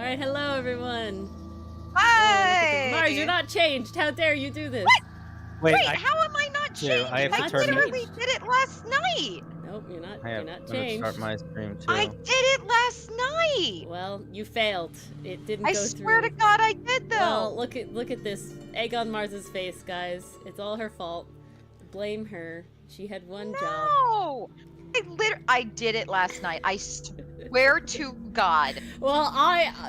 Alright, hello everyone. Hi! Mars, you're not changed. How dare you do this? What? Wait, how am I not changed? I have to I turn literally did it last night. Nope, you're not. I You're have not to changed. start my stream too. I did it last night. Well, you failed. It didn't I go swear through. to God, I did though. Well, look at this egg on Mars's face, guys. It's all her fault. Blame her. She had one job. No, I did it last night. I swear to God. Well,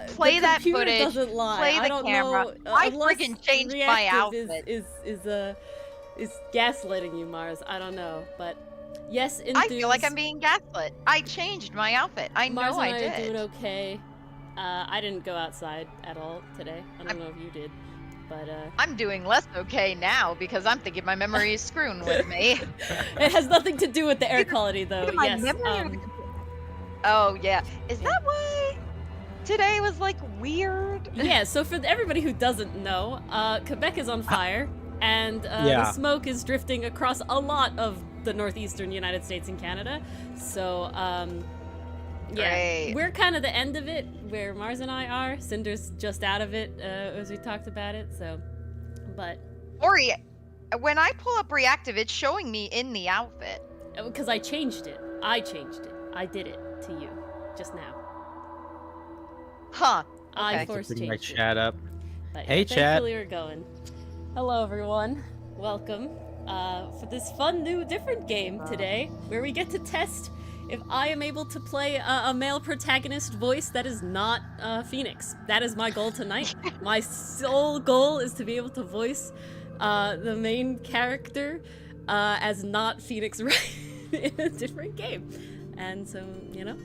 Play the that computer footage, doesn't lie. play I the don't camera. know. I unless freaking changed my reactive outfit. Is gaslighting you, Mars. I don't know, but yes, I feel like I'm being gaslit. I changed my outfit. I Mars know and I I did. are doing okay. I didn't go outside at all today. I don't know if you did, but I'm doing less okay now because I'm thinking my memory is screwing with me. it has nothing to do with the air quality, though. My Yes. memory oh yeah, is that why today was like weird? Yeah. So for everybody who doesn't know, Quebec is on fire, and the smoke is drifting across a lot of the northeastern United States and Canada. So yeah, Great. we're kind of the end of it, where Mars and I are. Cinder's just out of it, as we talked about it. So, but Ori, when I pull up reactive, it's showing me in the outfit. because I changed it. I did it to you just now. Huh. I Okay. forced Putting my changed it. chat up. But Hey, yeah, chat. thankfully we're going. Hello, everyone. Welcome for this fun, new, different game today, where we get to test if I am able to play a male protagonist voice that is not Phoenix. That is my goal tonight. My sole goal is to be able to voice the main character as not Phoenix Wright in a different game. And so, you know,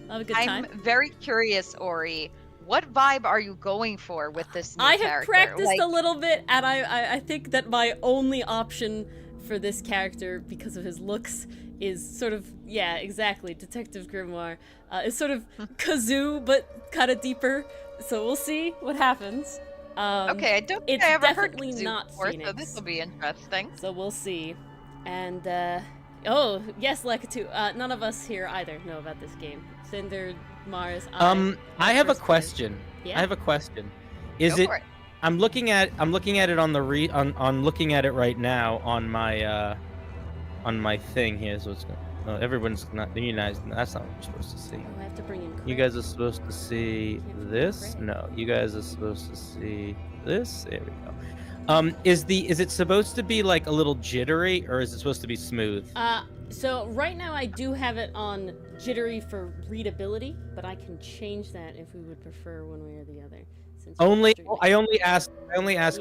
I'll have a good time. I'm very curious, Ori. What vibe are you going for with this new I have character? practiced Like, a little bit, and I think that my only option for this character, because of his looks, is sort of, yeah, exactly, Detective Grimoire. Is sort of Kazoo, but kind of deeper. So we'll see what happens. okay, I don't think it's I ever heard definitely Kazoo not before, so Phoenix. this will be interesting. So we'll see. And, oh, yes, Lekatu. None of us here either know about this game. Cinder, Mars, I have a first played. question. Yeah? I have a question. Is Go it? for it. I'm looking at it on the on looking at it right now on my thing here. So it's everyone's not you guys. That's not what you're supposed to see. Oh, I have to bring in You Craig. guys are supposed to see Can't bring this. Craig. No, you guys are supposed to see this. There we go. Is it supposed to be like a little jittery, or is it supposed to be smooth? So right now I do have it on jittery for readability, but I can change that if we would prefer one way or the other. Since we're Only streaming. I only asked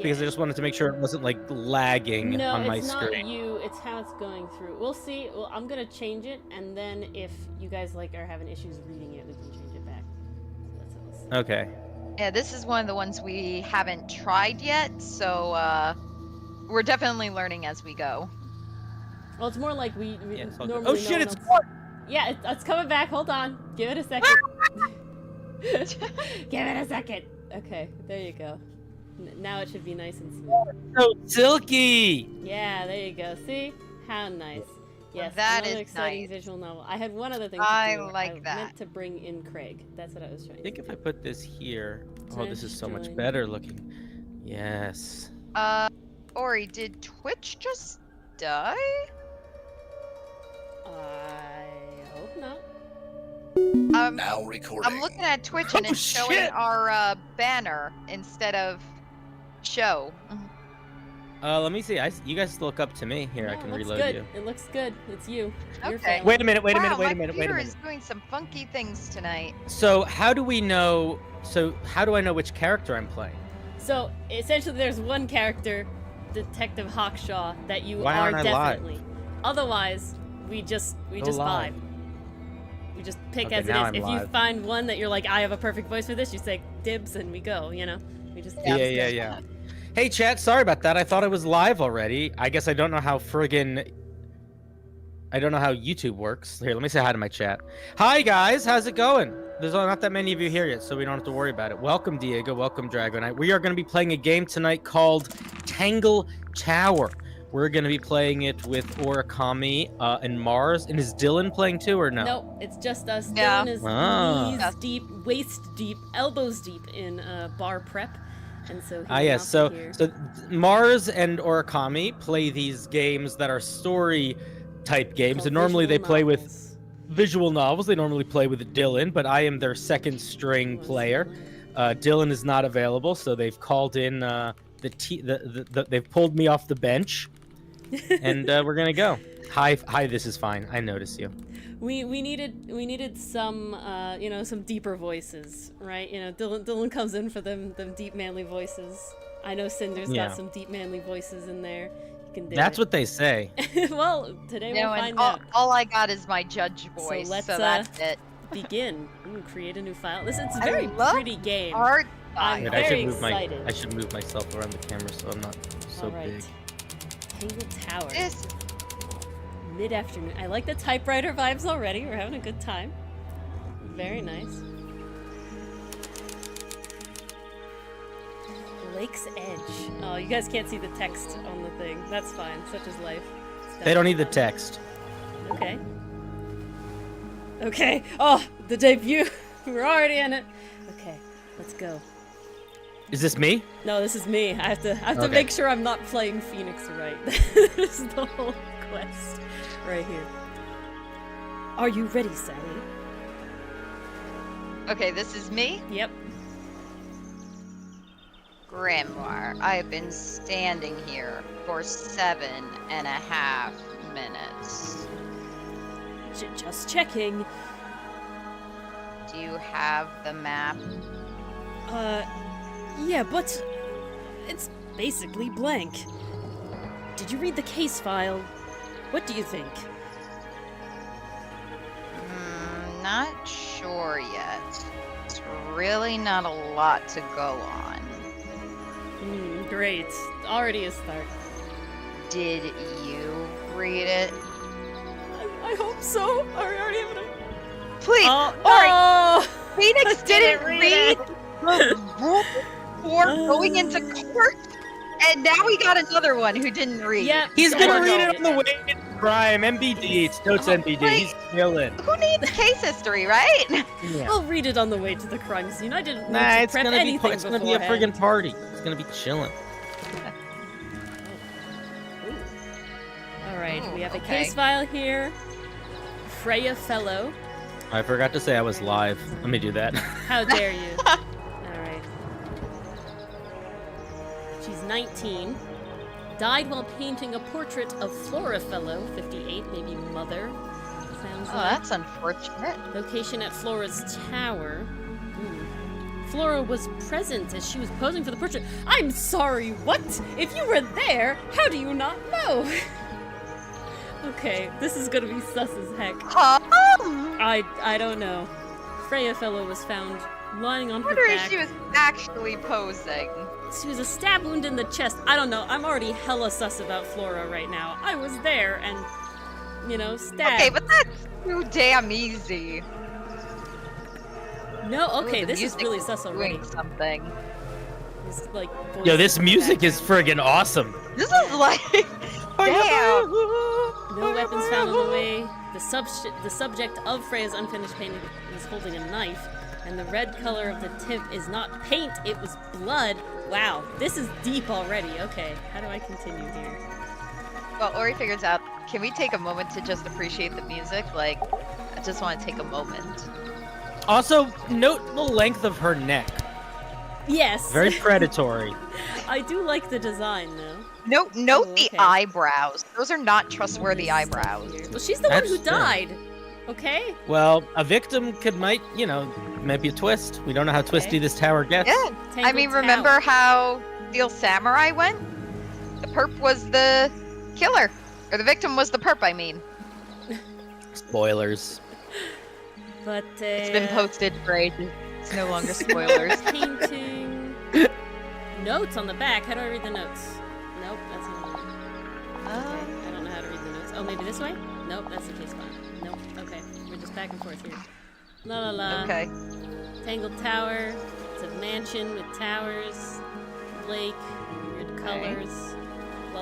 because I Yeah. just wanted to make sure it wasn't like lagging No, on my it's not screen. you. It's how it's going through. We'll see. Well, I'm gonna change it, and then if you guys like are having issues reading it, we can change it back. So that's what we'll see. Okay. Yeah, this is one of the ones we haven't tried yet, so we're definitely learning as we go. Well, it's more like we Yeah, it's all good. normally. Oh shit! no It's one else... Yeah, it's coming back. Hold on. Give it a second. Give it a second. Okay, there you go. Now it should be nice and smooth. so silky. Yeah, there you go. See? How nice. Yes, That another is exciting nice. visual novel. I had one other thing to I do. like I that. meant to bring in Craig. That's what I was trying I think to if do. I put this here, oh, this is so much Join. better looking. Yes. Ori, did Twitch just die? I hope not. Now recording. I'm looking at Twitch and Oh, it's showing shit. our banner instead of show. Let me see. You guys look up to me here. I No, can it looks reload good. you. It looks good. It's you. You're Okay. failing. Wait a minute. Wait a Wow, minute. Wait my a minute. Wait a computer minute. is doing some funky things tonight. So how do we know? So how do I know which character I'm playing? So essentially, there's one character, Detective Hawkshaw, that you Why are aren't I live? definitely. Otherwise, we just live. vibe. We just pick Okay, as it now is. I'm If you live. find one that you're like, I have a perfect voice for this, you say dibs and we go. You know, we just Yeah. Hey, chat. Sorry about that. I thought I was live already. I guess I don't know how friggin'. I don't know how YouTube works. Here, let me say hi to my chat. Hi, guys. How's it going? There's not that many of you here yet, so we don't have to worry about it. Welcome, Diego. Welcome, Dragonite. We are going to be playing a game tonight called Tangle Tower. We're gonna be playing it with Origami and Mars. And is Dylan playing too, or no? Nope, it's just us. Yeah. Dylan is Ah. knees deep, waist deep, elbows deep in bar prep, and so he will Yes. not be here. So Mars and Origami play these games that are story type games, Called and normally they visual play with novels. visual novels. They normally play with Dylan, but I am their second string player. Dylan is not available, so they've called in they've pulled me off the bench, and we're gonna go. Hi, this is fine. I notice you. We needed some some deeper voices, right? You know, Dylan comes in for them deep manly voices. I know Cinder's Yeah. got some deep manly voices in there. You can do That's it. what they say. Well, today No, we'll and find out. all I got is my judge voice, let's, so that's it. Begin. Ooh, create a new file. It's a I very love pretty game. Art I'm style. Wait, very I excited. should move myself around the camera so I'm not so All right. big. Tangle Tower. This Mid-afternoon. I like the typewriter vibes already. We're having a good time. Very nice. Lake's Edge. Oh, you guys can't see the text on the thing. That's fine. Such is life. It's They don't need the definitely text. fine. Okay. Okay. Oh, the debut. We're already in it. Okay, let's go. Is this me? No, this is me. I have to Okay. make sure I'm not playing Phoenix right. This is the whole quest right here. Are you ready, Sally? Okay, this is me. Yep. Grimoire. I have been standing here for 7.5 minutes. Just checking. Do you have the map? Yeah, but it's basically blank. Did you read the case file? What do you think? Not sure yet. It's really not a lot to go on. Great. Already a start. Did you read it? I hope so. Are we already having a... Please! Oh, Alright, no! Phoenix didn't read read it. the rule for going into court, and now we got another one who didn't read. Yep. He's gonna Poor read girl. it on the way to crime. MBD. It's Totes MBD. Wait. He's killing. Who needs case history, right? Yeah. I'll read it on the way to the crime scene. I didn't need Nah, to it's prep gonna be anything it's gonna be a beforehand. friggin' party. It's gonna be chilling. All right, we have a okay. case file here. Freya Fellow. I forgot to say I was live. Let me do that. How dare you? All right. She's 19. Died while painting a portrait of Flora Fellow, 58, maybe mother. Sounds Oh, like. that's unfortunate. Location at Flora's tower. Flora was present as she was posing for the portrait. I'm sorry, what? If you were there, how do you not know? Okay, this is gonna be sus as heck. Huh? I don't know. Freya Fellow was found lying on I her wonder if back. she was actually posing. She was a stab wound in the chest. I don't know. I'm already hella sus about Flora right now. I was there and, stabbed. Okay, but that's too damn easy. No, okay, Ooh, the this is music really sus already. doing something. It's like Yo, this voices music back. is friggin' awesome. This is like, damn. No weapons found on the way. The subject of Freya's unfinished painting is holding a knife, and the red color of the tip is not paint, it was blood. Wow, this is deep already. Okay, how do I continue here? Well, Ori figures out, can we take a moment to just appreciate the music? Like, I just want to take a moment. Also, note the length of her neck. Yes. Very predatory. I do like the design, though. Note Oh, the okay. eyebrows. Those are not trustworthy What is stuff eyebrows. here? Well, she's the That's one who fair. died. Okay? Well, a victim might be a twist. We don't know how twisty this tower gets. Yeah. I Tangle mean, Tower. remember how Steel Samurai went? The perp was the killer. Or the victim was the perp, I mean. Spoilers. But, It's been posted for ages. It's no longer spoilers. painting. Notes on the back. How do I read the notes? Nope, that's not it. Okay, I don't know how to read the notes. Oh, maybe this way? Nope, that's the case file. Nope, okay. We're just back and forth here. La la la. Okay. Tangle Tower. It's a mansion with towers, lake, weird colors,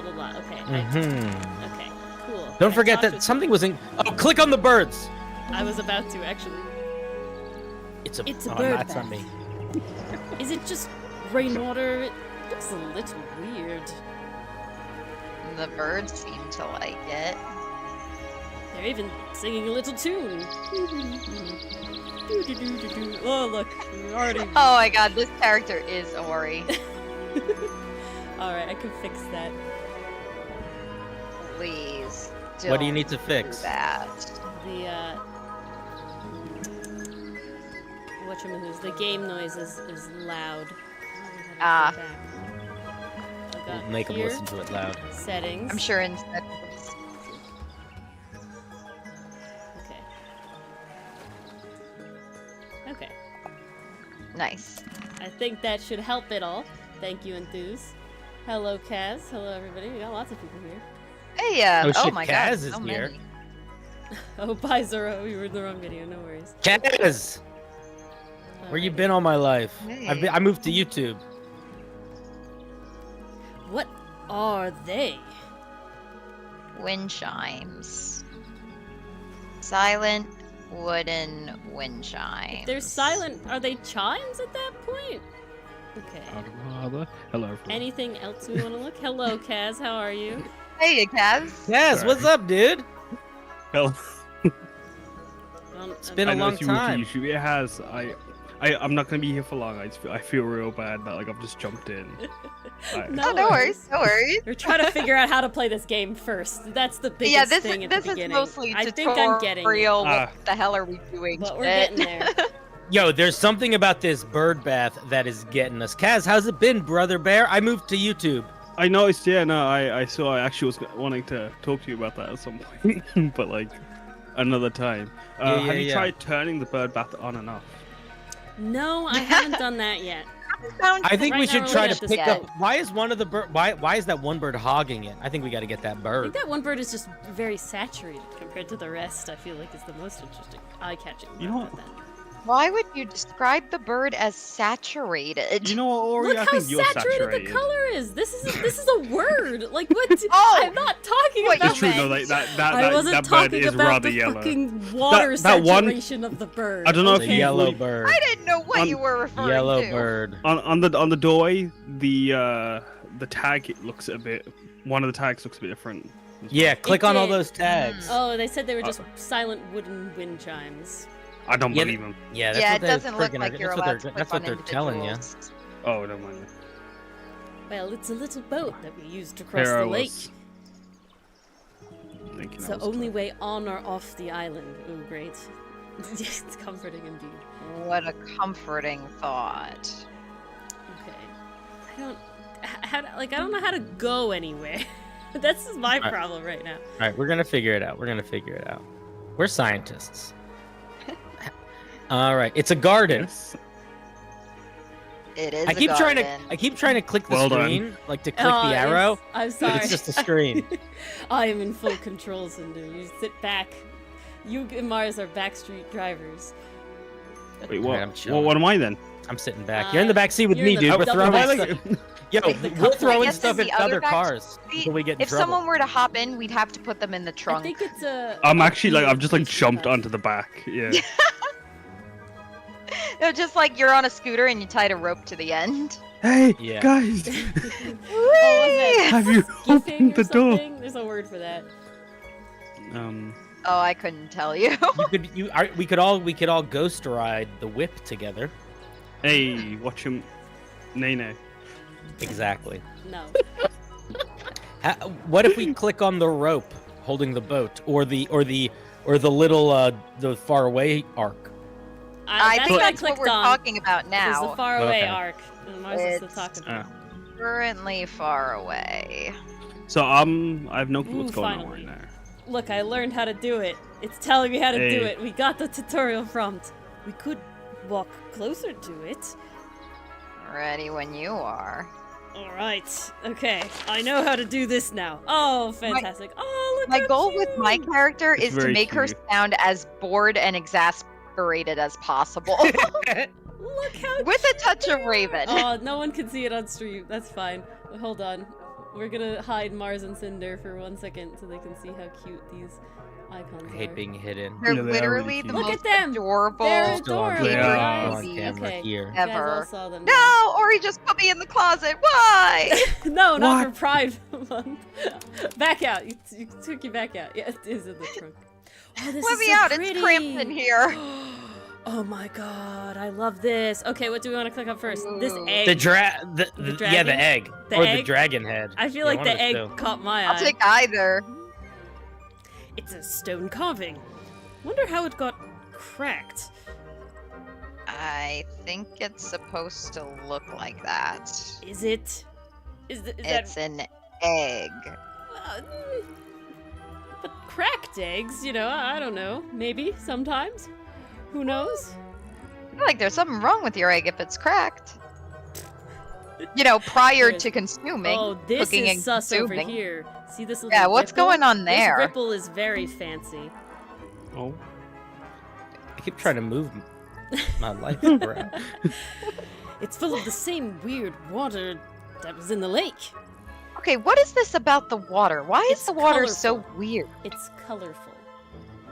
blah blah blah. Okay. Mm-hmm. Okay. Cool. Don't I forget talked that with- something was in. Oh, click on the birds. I was about to actually. It's a. It's a oh, bird that's not bath. me. Is it just rainwater? It looks a little weird. The birds seem to like it. They're even singing a little tune. Oh look, we already. Oh my god, this character is Ori. All right, I can fix that. Please. What do you don't need to fix? do that. The whatchamacallit, the game noise is loud. Ah. We'll make them listen to it loud. Settings. I'm sure instead. Okay. Okay. Nice. I think that should help it all. Thank you, Enthuse. Hello, Kaz. Hello, everybody. We got lots of people here. Hey, Oh, shit, my Kaz god. is so here. many. Oh, bye, Zoro. You were in the wrong video. No worries. Kaz, where you Alrighty. been all my life? Hey. I moved to YouTube. What are they? Wind chimes. Silent wooden wind chimes. If they're silent, are they chimes at that point? Okay. Hello, everyone. Anything else we want to look? Hello, Kaz. How are you? Hey, Kaz. Kaz, Sorry. what's up, dude? Hello. It's been I a know long it's you moved to time. YouTube. It has. I'm not gonna be here for long. I feel real bad that like I've just jumped in. Oh, no worries. No worries. We're trying to figure out how to play this game first. That's the biggest Yeah, this thing at this the is beginning. mostly I think I'm getting it, tutorial. Ah. What the hell are we doing? but we're shit? getting there. Yo, there's something about this bird bath that is getting us. Kaz, how's it been, brother bear? I moved to YouTube. I noticed. Yeah, no, I saw. I actually was wanting to talk to you about that at some point, but like another time. Yeah, Have you yeah. tried turning the bird bath on and off? No, I haven't done that yet. I think Right we now should we're try looking to at pick this up. guy. Why is one of the bird? Why is that one bird hogging it? I think we got to get that I bird. think that one bird is just very saturated compared to the rest. I feel like is the most interesting, eye-catching. You know about what? that. Why would you describe the bird as saturated? You know what, Ori? Look I how think you're saturated the color is. This is a word. Like what? Oh! I'm not talking Wait, about It's true that. though. Like I that wasn't that bird talking is about rather the yellow. fucking water That one- saturation of the bird. I don't know if The you- okay? yellow like- bird. I didn't know what On- you were referring Yellow to. bird. On the doorway, the tag it looks a bit. One of the tags looks a bit different. Yeah, click on all did. those tags. Oh, they said they were just silent wooden wind chimes. I don't Yeah, believe him. Yeah, that's Yeah, what it they doesn't look friggin' like are- you're that's what allowed they're- to click That's what on they're telling you. individuals. Oh, don't mind. Well, it's a little boat that we used to cross Here I the lake. was thinking It's that the was only clever. way on or off the island. Oh, great. It's comforting indeed. What a comforting thought. Okay. I don't... I don't know how to go anywhere. That's just my Alright. problem right now. All right, we're gonna figure it out. We're scientists. All right, it's a garden. Yes. It is. I keep a trying to. garden. I keep trying to click the Well done. screen, like to click Oh, the arrow. I'm But sorry. it's just a screen. I am in full control, Cinder. You sit back. You and Mars are backstreet drivers. Wait, Alright, I'm what? chilling. What am I then? I'm sitting back. You're in the back seat with you're me, in the dude. We're double throwing back stuff. Yo, Like the we're couple- I throwing guess stuff in at the other other back cars seat, until we get in If trouble. someone were to hop in, we'd have to put them in the I trunk. think it's a. I'm actually like I've just like communication jumped device. onto the back. Yeah. It's just like you're on a scooter and you tied a rope to the end. Hey Yeah. guys, that? have you Skiffing opened or the door? something? There's a word for that. Oh, I couldn't tell you. We could all ghost ride the whip together. Hey, watch him. Nay. Exactly. No. What if we click on the rope holding the boat, or the little the far away arc? I that's think what I that's what clicked we're on. talking about Is the now. far away Okay. arc. And Mars is still It's- talking about. Currently far away. So I have no clue what's Ooh, going on finally. right now. Look, I learned how to do it. It's telling me how to do Hey. it. We got the tutorial prompt. We could walk closer to it. Ready when you are. Alright. Okay. I know how to do this now. Oh, fantastic. Oh, look My how goal with my cute. character It's is to very make her cute. sound as bored and exasperated as possible. Look how With a touch of Raven. Oh, no one can see it on stream. That's fine. Hold on. We're gonna hide Mars and Cinder for 1 second so they can see how cute these icons I are. hate being hidden. They're Yeah, they are literally really the cute. Look most at them! adorable They're Still on adorable, camera, guys. on camera Okay. here. You guys all ever. saw them. No, Ori just put me in the closet. Why? No, not What? for Pride Month. Back out. You took you back out. Yeah, it is in the trunk. Oh, this Let is me so out. pretty. It's cramped in here. Oh my god, I love this. Okay, what do we want to click on first? This Ooh. egg. The dragon? yeah, the egg. The or egg? the dragon head. I feel Yeah, like one the of the egg two. caught my I'll eye. take either. It's a stone carving. Wonder how it got cracked. I think it's supposed to look like that. Is it? Is It's that? an egg. Uh, but cracked eggs, you know, I don't know. Maybe sometimes. Who knows? I feel like there's something wrong with your egg if it's cracked. You know, prior There's- to consuming. Oh, this cooking is and sus over consuming. here. See this little Yeah, what's ripple? going on there? This ripple is very fancy. Oh. I keep trying to move my life around. It's full of the same weird water that was in the lake. Okay, what is this about the water? Why is It's the water so colorful. weird? It's colorful.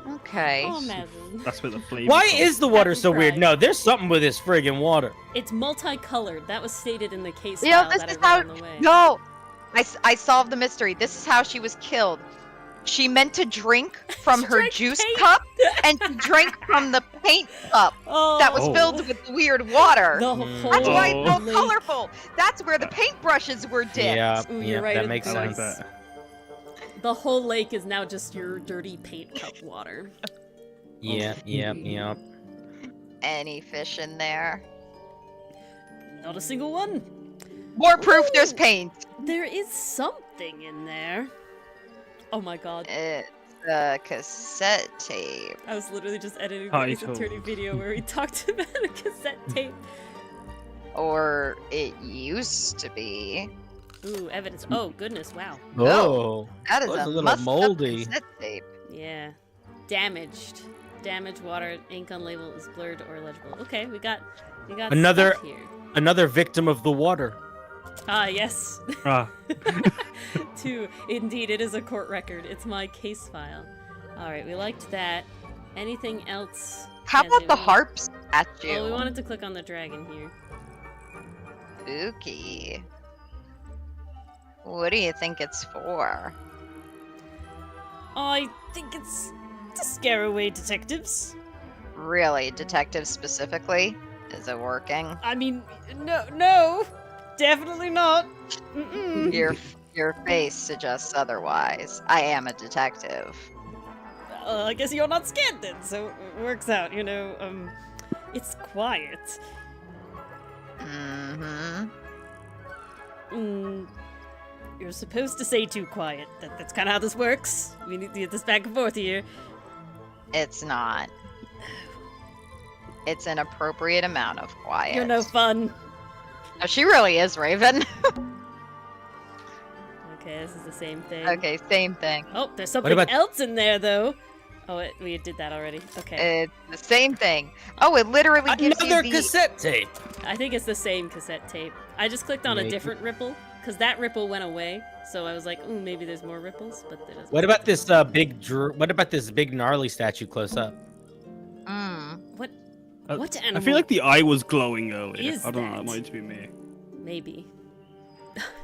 Okay. Oh, imagine. That's where the flavor. Why comes. is the water Happy so weird? Pride. No, there's something with this friggin' water. It's multicolored. That was stated in the case You know, file this that is I how. read on the way. No! I solved the mystery. This is how she was killed. She meant to drink from She her drank juice paint. cup, and she drank from the paint cup Oh, that was Oh. filled with weird water. The Mm. whole That's why it's so lake. colorful. That's where the paintbrushes were dipped. Yeah, Ooh, yeah, you're right, that it makes I like does. sense. that. The whole lake is now just your dirty paint cup water. Yeah, yeah, yeah. Any fish in there? Not a single one. More proof there's Ooh. paint. There is something in there. Oh my god. It's a cassette tape. I was literally just editing the Title. Ace Attorney video where we talked about a cassette tape. Or it used to be. Ooh, evidence. Oh, goodness, wow. Oh, That is Oh, it's a, a little must-have moldy. cassette tape. Yeah. Damaged. Damaged water, ink on label is blurred or illegible. Okay, we got Another- stuff here. another victim of the water. Ah, yes. Ah, Two. Indeed, it is a court record. It's my case file. Alright, we liked that. Anything else? How fancy about the we- harp statue? Oh, we wanted to click on the dragon here. Spooky. What do you think it's for? I think it's to scare away detectives. Really, detective specifically? Is it working? I mean, no, definitely not. Mm-mm. Your face suggests otherwise. I am a detective. I guess you're not scared then, so it works out, you know. It's quiet. Mm-hmm. You're supposed to say too quiet. That's kind of how this works. We need to get this back and forth here. It's not. It's an appropriate amount of quiet. You're no fun. No, she really is, Raven. Okay, this is the same thing. Okay, same thing. Oh, there's something about- else in there, though. Oh, we did that already. Okay. It's the same thing. Oh, it literally gives Another you the... cassette tape. I think it's the same cassette tape. I just clicked on a Maybe. different ripple, because that ripple went away. So I was like, ooh, maybe there's more ripples, but there doesn't. What about this what about this big gnarly statue close up? Mm. What? Uh, What I animal? feel like the eye was glowing earlier. is I don't know. that? That might just be me. Maybe.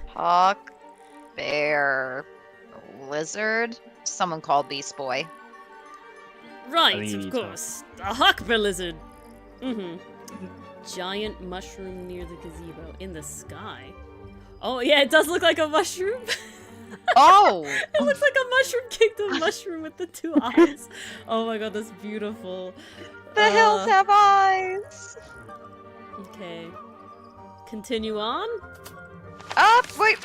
Hawk, bear, lizard. Someone called Beast Boy. Right, think you of need to- course. A hawkbear lizard. Mm-hmm. Giant mushroom near the gazebo in the sky. Oh yeah, it does look like a mushroom. Oh! It looks like a mushroom kingdom mushroom with the two eyes. Oh my god, that's beautiful. The hills have eyes! Okay. Continue on. Wait,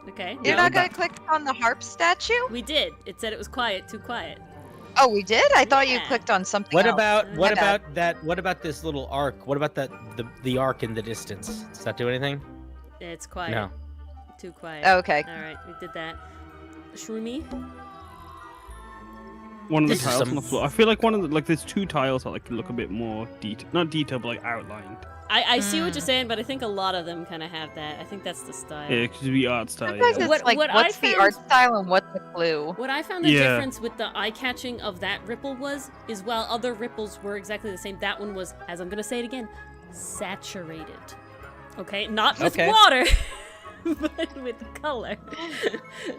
Okay. you're Yeah, not we gonna click on the harp statue? We did. It said it was quiet, too quiet. Oh, we did? I thought you Yeah. clicked on something What else. about My bad. what about this little arc? What about the arc in the distance? Does that do anything? It's quiet. No. Too quiet. Okay. Alright, we did that. Shroomy? One of the This is tiles on some- the floor. I feel like one of the there's two tiles that like look a bit more detailed, not detailed, but like outlined. I see what you're saying, but I think a lot of them kind of have that. I think that's the style. Yeah, it could be art style. Sometimes Yeah. it's What- like, what I what's the art found- style and what's the clue? What I found the Yeah. difference with the eye-catching of that ripple is while other ripples were exactly the same, that one was, as I'm gonna say it again, saturated. Okay, not with Okay. water, but with color.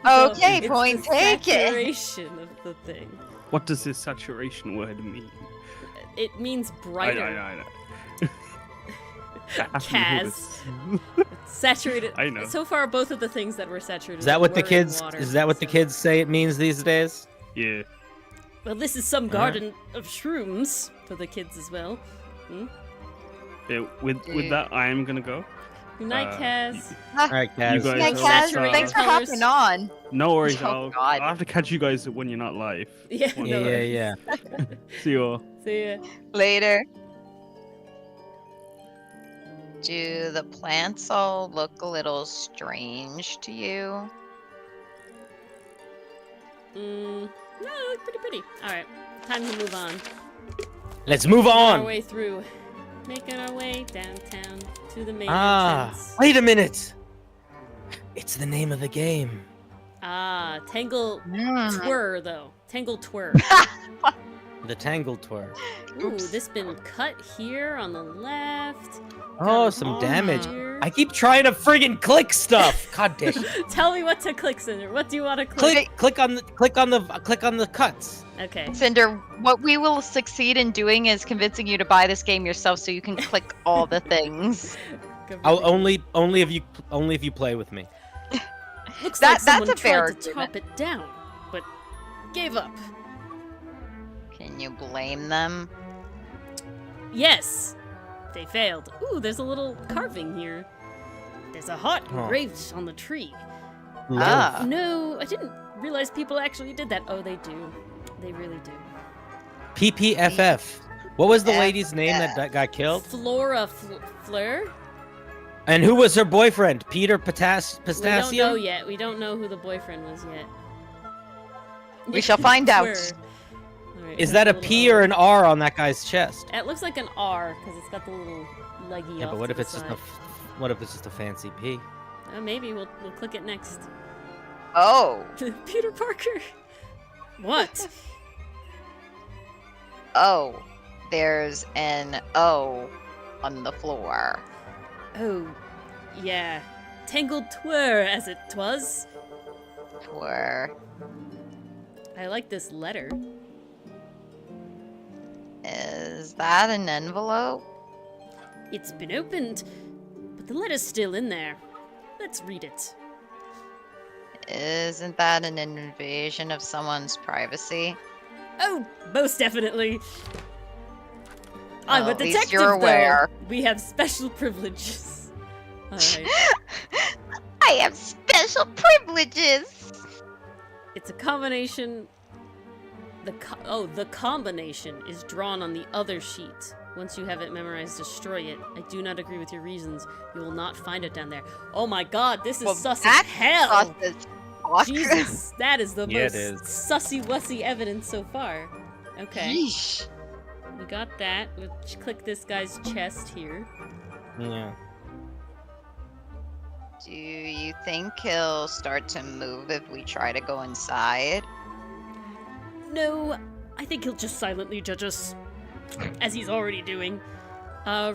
Okay, it's point the taken. Saturation of the thing. What does this saturation word mean? It means brighter. I know. Kaz. Saturated. I know. So far, both of the things that were saturated. Is that what the were in kids? water, Is that what the so- kids say it means these days? Yeah. Well, this is some garden of shrooms for the kids as well. Yeah, with that, I am gonna go. Good night, Kaz. All right, Kaz. You guys Hey, are Kaz, Saturate thanks for colors. hopping on. No worries. Oh, I'll God. have to catch you guys when you're not live. Yeah, One no Yeah, day. yeah, worries. yeah. See you all. See ya. Later. Do the plants all look a little strange to you? No, they look pretty pretty. All right, time to move on. Let's move Our on. way through, making our way downtown to the main Ah, entrance. wait a minute. It's the name of the game. Ah, Tangle Mm. Twir though. Tangle Twir. The Tangle Tower. Ooh, Oops. this been cut here on the left. Oh, Got a some hole damage. here. I keep trying to friggin' click stuff. God damn it. Tell me what to click, Cinder. What do you want to click? Click on the cuts. Okay. Cinder, what we will succeed in doing is convincing you to buy this game yourself so you can click all the things. I'll only if you play with me. Looks That- like someone that's a fair tried to top it down, but gave up. Can you blame them? Yes, they failed. Ooh, there's a little carving here. There's a heart Huh. engraved on the tree. Ah. No, I didn't realize people actually did that. Oh, they do. They really do. PPFF. What was the F- lady's name that got killed? Flora Fleur? And who was her boyfriend? Peter Pistachio? We don't know yet. We don't know who the boyfriend was yet. We shall find out. Fleur. All right, Is that a little P or O. an R on that guy's chest? It looks like an R because it's got the little leggy Yeah, off but what to if the it's just side. what if it's just a fancy P? Maybe we'll click it next. Oh. Peter Parker. What? Oh. There's an O on the floor. Oh, yeah. Tangle Tower, as it was. Where I like this letter. is that an envelope? It's been opened, but the letter's still in there. Let's read it. Isn't that an invasion of someone's privacy? Oh, most definitely. I'm Well, a at least detective, you're aware. though. We have special privileges. All right. I have special privileges. It's a combination. The combination is drawn on the other sheet. Once you have it memorized, destroy it. I do not agree with your reasons. You will not find it down there. Oh my god, this is Well, sus as that's hell! sus as fuck. Jesus, that is the Yeah, it most is. sussy-wussy evidence so far. Okay, Yeesh. we got that. We'll click this guy's chest here. Yeah. Do you think he'll start to move if we try to go inside? No, I think he'll just silently judge us, as he's already doing.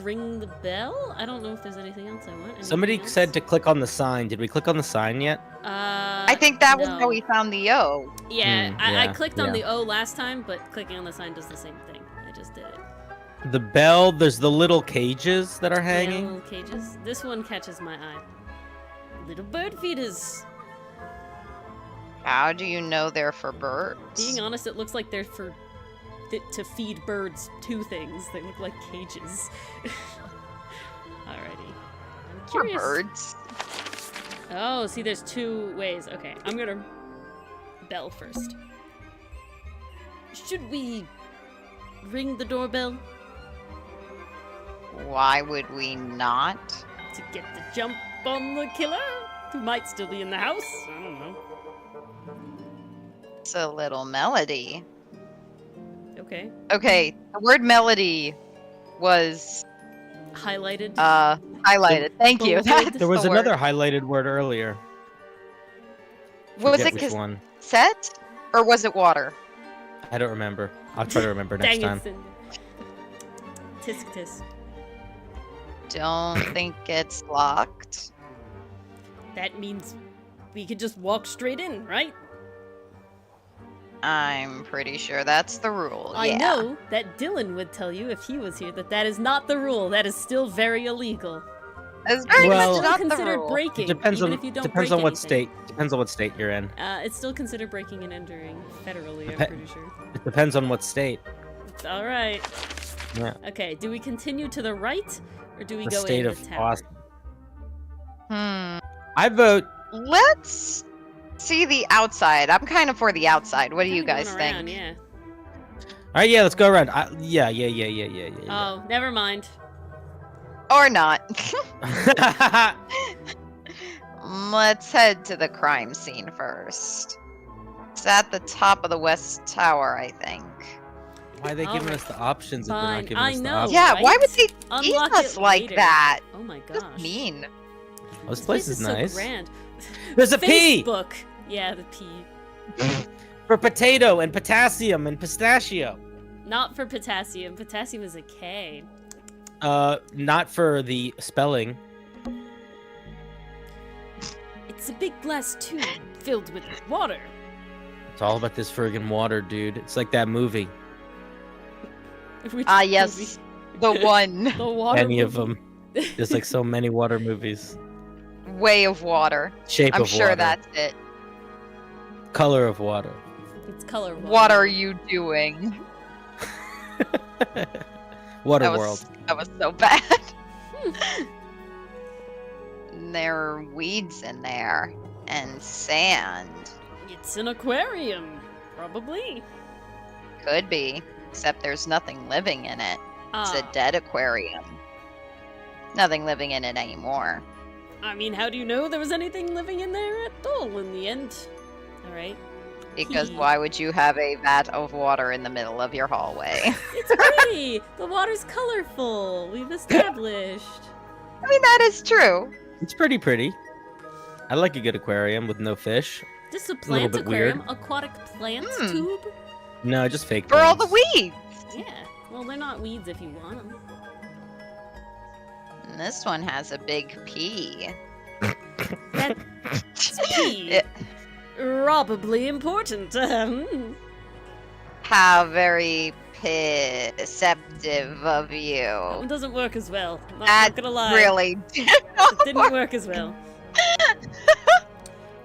Ring the bell? I don't know if there's anything else I want. Anything Somebody else? said to click on the sign. Did we click on the sign yet? I think that was no. how we found the O. Yeah, I yeah, clicked on yeah. the O last time, but clicking on the sign does the same thing. I just did it. The bell. There's the little cages that are Yeah, hanging. little cages. This one catches my eye. Little bird feeders. How do you know they're for birds? Being honest, it looks like they're for to feed birds two things. They look like cages. Alrighty. I'm For curious. birds. Oh, see, there's two ways. Okay, I'm gonna bell first. Should we ring the doorbell Why would we not? to get the jump on the killer, who might still be in the house? I don't know. It's a little melody. Okay. Okay, the word melody was highlighted. Highlighted. Thank you. Bolded. That's There was the word. another highlighted word earlier. Was Forget it which one? cassette? Or was it water? I don't remember. I'll try to remember next Dang time. it, Cinder. Tisk tisk. Don't think it's locked. That means we could just walk straight in, right? I'm pretty sure that's the rule. I yeah. know that Dylan would tell you if he was here that that is not the rule. That is still very illegal. It's very Well- much Still not the considered rule. breaking, Depends even on if you don't depends break on what anything. state. Depends on what state you're in. It's still considered breaking and entering federally. I'm Depe- pretty sure. It depends on what state. All right. Yeah. Okay. Do we continue to the right, or do we The go state in of the tower? Austin. I vote. Let's see the outside. I'm kind of for the outside. What do you Kinda guys going think? around, yeah. All right, yeah, let's go around. Yeah. Oh, never mind. Or not. Let's head to the crime scene first. It's at the top of the West Tower, I think. Why are they giving us the options if they're Fine, not giving I us the know. options? Yeah, why right? would they tease Unlock us it like later. that? Oh my That's gosh. mean. This place is nice. So grand. There's a P Facebook. Yeah, the P. for potato and potassium and pistachio. Not for potassium. Potassium is a K. Not for the spelling. It's a big glass tube filled with water. It's all about this friggin' water, dude. It's like that movie. Which Yes. The one. movie? The water. Any of movie. them. There's like so many water movies. Way of water. Shape I'm of sure water. that's it. Color of water. It's color. Water. What are you doing? Water world. That was so bad. There are weeds in there and sand. It's an aquarium, probably. Could be, except there's nothing living in it. It's a Ah, dead aquarium. Nothing living in it anymore. I mean, how do you know there was anything living in there at all in the end? All right. Because Pee. why would you have a vat of water in the middle of your hallway? It's pretty. The water's colorful. We've established. I mean, that is true. It's pretty pretty. I like a good aquarium with no fish. This is a little plant bit aquarium, weird. aquatic plants Hmm. tube. No, just fake For all the plants. weeds. Yeah. Well, they're not weeds if you want them. And this one has a big P. That's pee. It- Probably important. How very perceptive of That you. one doesn't work as well. Not That gonna lie. really It didn't work as well.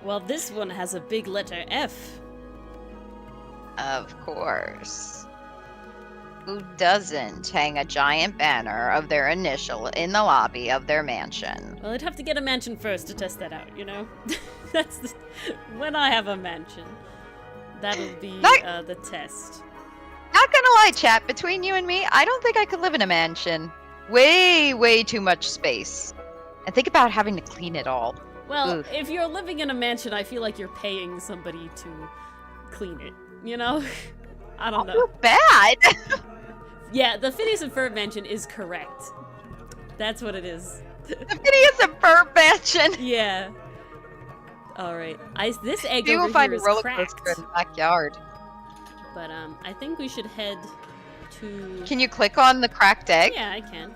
Well, this one has a big letter F. Of course. Who doesn't hang a giant banner of their initial in the lobby of their mansion? Well, I'd have to get a mansion first to test that out, you know? That's the... When I have a mansion, that'll be Not- the test. Not gonna lie, chat, between you and me, I don't think I could live in a mansion. Way too much space. And think about having to clean it all. Well, Ugh. if you're living in a mansion, I feel like you're paying somebody to clean it, you know? I don't know. Feel bad. Yeah, the Phineas and Ferb mansion is correct. That's what it is. The Phineas and Ferb mansion. Yeah. All right. This egg You will over find here a is roller cracked. coaster in the backyard. But I think we should head to. Can you click on the cracked egg? Yeah, I can.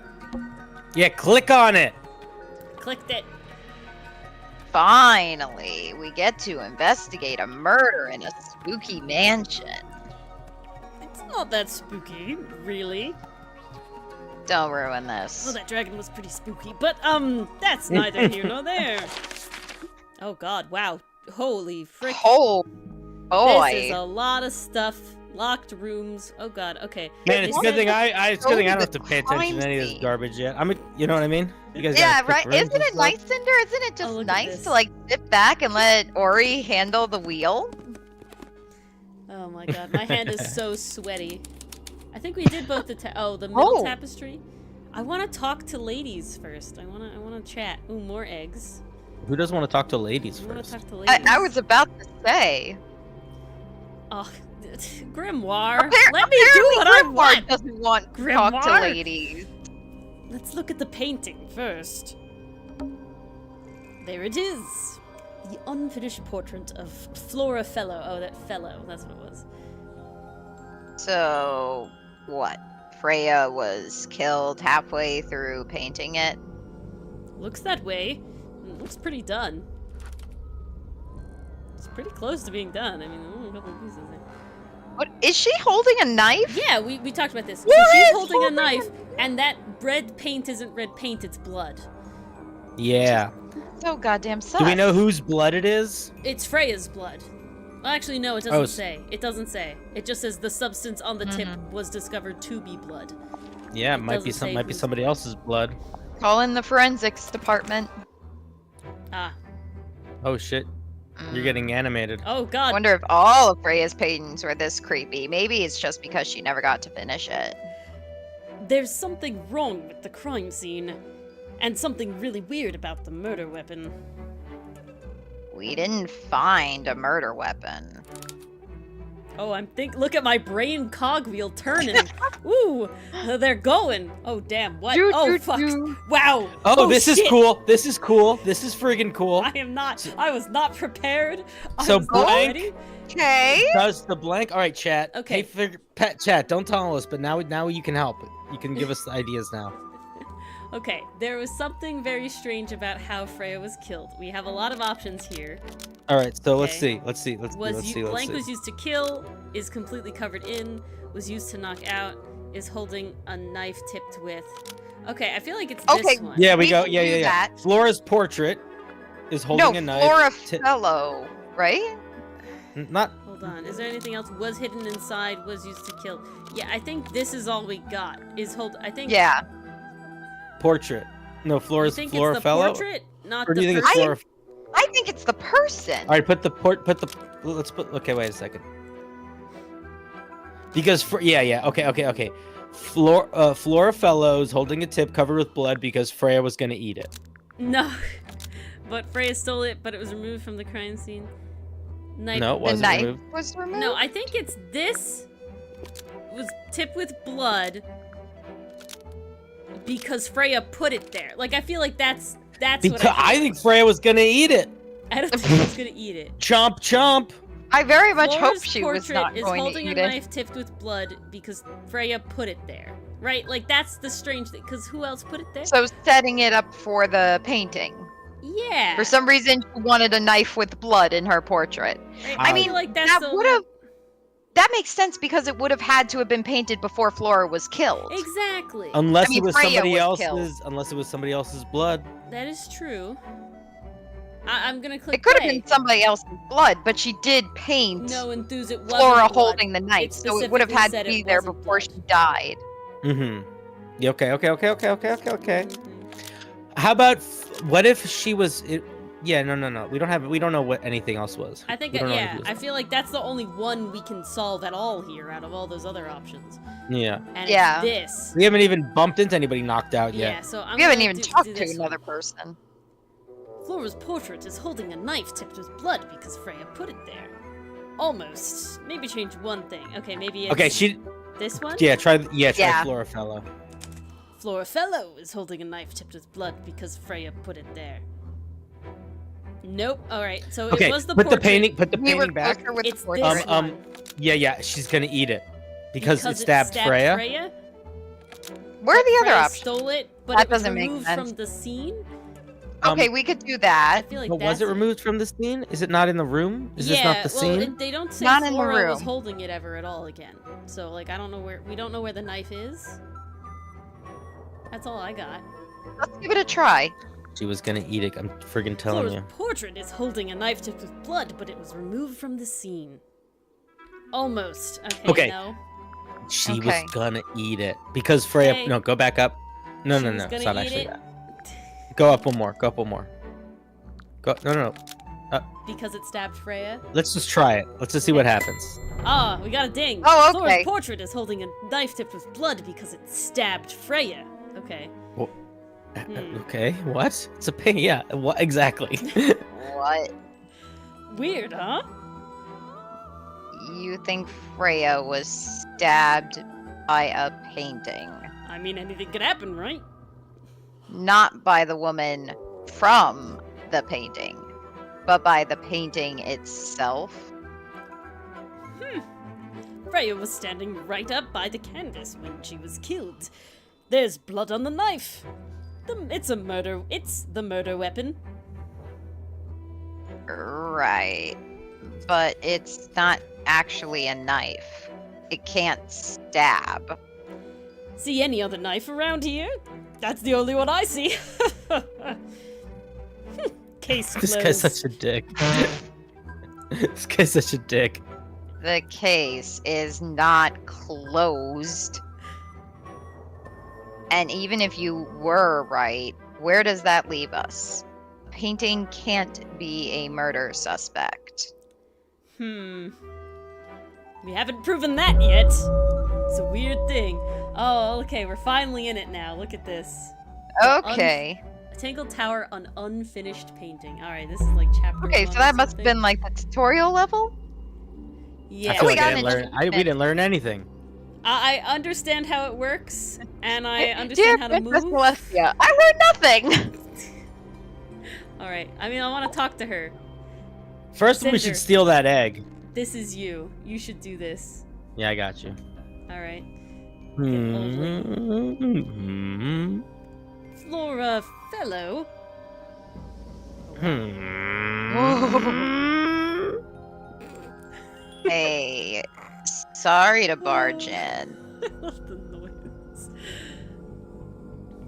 Yeah, click on it. Clicked it. Finally, we get to investigate a murder in a spooky mansion. It's not that spooky, really. Don't ruin Well, this. that dragon was pretty spooky, but that's neither here nor there. Oh God! Wow! Holy frick! Oh boy. This is a lot of stuff. Locked rooms. Oh God. Okay. Man, They it's a good said- thing it's a good thing I don't have to pay Crime attention to any of this scene. garbage yet. You know what I mean? You guys Yeah, got quick right. rooms Isn't and it stuff? nice, Cinder? Isn't it just look at nice this. to like sit back and let Ori handle the wheel? Oh my God! My hand is so sweaty. I think we did both the the middle Oh. tapestry. I want to talk to ladies first. I want to chat. Ooh, more eggs. Who doesn't want to talk to ladies I want to first? talk to ladies. I was about to say. Oh, Grimoire. Appar- Let me do what I Grimoire want. doesn't want to talk to Grimoire? ladies. let's look at the painting first. There it is. The unfinished portrait of Flora Fellow. Oh, that Fellow. That's what it was. So, what? Freya was killed halfway through painting it? Looks that way. It looks pretty done. It's pretty close to being done. I mean, only a couple of pieces there. What? Is she holding a knife? Yeah, we talked about this. So What she's is holding a holding knife, and that red paint isn't red paint, it's blood. Yeah. So goddamn sus. Do we know whose blood it is? It's Freya's blood. Well, actually, no, it doesn't Oh, say. It doesn't say. It just says the substance on the tip was discovered to be blood. Yeah, it It might be doesn't say might be whose- somebody else's blood. Call in the forensics department. Ah. Oh shit. You're getting animated. Oh, I God. wonder if all of Freya's paintings were this creepy. Maybe it's just because she never got to finish it. There's something wrong with the crime scene. And something really weird about the murder weapon. We didn't find a murder weapon. Oh, look at my brain cogwheel turning. Ooh, they're going. Oh, damn, what? Doo, Oh, doo, fuck. doo. Wow. Oh, this shit. is cool. This is cool. This is friggin' cool. I was not prepared. So I was not blank- ready. Okay. Does the blank? All right, chat. Okay. Hey, pet chat. Don't tell us, but now you can help. You can give us the ideas now. Okay, there was something very strange about how Freya was killed. We have a lot of options here. All right, so let's Okay. see. Let's see. Let's Was see. Let's blank see. was used to kill, is completely covered in, was used to knock out, is holding a knife tipped with. Okay, I feel like it's Okay, this one. Yeah, we We go. can Yeah, do yeah, yeah. that. Flora's portrait is holding a knife. Flora ti- Fellow, right? Not. Hold on. Is there anything else? Was hidden inside, was used to kill. Yeah, I think this is all we got. I think Yeah. Portrait. No, You Flora's think Flora it's the fellow. portrait, not Or do the you think it's person? Flora? I think it's the person. All right, let's put. Okay, wait a second. Because yeah. Okay. Flora Fellows holding a tip covered with blood because Freya was gonna eat it. No. But Freya stole it, but it was removed from the crime scene. Knife. No, it The wasn't knife removed. was removed? No, I think it's this was tipped with blood because Freya put it there. Like, I feel like that's what Because I think Freya was gonna eat it. I don't think she's gonna eat it. Chomp chomp. I very much hope Flora's she was portrait not is going to holding eat a it. knife tipped with blood because Freya put it there. Right? Like, that's the strange thing. Because who else put it there? So setting it up for the painting. Yeah. For some reason, she wanted a knife with blood in her portrait. I I mean, like, that's That the would have. That makes sense because it would have had to have been painted before Flora was killed. Exactly. Unless I mean, it was Freya somebody was else's. killed. Unless it was somebody else's blood. That is true. I'm gonna click It could have play. been somebody else's blood, but she did paint No enthuse it wasn't Flora blood. holding the knife, It so it would have specifically had said to it be there wasn't before blood. she died. Mm-hmm. Yeah, okay. How about what if she was? Yeah, no. We don't know what anything else was. I think, We don't know yeah, what I feel like that's the only one we can solve at all here out of all those other options. Yeah. And Yeah. it's this. We haven't even bumped into anybody knocked out Yeah, yet. so I'm We haven't gonna even do talked to this one. another person. Flora's portrait is holding a knife tipped with blood because Freya put it there. Almost. Maybe change one thing. Okay, maybe it's Okay, this one? try Yeah. Flora Fellow. Flora Fellow is holding a knife tipped with blood because Freya put it there. Nope. Alright, so Okay, it was the put portrait. the painting We were painting back. closer with It's the portrait. this one. Yeah, she's gonna eat it because it it stabbed Freya. Where are the other Freya options? stole it, but That it was doesn't make removed sense. from the scene. Okay, we could do I that. feel like But that's was it removed from the scene? Is it not in the room? Is this not the well, scene? they don't say Not in the Flora was room. holding it ever at all again. So like we don't know where the knife is. That's all I got. Let's give it a try. She was gonna eat it. I'm friggin' telling Flora's you. portrait is holding a knife tipped with blood, but it was removed from the scene. Almost. Okay. No. She Okay. was gonna eat it because Freya. Okay. No, go back up. No. She was It's gonna not eat actually it that. Go up one more. Go. No. because it stabbed Freya. Let's just try it. Let's just see what happens. Ah, we got a ding. Oh, Flora's okay. portrait is holding a knife tipped with blood because it stabbed Freya. Okay. Okay. What? It's a pain. Yeah. What exactly? What? Weird, huh? You think Freya was stabbed by a painting? I mean, anything could happen, right? not by the woman from the painting, but by the painting itself. Freya was standing right up by the canvas when she was killed. There's blood on the knife. It's the murder weapon. Right. But it's not actually a knife. It can't stab. See any other knife around here? That's the only one I see. Case closed. This guy's such a dick. This guy's such a dick. The case is not closed. And even if you were right, where does that leave us? Painting can't be a murder suspect. We haven't proven that yet. It's a weird thing. Oh, okay, we're finally in it now. Look at this. Okay. Tangle Tower on unfinished painting. Alright, this is like chapter Okay, 1 so or that must have something. been like the tutorial level? Yeah. I feel we like got I didn't an learn. We didn't learn anything. I understand how it works, and I understand how to Princess move. Celestia, I learned nothing! Alright, I mean, I want to talk to her. First, we Cinder. should steal that egg. This is you. You should do this. Yeah, I got you. Alright. Hmm. Flora Fellow. Hey, sorry to barge in. I love the noise.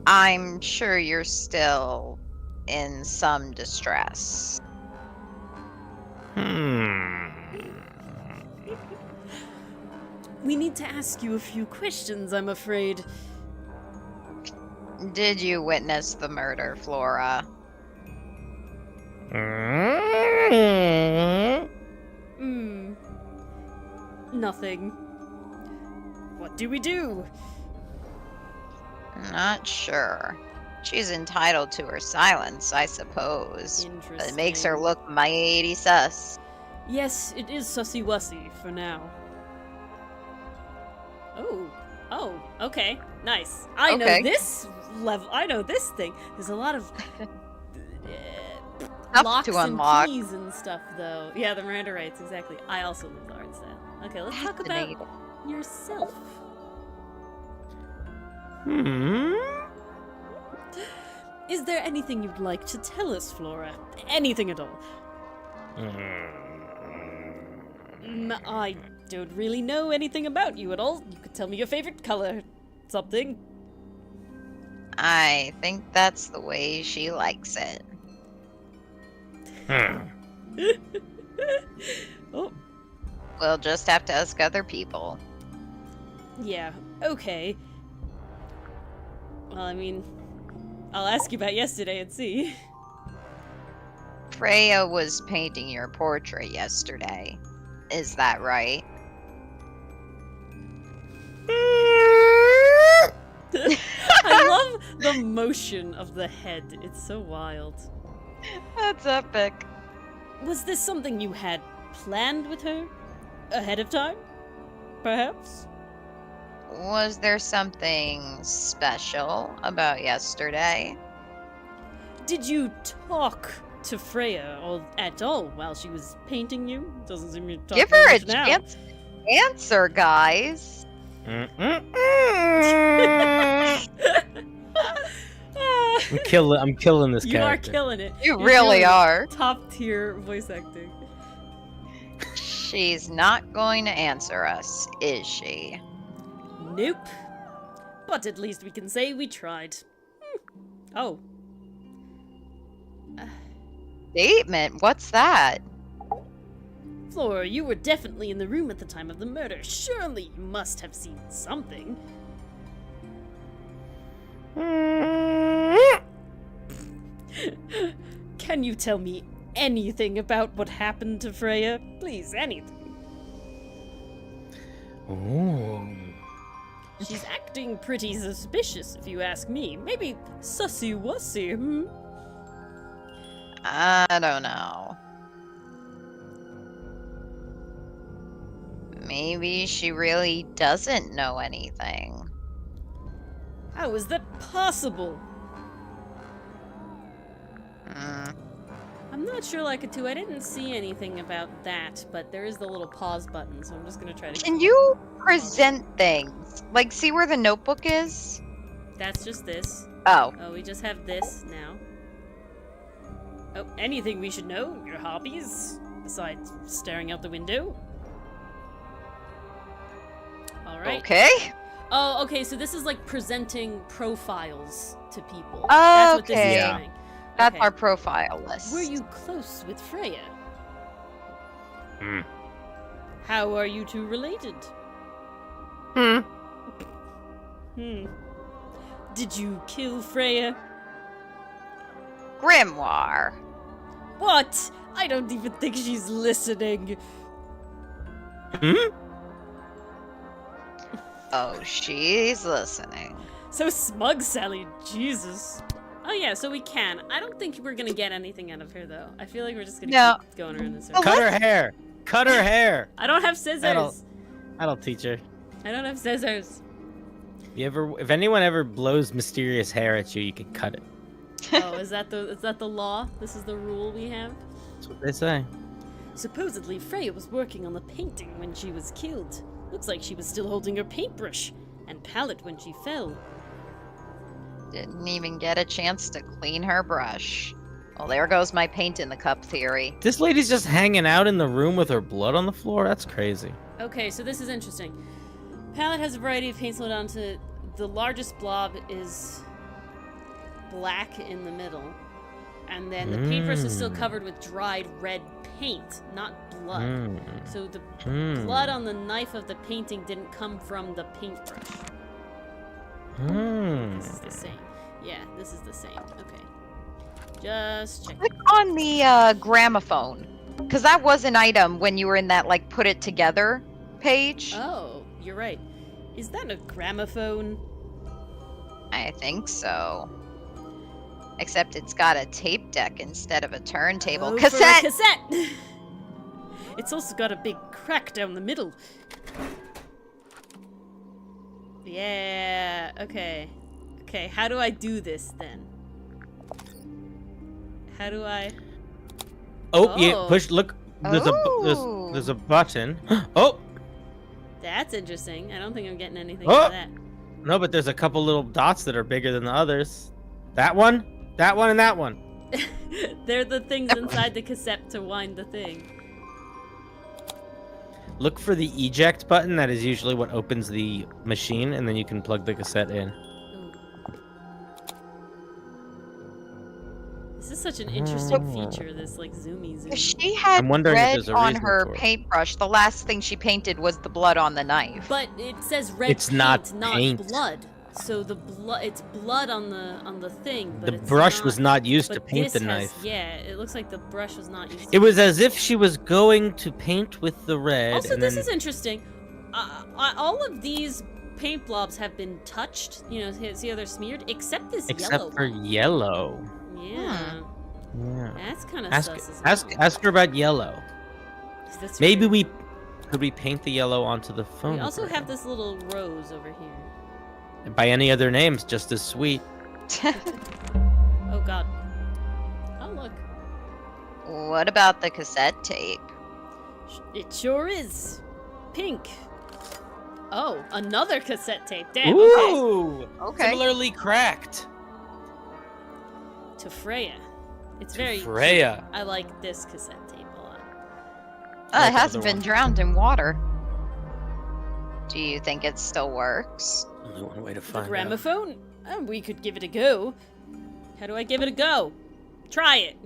I'm sure you're still in some distress. We need to ask you a few questions, I'm afraid. Did you witness the murder, Flora? Nothing. What do we do? Not sure. She's entitled to her silence, I suppose. But it makes her look mighty sus. Yes, it is sussy-wussy for now. Oh, okay, nice. I know Okay. this level. I know this thing. There's a lot of Stuff locks to unlock. and keys and stuff, though. Yeah, the Miranda rights, exactly. I also love the art style. Okay, let's talk about Fascinating. yourself. Is there anything you'd like to tell us, Flora? Anything at all? I don't really know anything about you at all. You could tell me your favorite color. Something. I think that's the way she likes it. Oh, We'll just have to ask other people. yeah, okay. Well, I mean, I'll ask you about yesterday and see. Freya was painting your portrait yesterday. Is that right? I love the motion of the head. It's so wild. That's epic. Was this something you had planned with her? Ahead of time? Perhaps? Was there something special about yesterday? Did you talk to Freya or at all while she was painting you? Doesn't seem you talk Give very her a much now. chance to answer, guys. I'm killing this You are character. killing it. You You're really killing it. are. Top tier voice acting. She's not going to answer us, is she? Nope. But at least we can say we tried. Oh. Statement? What's that? Flora, you were definitely in the room at the time of the murder. Surely you must have seen something. Can you tell me anything about what happened to Freya? Please, anything. Ooh. She's acting pretty suspicious, if you ask me. Maybe sussy-wussy, hmm? I don't know. Maybe she really doesn't know anything. How is that possible? I'm not sure like it too. I didn't see anything about that, but there is the little pause button, so I'm just gonna try to. Can you present things? Like, see where the notebook is? That's just this. Oh. Oh, we just have this now. Oh, anything we should know? Your hobbies? Besides staring out the window? Alright. Okay. Oh, okay, so this is like presenting profiles to people. Oh, That's what this okay. is Yeah. doing. That's Okay. our profile list. Were you close with Freya? Hmm. How are you two related? Hmm. Did you kill Freya? Grimoire. What? I don't even think she's listening. Hmm? Oh, she's listening. So smug, Sally. Jesus. Oh yeah, so we can. I don't think we're gonna get anything out of her though. I feel like we're just gonna No. keep going around this. Oh, circle. Cut her hair. Cut her hair. I don't have scissors. That'll teach her. I don't have scissors. If anyone ever blows mysterious hair at you, you can cut it. Oh, is that the law? This is the rule we have? That's what they say. Supposedly, Freya was working on the painting when she was killed. Looks like she was still holding her paintbrush and palette when she fell. Didn't even get a chance to clean her brush. Well, there goes my paint in the cup theory. This lady's just hanging out in the room with her blood on the floor. That's crazy. Okay, so this is interesting. Palette has a variety of paints loaded onto. The largest blob is black in the middle, and then the paintbrush is still covered with dried red paint, not blood. So the blood on the knife of the painting didn't come from the paintbrush. This is the same. Yeah, this is the same. Okay. Just check. Click on the gramophone, because that was an item when you were in that, like, put it together page. Oh, you're right. Is that a gramophone? I think so. Except it's got a tape deck instead of a turntable. Oh, for a Cassette! cassette! It's also got a big crack down the middle. Yeah, okay. Okay, how do I do this then? How do I... Oh, yeah, Oh. push, look. There's Oh. there's a button. Oh, That's interesting. I don't think I'm getting anything Oh! out of that. no, but there's a couple little dots that are bigger than the others. That one, and that one. They're the things inside the cassette to wind the thing. Look for the eject button. That is usually what opens the machine, and then you can plug the cassette in. Ooh. This is such an interesting feature, this like zoomy zoom. She had I'm wondering if red there's a on reason her for it. paintbrush. The last thing she painted was the blood on the knife. But it says red It's paint, not not paint. blood. So the blood, it's blood on the thing, but The it's brush not, was not used to but paint this the has- knife. Yeah, it looks like the brush was not used. It was as if she was going to paint with the red. Also, and this then... is interesting. All of these paint blobs have been touched. You know, see how they're smeared, except this except yellow. for yellow. Yeah, Yeah. that's kind of Ask, sus as ask, well. ask her about yellow. That's Maybe weird. could we paint the yellow onto the phone? We also have this little rose over here. By any other names, just as sweet. Oh God. Oh look, What about the cassette tape? it sure is pink. Oh, another cassette tape. Damn. Okay. Ooh! Okay. Similarly cracked. To Freya. It's To very Freya. I like this cassette tape a lot. Oh, Like it hasn't another been one. drowned in water. Do you think it still works? Only one way to The find out. gramophone? We could give it a go. How do I give it a go? Try it.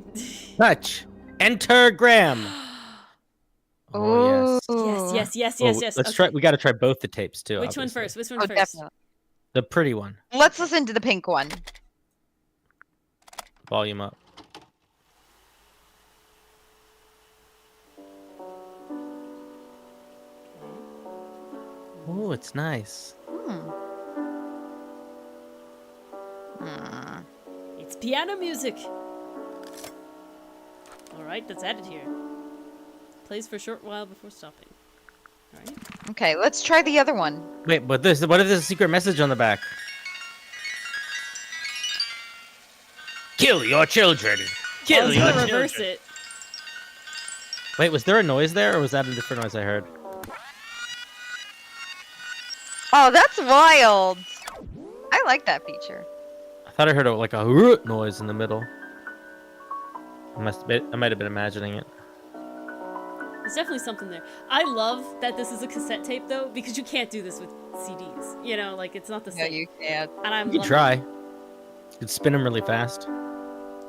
Touch. Enter Graham. Oh, yes. Ooh. Yes. Oh, Yes. Let's Okay. try. We got to try both the tapes too. Which one obviously. first? Which one Oh, first? definitely. The pretty one. Let's listen to the pink one. Volume up. Oh, it's nice. It's piano music. All right, that's added here. Plays for a short while before stopping. All right. Okay, let's try the other one. Wait, but this. What if there's a secret message on the back? Kill your children. I was gonna reverse it. Wait, was there a noise there, or was that a different noise I heard? Oh, that's wild. I like that feature. I thought I heard like a noise in the middle. I might have been imagining it. There's definitely something there. I love that this is a cassette tape, though, because you can't do this with CDs. You know, like, it's not the No, same. you can't. And I'm You could try. You could spin them really fast.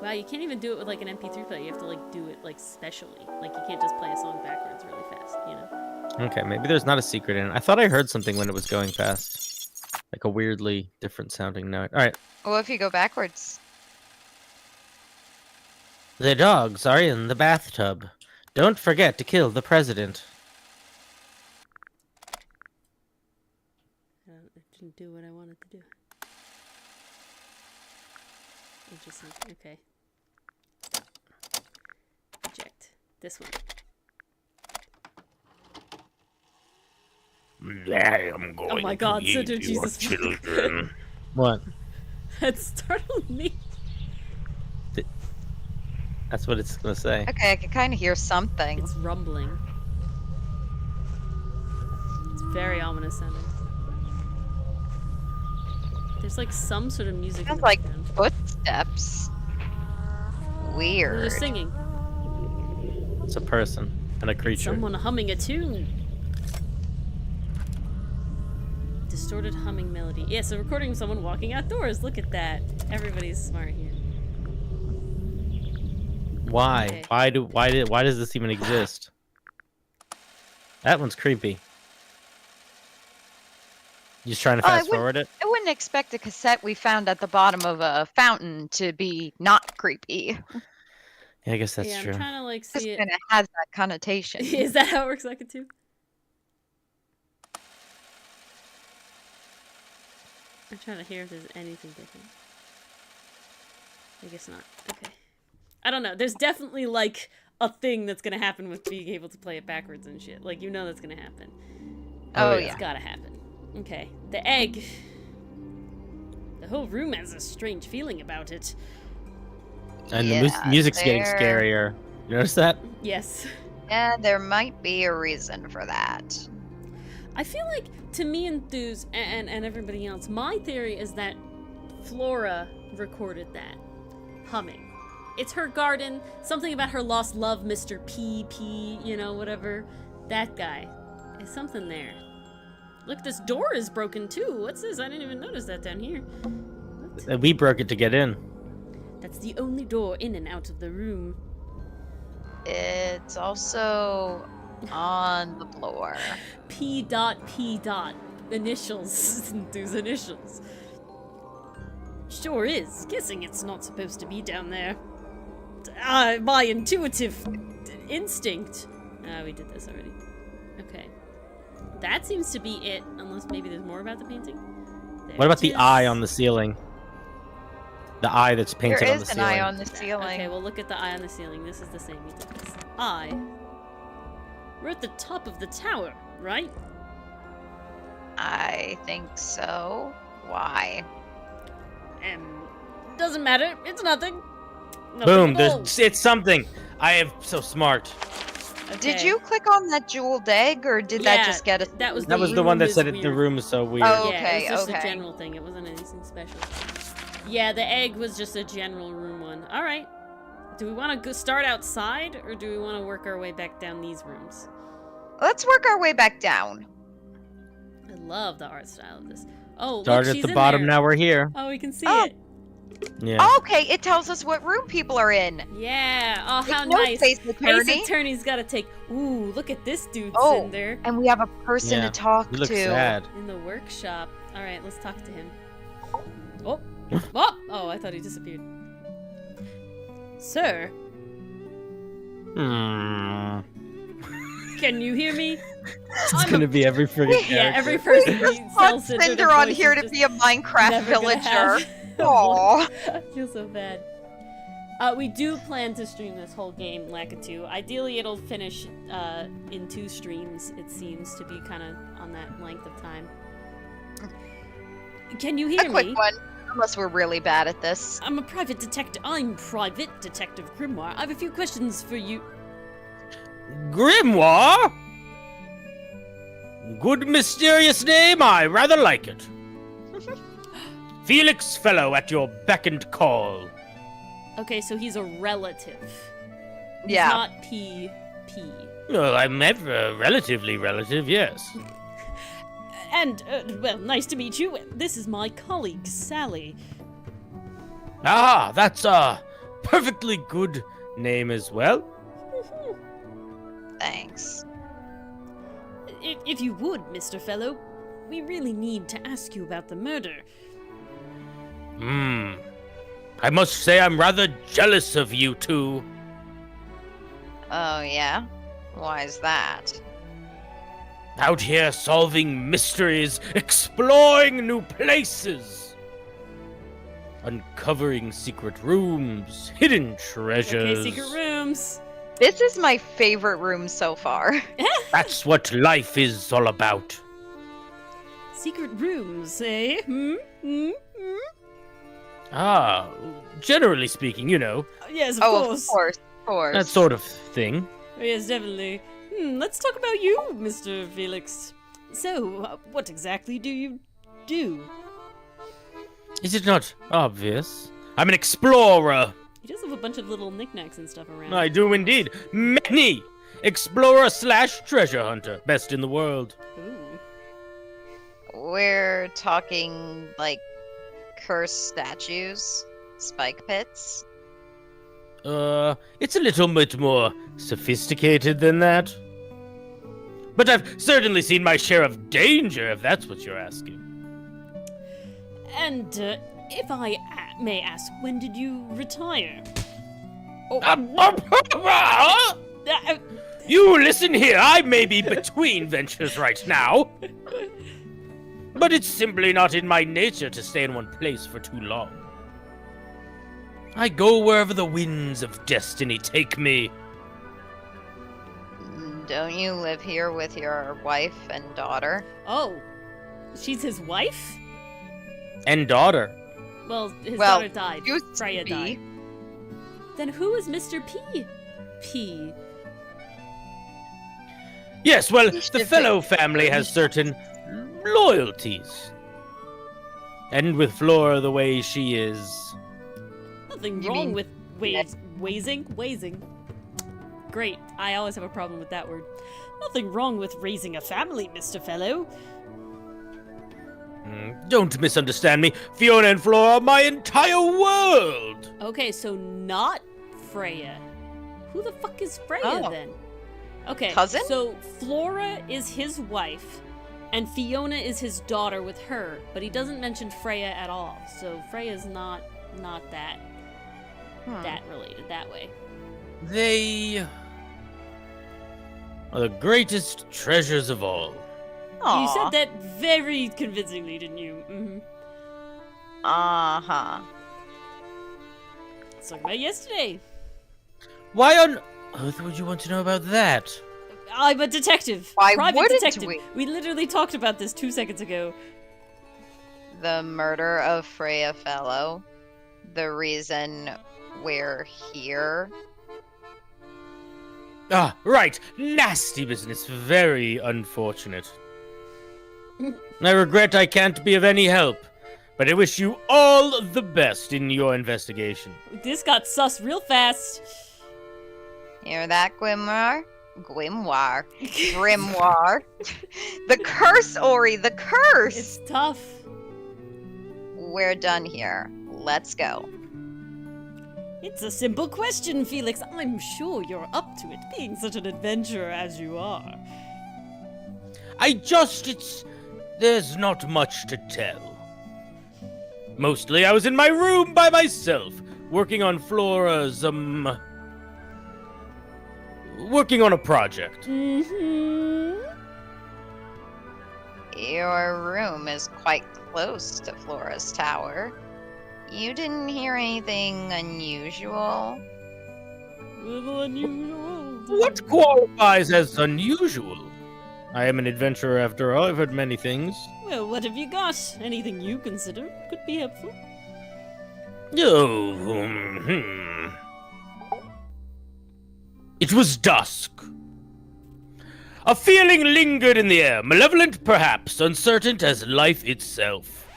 Wow, you can't even do it with, like, an MP3 player. You have to, like, do it, like, specially. Like, you can't just play a song backwards really fast, you know? Okay, maybe there's not a secret in it. I thought I heard something when it was going fast. Like a weirdly different sounding note. Alright. Well, if you go backwards. The dogs are in the bathtub. Don't forget to kill the president. It didn't do what I wanted to do. Interesting. Okay. Eject. This one. I am going Oh my god, to Cinder, eat your Jesus. children. What? That startled me. That's what it's gonna say. Okay, I can kind of hear something. It's rumbling. It's very ominous sounding. There's like some sort of music in Sounds the like background. footsteps. Weird. They're singing. It's a person and a creature. Someone humming a tune. Distorted humming melody. Yeah, so recording someone walking outdoors. Look at that. Everybody's smart here. Why? Okay. Why does this even exist? That one's creepy. You just trying to fast forward it? I wouldn't expect a cassette we found at the bottom of a fountain to be not creepy. Yeah, I guess that's Yeah, true. I'm trying to like Just see it. kind of has that connotation. Is that how it works like it too? I'm trying to hear if there's anything different. I guess not. Okay. I don't know. There's definitely like a thing that's gonna happen with being able to play it backwards and shit. Like, you know that's gonna happen. Oh, yeah. yeah. It's gotta happen. Okay. The egg. The whole room has a strange feeling about it. And Yeah, the music's getting there- scarier. You notice that? Yes. Yeah, there might be a reason for that. I feel like, to me, Enthuse, and everybody else, my theory is that Flora recorded that humming. It's her garden, something about her lost love, Mr. P, you know, whatever. That guy. There's something there. Look, this door is broken too. What's this? I didn't even notice that down here. What? We broke it to get in. That's the only door in and out of the room. It's also on the floor. P. Initials. Those initials. Sure is. Guessing it's not supposed to be down there. My intuitive instinct. We did this already. Okay. That seems to be it, unless maybe there's more about the painting. There What about it the is. eye on the ceiling? The eye that's painted There on the is an ceiling. eye on the ceiling. Okay, well look at the eye on the ceiling. This is the same. We did this. Eye. We're at the top of the tower, right? I think so. Why? Doesn't matter. It's nothing. Boom! Nothing at all. It's something. I am so smart. Did Okay. you click on that jeweled egg, or did that Yeah, just get us? That was That was the one room that is said it, the weird. room is so weird. Oh. Yeah, Okay, it was just a okay. general thing. It wasn't anything special. Yeah, the egg was just a general room one. All right. Do we want to start outside, or do we want to work our way back down these rooms? Let's work our way back down. I love the art style of this. Oh, look, Started she's at the in bottom, there. now we're here. Oh, we can see Oh. it. Yeah. Okay, it tells us what room people are in. Yeah. Oh, how No nice. Face Attorney. Ace Attorney's got to take. Ooh, look at this dude, Oh. Cinder, And we have a person Yeah, to talk You look to. sad. in the workshop. All right, let's talk to him. Oh. Oh. Oh, I thought he disappeared. Sir, Hmm. can you hear me? It's gonna be every friggin' character. Yeah, every person Just we want sell Cinder to Cinder on voice here is to just be a Minecraft never gonna villager. have- Aww. I feel so bad. We do plan to stream this whole game, Lakitu. Ideally, it'll finish in 2 streams. It seems to be kind of on that length of time. Can you hear A quick me? one. Unless we're really bad at this. I'm Private Detective Grimoire. I have a few questions for you. Grimoire? Good mysterious name, I rather like it. Felix Fellow at your beck and call. Okay, so he's a relative. He's Yeah. not PP. Well, I'm relatively relative, yes. And, well, nice to meet you. This is my colleague, Sally. Ah, that's a perfectly good name as well. Thanks. If you would, Mr. Fellow, we really need to ask you about the murder. I must say I'm rather jealous of you two. Oh, yeah? Why is that? Out here solving mysteries, exploring new places, uncovering secret rooms, hidden treasures. Okay, secret rooms. This is my favorite room so far. That's what life is all about. Secret rooms, eh? Ah, generally speaking, you know, Yes, of Oh, course. of course, of course. that sort of thing. Yes, definitely. Let's talk about you, Mr. Felix. So, what exactly do you do? Is it not obvious? I'm an explorer. He does have a bunch of little knickknacks and stuff around. I do indeed. Many! Explorer / treasure hunter. Best in the world. Ooh. We're talking, like, cursed statues? Spike pits? It's a little bit more sophisticated than that. But I've certainly seen my share of danger, if that's what you're asking. And, if I may ask, when did you retire? You listen here, I may be between ventures right now. But it's simply not in my nature to stay in one place for too long. I go wherever the winds of destiny take me. Don't you live here with your wife and daughter? Oh, she's his wife? And daughter. Well, his Well, daughter died. used to Freya be. died. Then who is Mr. P? P. Yes, well, You should the think- fellow family has certain loyalties. And with Flora the way she is... Nothing You wrong mean- with wazing. Great. I always have a problem with that word. Nothing wrong with raising a family, Mr. Fellow. Don't misunderstand me. Fiona and Flora are my entire world. Okay, so not Freya. Who the fuck is Freya Oh. then? Okay, Cousin? so Flora is his wife, and Fiona is his daughter with her, but he doesn't mention Freya at all. So Freya's not that related that way. They are the greatest treasures of all. You said that very convincingly, didn't you? Mm-hmm. Uh-huh. Let's talk about yesterday. Why on earth would you want to know about that? I'm a detective. Why Private wouldn't detective. we? We literally talked about this 2 seconds ago. The murder of Freya Fellow. The reason we're here. Ah, right. Nasty business. Very unfortunate. I regret I can't be of any help, but I wish you all the best in your investigation. This got sus real fast. Hear that, Grimoire? Grimoire. Grimoire. The curse, Ori, the curse! It's tough. We're done here. Let's go. It's a simple question, Felix. I'm sure you're up to it, being such an adventurer as you are. There's not much to tell. Mostly I was in my room by myself, working on Flora's, working on a project. Mm-hmm. Your room is quite close to Flora's tower. You didn't hear anything unusual? Little unusual. What qualifies as unusual? I am an adventurer after all. I've heard many things. Well, what have you got? Anything you consider could be helpful. Oh, It was dusk. A feeling lingered in the air, malevolent perhaps, uncertain as life itself.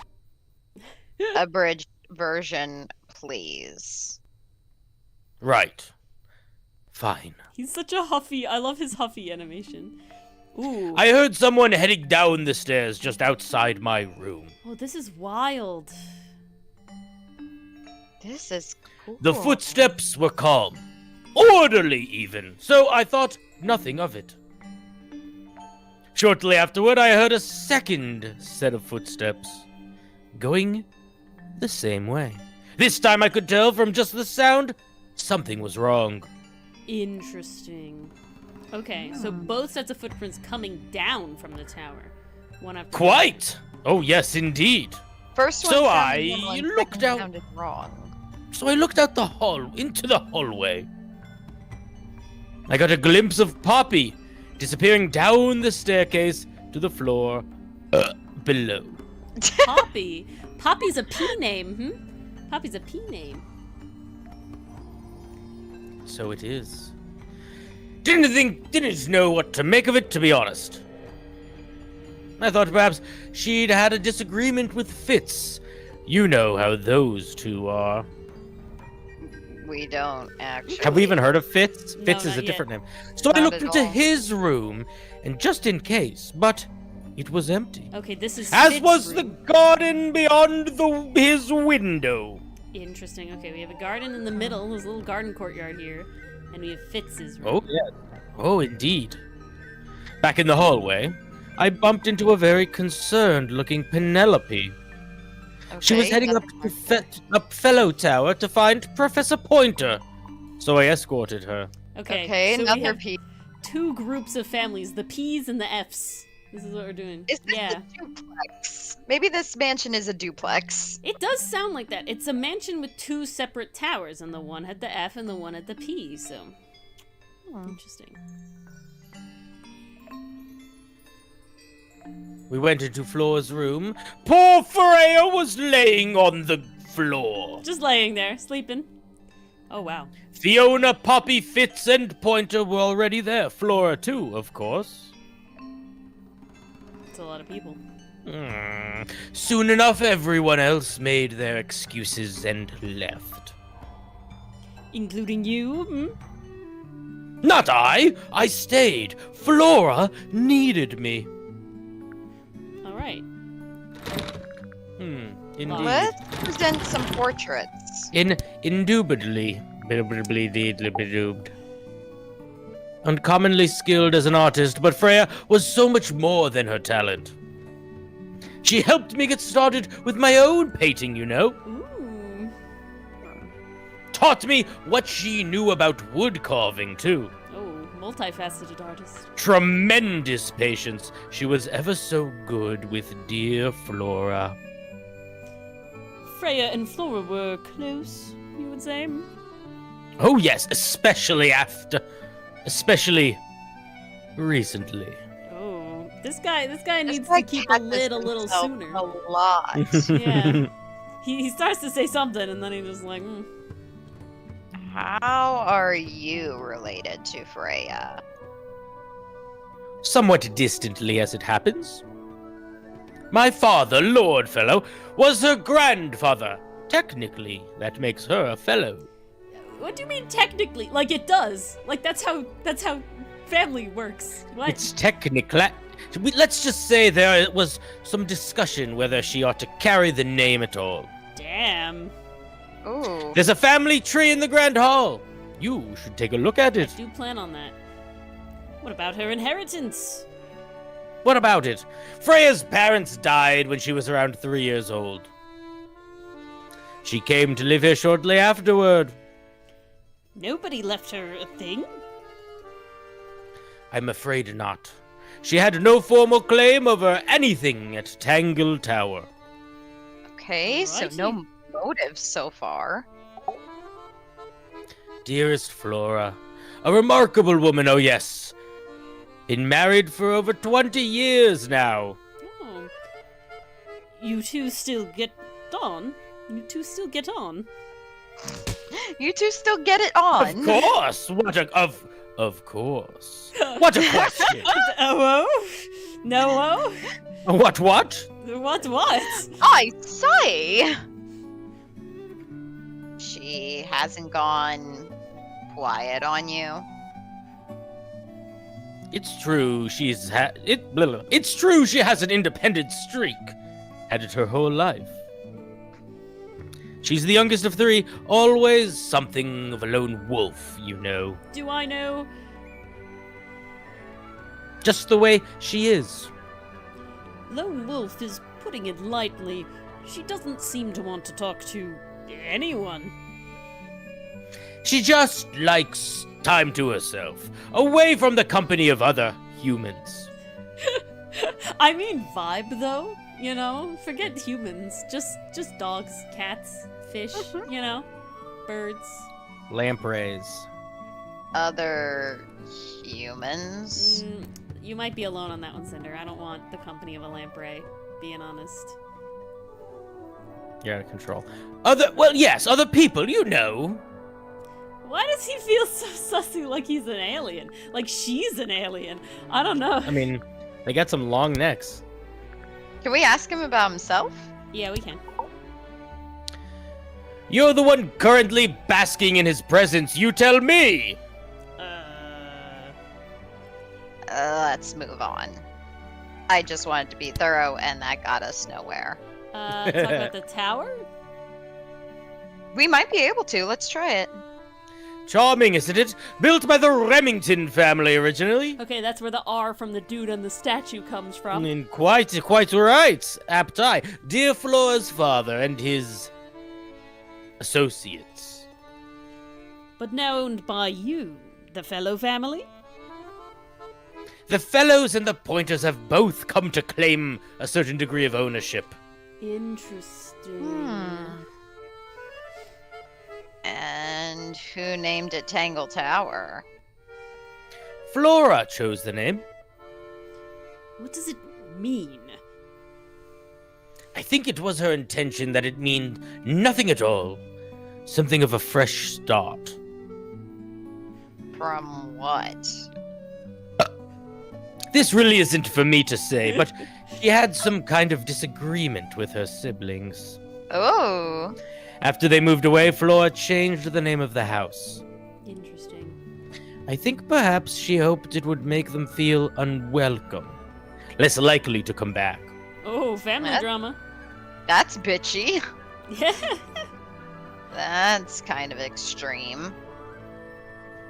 Abridged version, please. Right. Fine. He's such a huffy. I love his huffy animation. Ooh. I heard someone heading down the stairs just outside my room. Oh, this is wild. This is cool. The footsteps were calm, orderly even, so I thought nothing of it. Shortly afterward, I heard a second set of footsteps, going the same way. This time I could tell from just the sound, something was wrong. Interesting. Okay, so both sets of footprints coming down from the tower. One after Quite! Oh yes, indeed. First one So sounded I normal and looked second out- sounded wrong. So I looked out the hall, into the hallway. I got a glimpse of Poppy, disappearing down the staircase to the floor below. Poppy. Poppy's a P name, Poppy's a P name. So it is. Didn't know what to make of it, to be honest. I thought perhaps she'd had a disagreement with Fitz. You know how those two are. We don't actually. Have we even heard of Fitz? No, Fitz is not a yet. different name. So I Not looked at into all. his room, and just in case, but it was empty. Okay, this is As Fitz was the room. garden beyond his window. Interesting. Okay, we have a garden in the middle. There's a little garden courtyard here. And we have Fitz's room. Oh, yeah. Oh, indeed. Back in the hallway, I bumped into a very concerned-looking Penelope. She was Okay, heading up nothing to up Fellow Tower to find Professor Pointer, so I escorted her. Okay, Okay, so we another have P. two groups of families, the P's and the F's. This is what we're doing. Is this Yeah. a duplex? Maybe this mansion is a duplex. It does sound like that. It's a mansion with two separate towers, and the one had the F and the one had the P, so... Interesting. We went into Flora's room. Poor Freya was laying on the floor. Just laying there, sleeping. Oh, wow. Fiona, Poppy, Fitz, and Pointer were already there. Flora, too, of course. It's a lot of people. Soon enough, everyone else made their excuses and left. Including you, Not I! I stayed. Flora needed me. Alright. Indeed. Let's present some portraits. Indubitably. Uncommonly skilled as an artist, but Freya was so much more than her talent. She helped me get started with my own painting, you know. Ooh. Taught me what she knew about wood carving, too. Oh, multifaceted artist. Tremendous patience. She was ever so good with dear Flora. Freya and Flora were close, you would say? Oh yes, especially recently. Oh, this guy needs This guy to keep a lid a cactus little himself sooner. A lot. Yeah. He starts to say something and then he just like, How are you related to Freya? Somewhat distantly as it happens. My father, Lord Fellow, was her grandfather. Technically, that makes her a fellow. What do you mean technically? Like it does. Like that's how family works. What? It's technically. Let's just say there was some discussion whether she ought to carry the name at all. Damn. Ooh. There's a family tree in the Grand Hall. You should take a look at I it. do plan on that. What about her inheritance? What about it? Freya's parents died when she was around 3 years old. She came to live here shortly afterward. Nobody left her a thing? I'm afraid not. She had no formal claim over anything at Tangle Tower. Okay, so Alrighty. no motives so far. Dearest Flora, a remarkable woman, oh yes. Been married for over 20 years now. Oh. You two still get on? You two still get on. You two still get it on. Of course. Of course. What a question. Oh, no, What? what? I say. She hasn't gone quiet on you. It's true. It's true. She has an independent streak. Had it her whole life. She's the youngest of three. Always something of a lone wolf, you know. Do I know? Just the way she is. Lone Wolf is putting it lightly. She doesn't seem to want to talk to anyone. She just likes time to herself, away from the company of other humans. I mean vibe though, you know? Forget humans. Just dogs, cats, fish, you know? Birds. Lampreys. Other humans? You might be alone on that one, Cinder. I don't want the company of a lamprey, being honest. You're out of control. Other people, you know. Why does he feel so sussy like he's an alien? Like she's an alien? I don't know. I mean, they got some long necks. Can we ask him about himself? Yeah, we can. You're the one currently basking in his presence, you tell me! Let's move on. I just wanted to be thorough, and that got us nowhere. Talk about the tower? We might be able to. Let's try it. Charming, isn't it? Built by the Remington family originally. Okay, that's where the R from the dude on the statue comes I from. mean, quite right. Apt eye. Dear Flora's father and his associates. But now owned by you, the fellow family? The fellows and the pointers have both come to claim a certain degree of ownership. Interesting. And who named it Tangle Tower? Flora chose the name. What does it mean? I think it was her intention that it mean nothing at all. Something of a fresh start. From what? This really isn't for me to say, but she had some kind of disagreement with her siblings. Oh. After they moved away, Flora changed the name of the house. Interesting. I think perhaps she hoped it would make them feel unwelcome, less likely to come back. Oh, family What? drama. That's bitchy. Yeah. That's kind of extreme.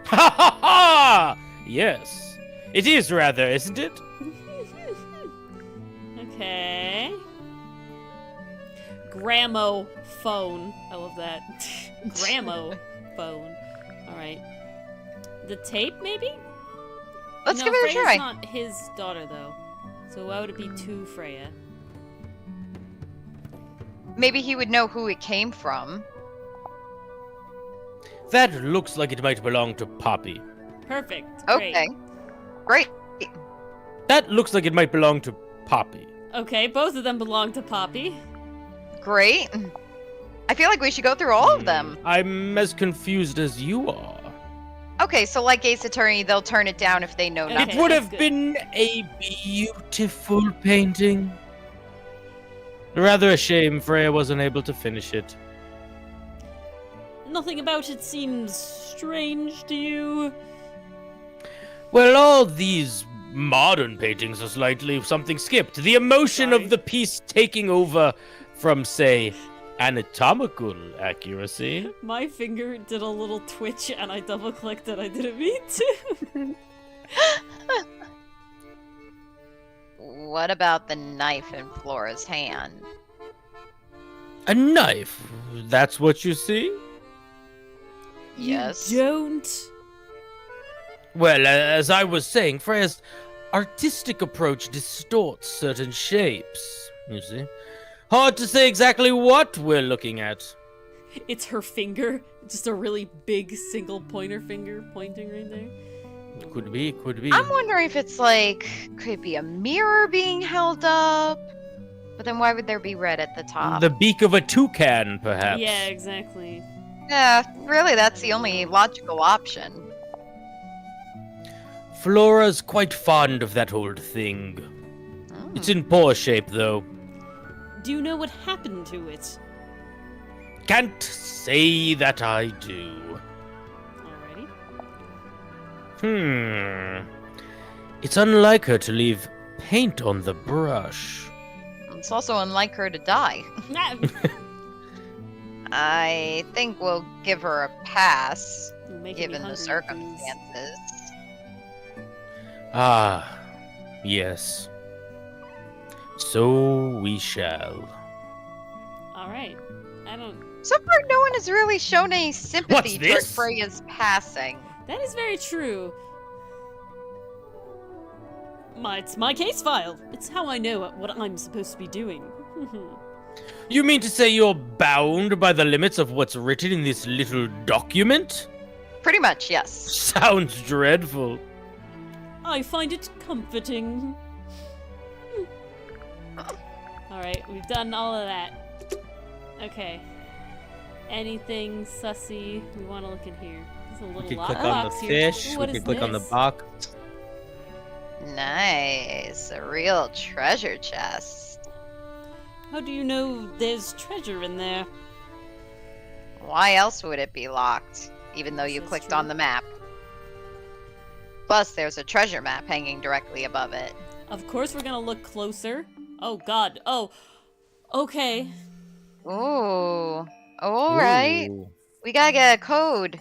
Ha ha ha! Yes. It is rather, isn't it? Okay. Gramophone. I love that. Gramophone. Alright. The tape, maybe? Let's no, give it a Freya's try. not his daughter, though. So why would it be to Freya? Maybe he would know who it came from. That looks like it might belong to Poppy. Perfect. Great. Okay. Great. That looks like it might belong to Poppy. Okay, both of them belong to Poppy. Great. I feel like we should go through all of them. I'm as confused as you are. Okay, so like Ace Attorney, they'll turn it down if they know Okay. nothing. It would that's have good. been a beautiful painting. Rather a shame Freya wasn't able to finish it. Nothing about it seems strange to you. Well, all these modern paintings are slightly something skipped. The emotion Sorry. of the piece taking over from, say, anatomical accuracy. My finger did a little twitch and I double clicked and I didn't mean to. What about the knife in Flora's hand? A knife? That's what you see? Yes. You don't. Well, as I was saying, Freya's artistic approach distorts certain shapes, you see. Hard to say exactly what we're looking at. It's her finger. Just a really big single pointer finger pointing right there. Could be, could be. I'm wondering if it's like, could it be a mirror being held up? But then why would there be red at the top? The beak of a toucan, perhaps. Yeah, exactly. Yeah, really, that's the only logical option. Flora's quite fond of that old thing. It's in poor shape, though. Do you know what happened to it? Can't say that I do. Alrighty. It's unlike her to leave paint on the brush. It's also unlike her to die. Nah, I think we'll give her a pass, you're making me given the hungry, circumstances. Ah, yes. So we shall. please. Alright. I don't... So far, no one has really shown any sympathy What's toward this? Freya's passing. That is very true. It's my case file. It's how I know what I'm supposed to be doing. You mean to say you're bound by the limits of what's written in this little document? Pretty much, yes. Sounds dreadful. I find it comforting. Alright, we've done all of that. Okay. Anything sussy we want to look in here? There's a We little could lot click on the box here. fish. What We is could click on the this? box. Nice. A real treasure chest. How do you know there's treasure in there? Why else would it be locked, even though This you is clicked true. on the map? Plus, there's a treasure map hanging directly above it. Of course we're gonna look closer. Oh god. Oh. Okay. Ooh. Alright. Ooh. We gotta get a code.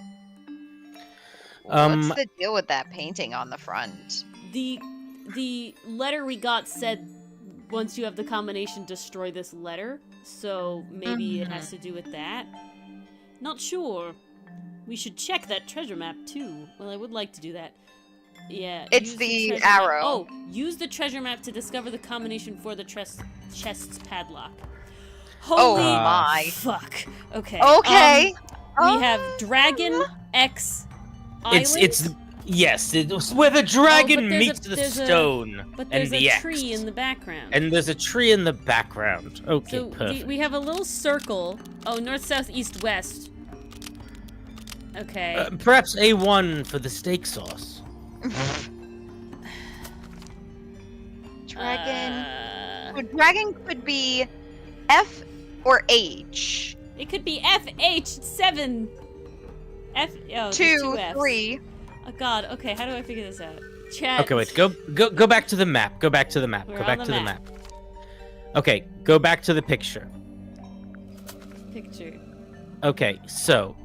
Um, What's the deal with that painting on the front? The letter we got said once you have the combination, destroy this letter. So maybe it has to do with that. Not sure. We should check that treasure map too. Well, I would like to do that. Yeah. It's use the treasure map- arrow. Oh, use the treasure map to discover the combination for the chest's padlock. Holy my. fuck. Okay. Okay. We have Dragon X Island. It's yes, it's where the dragon there's meets a- the there's a- stone But and there's the a X. tree in the background. And there's a tree in the background. Okay, So perfect. we have a little circle. Oh, north, south, east, west. Okay. Perhaps A1 for the steak sauce. Dragon. So dragon could be F or H. It could be FH7. F. Oh, there's Two, two Fs. 3. Oh God. Okay, how do I figure this out? Chat. Okay, wait. Go back to the map. Go back to the map. We're Go on back the to the map. map. Okay, go back to the picture. Picture. Okay, so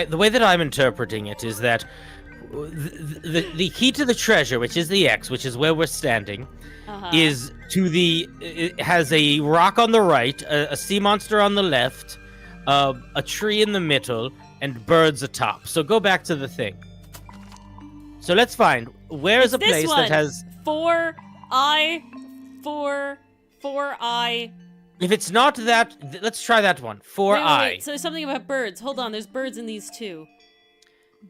the way that I'm interpreting it is that the key to the treasure, which is the X, which is where we're standing, is to the. It has a rock on the right, a sea monster on the left, a tree in the middle, and birds atop. So go back to the thing. So let's find where is It's a place this one. that has. 4I. If it's not that, let's try that one. 4I. Wait. So something about birds. Hold on. There's birds in these too.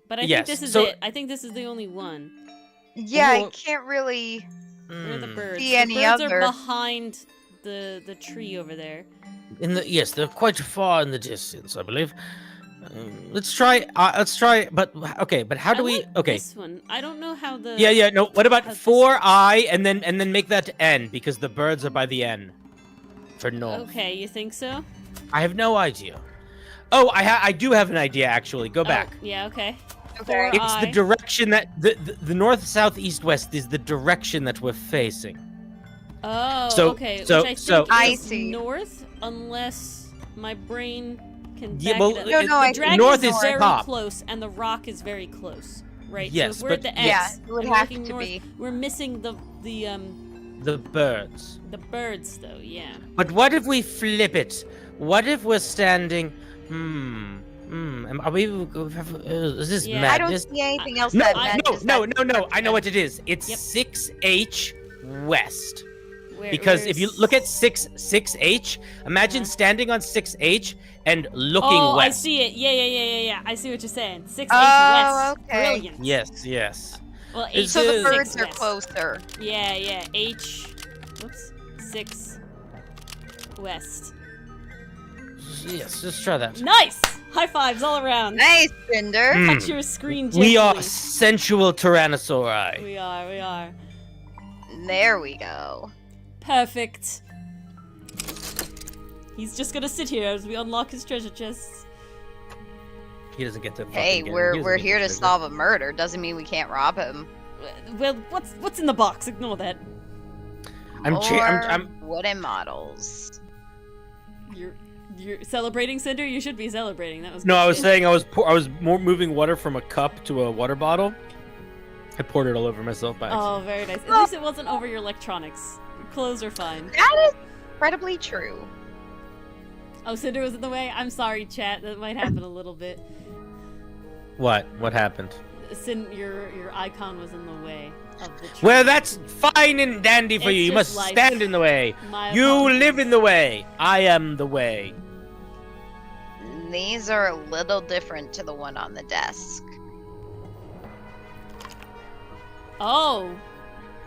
But I Yes, think this is so- it. I think this is the only one. Yeah, I Well- can't really. Where are the Hmm. birds? See The any birds other- are behind the tree over there. Yes, they're quite far in the distance, I believe. Let's try. But okay. But how do I we? like Okay. This one. I don't know how the. Yeah. No. What about How's this 4I and then make that N because the birds are by the N. For north. Okay, you think so? I have no idea. Oh, I do have an idea actually. Go back. Oh, yeah. Okay. Okay. It's the direction that the north, south, east, west is the direction that we're facing. Oh, So- okay. so- Which I so- think I is see. north, unless my brain can Yeah, back well, it up. No, no, I the dragon north is is very top. close, and the rock is very close, right? Yes, so if we're but- at the X, Yeah, it would and we're have looking to north, be. we're missing the The birds. birds, though. Yeah. But what if we flip it? What if we're standing? Are we? Is this Yeah. I don't madness? see anything else No, that I- matches no. that I know what it is. It's Yep. 6H west. Where, Because if you where's- look at 6H, imagine Uh-huh. standing on 6H and looking Oh, I west. see it. Yeah. I see what you're saying. 6H Oh, west. okay. Brilliant. Yes. Well, Is H So the Six birds are west. closer. Yeah. H. Whoops. 6 west. Yes, just try that. Nice! High fives all around. Nice, Cinder. Mm. Touch your screen gently. We are sensual tyrannosauri. We are. There we go. Perfect. He's just gonna sit here as we unlock his treasure chests. He doesn't get to. Hey, fucking get it. He we're doesn't get here to trigger. solve a murder. Doesn't mean we can't rob him. Well, what's in the box? Ignore that. I'm wooden models. You're celebrating, Cinder? You should be celebrating. That was No, good. I was saying I was moving water from a cup to a water bottle. I poured it all over myself by accident. Oh, very nice. At least it wasn't over your electronics. Your clothes are fine. That is incredibly true. Oh, Cinder was in the way? I'm sorry, chat. That might happen a little bit. What? What happened? Your icon was in the way of the tree. Well, that's fine and dandy for It's you. You just must life. stand in the way. My You apologies. live in the way. I am the way. These are a little different to the one on the desk. Oh,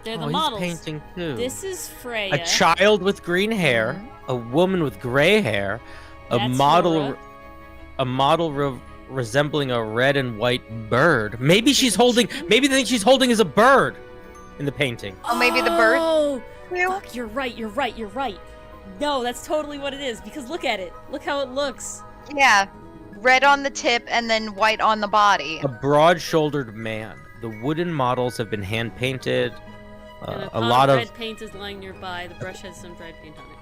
they're the Oh, models. he's painting too. This is Freya. A child with green hair, a woman with gray hair, a That's model, Laura. resembling a red and white bird. Maybe she's a holding. chicken? Maybe the thing she's holding is a bird in the painting. Oh, maybe the bird. Oh, Ew. fuck! You're right. No, that's totally what it is. Because look at it. Look how it looks. Yeah, red on the tip and then white on the body. A broad-shouldered man. The wooden models have been hand painted. And A pot lot of red paint is lying nearby. The brush has some dried paint on it.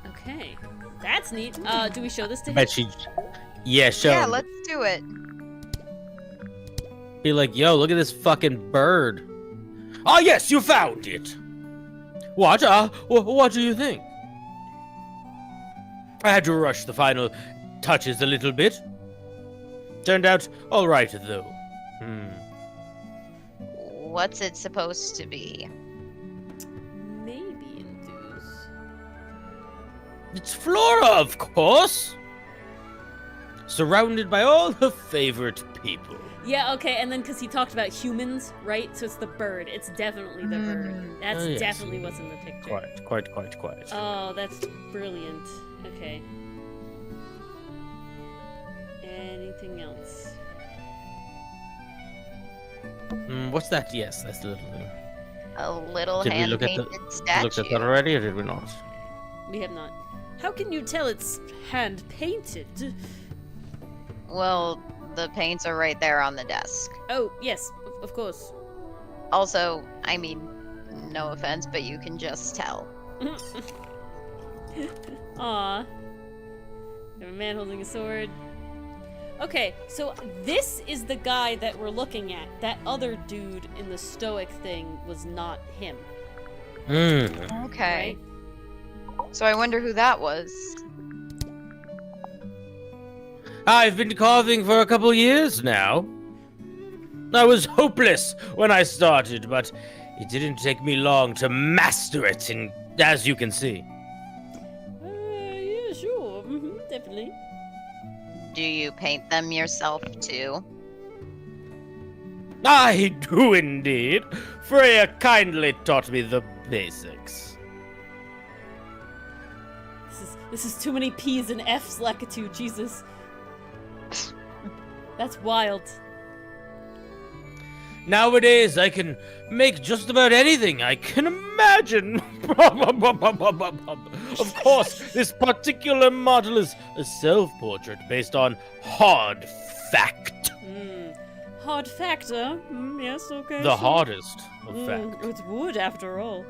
Okay, that's neat. Do we show this to him? bet she. Yeah, show. Yeah, him. let's do it. Be like, yo, look at this fucking bird. Ah, yes, you found it. What? What do you think? I had to rush the final touches a little bit. Turned out all right, though. What's it supposed to be? Maybe enthuse. It's Flora, of course. Surrounded by all her favorite people. Yeah, okay, and then because he talked about humans, right? So it's the bird. It's definitely the bird. That's Oh, yes. definitely what's in the picture. Quite. Oh, that's brilliant. Okay. Anything else? What's that? Yes, that's the little thing. A little Did we look at hand-painted the? statue. Looked at that already, or did we not? We have not. How can you tell it's hand painted? Well, the paints are right there on the desk. Oh, yes, of course. Also, I mean, no offense, but you can just tell. Aw. We have a man holding a sword. Okay, so this is the guy that we're looking at. That other dude in the stoic thing was not him, Okay. right? So I wonder who that was. I've been carving for a couple years now. I was hopeless when I started, but it didn't take me long to master it, and as you can see. Yeah, sure. Definitely. Do you paint them yourself too? I do indeed. Freya kindly taught me the basics. This is too many P's and F's, Lakitu, Jesus. That's wild. Nowadays, I can make just about anything I can imagine. Of course, this particular model is a self-portrait based on hard fact. Hard factor. Yes, okay. The sure. hardest of fact. It's wood, after all.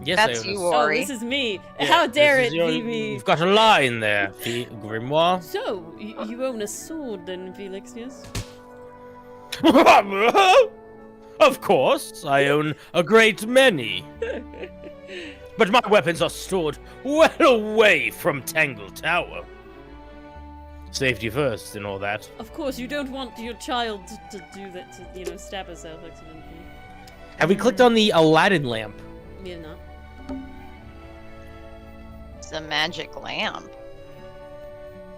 Yes, That's Aonis. you, Oh, Ori. this is me. Yeah, How dare this it is your- be me? You've got a line there, Grimoire. So, you own a sword then, Felix, yes? Of course, I own a great many. But my weapons are stored well away from Tangle Tower. Safety first and all that. Of course, you don't want your child to do that, to, stab herself accidentally. Have we clicked on the Aladdin lamp? We have not. It's a magic lamp.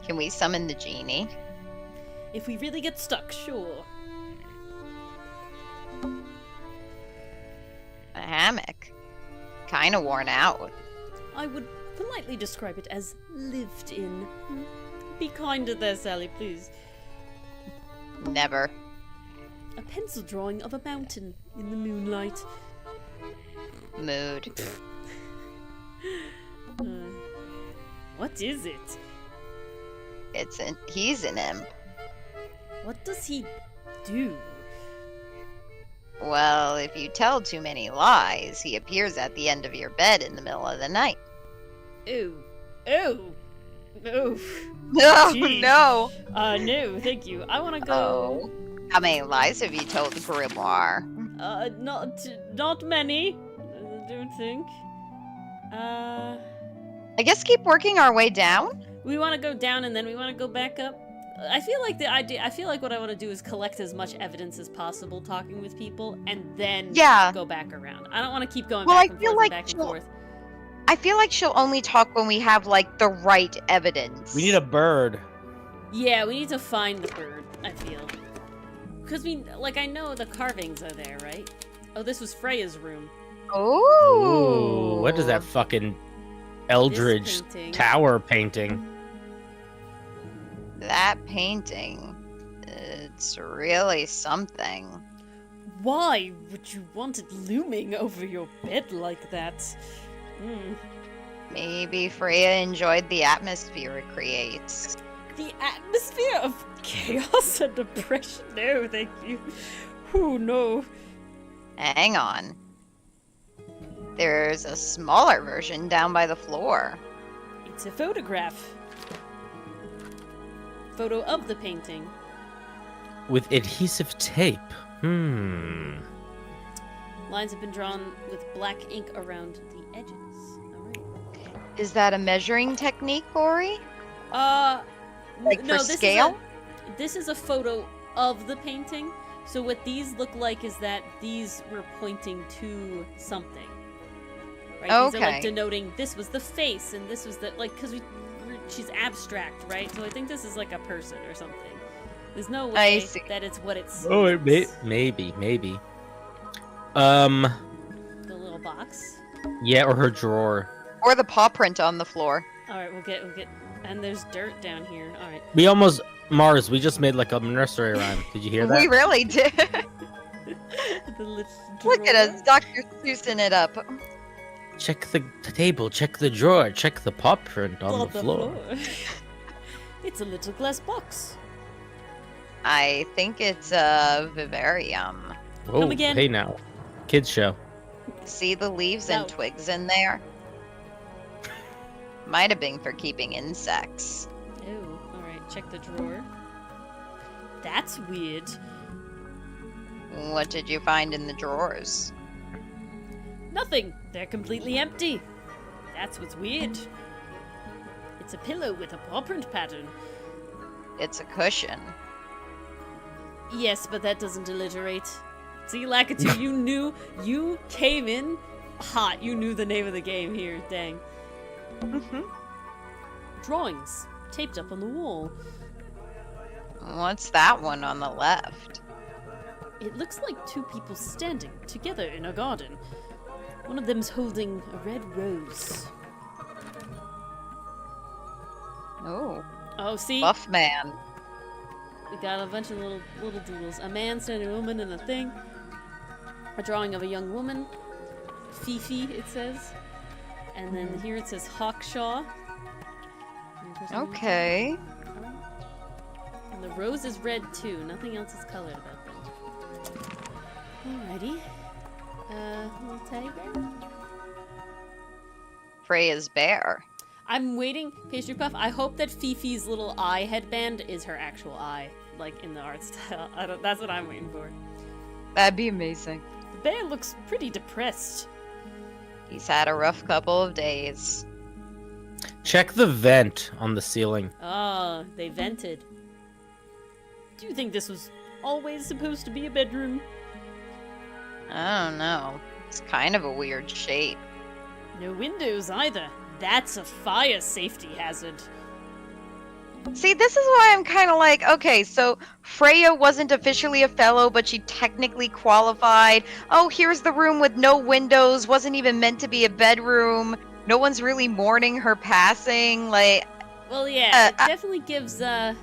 Can we summon the genie? If we really get stuck, sure. hammock. Kinda worn out. I would politely describe it as lived in. Be kinder there, Sally, please. Never. A pencil drawing of a mountain in the moonlight. Mood. What is it? He's an imp. What does he do? Well, if you tell too many lies, he appears at the end of your bed in the middle of the night. Ooh. Ooh. Ooh. No, Jeez. no. No, thank you. I want to go. Oh. How many lies have you told the grimoire? Not many. I don't think. I guess keep working our way down? We want to go down and then we want to go back up. I feel like what I want to do is collect as much evidence as possible, talking with people, and then go back around. I don't want to keep going back and forth and back and forth. I feel like she'll only talk when we have, like, the right evidence. We need a bird. Yeah, we need to find the bird, I feel. Because I know the carvings are there, right? Oh, this was Freya's room. Ooh. What is that fucking Eldridge Tower painting? That painting, it's really something. Why would you want it looming over your bed like that? Maybe Freya enjoyed the atmosphere it creates. The atmosphere of chaos and oppression? No, thank you. Oh, no. Hang on. There's a smaller version down by the floor. It's a photograph. Photo of the painting. With adhesive tape. Lines have been drawn with black ink around the edges. Alright. Is that a measuring technique, Ori? Like for scale? This is a photo of the painting. So what these look like is that these were pointing to something. Right? Okay. These are like denoting this was the face and this was the, like, because she's abstract, right? So I think this is like a person or something. There's no way that it's what it's. Oh, maybe. The little box. Yeah, or her drawer. Or the paw print on the floor. All right, we'll get, and there's dirt down here. All right. We just made like a nursery rhyme. Did you hear that? We really did. The little Look at us, Dr. Seussing it up. Check the table, check the drawer, check the paw print on the floor. It's a little glass box. I think it's a vivarium. Oh, Come again. hey now. Kids show. See the leaves No. and twigs in there? Might have been for keeping insects. Oh, alright, check the drawer. That's weird. What did you find in the drawers? Nothing. They're completely empty. That's what's weird. It's a pillow with a paw print pattern. It's a cushion. Yes, but that doesn't alliterate. See, Lakitu, you came in hot. You knew the name of the game here. Dang. Drawings taped up on the wall. What's that one on the left? It looks like two people standing together in a garden. One of them's holding a red rose. Oh, Oh, see? buff man. We got a bunch of little doodles. A man standing, a woman, and a thing. A drawing of a young woman. Fifi, it says. And then here it says Hawkshaw. Okay. And the rose is red too. Nothing else is colored about them. Alrighty. Little teddy bear. Freya's bear. I'm waiting, Pastry Puff. I hope that Fifi's little eye headband is her actual eye, like in the art style. That's what I'm waiting for. That'd be amazing. The bear looks pretty depressed. He's had a rough couple of days. Check the vent on the ceiling. Oh, they vented. Do you think this was always supposed to be a bedroom? I don't know. It's kind of a weird shape. No windows either. That's a fire safety hazard. See, this is why I'm kind of like, okay, so Freya wasn't officially a fellow, but she technically qualified. Oh, here's the room with no windows, wasn't even meant to be a bedroom. No one's really mourning her passing. Like, Well, yeah, it definitely gives it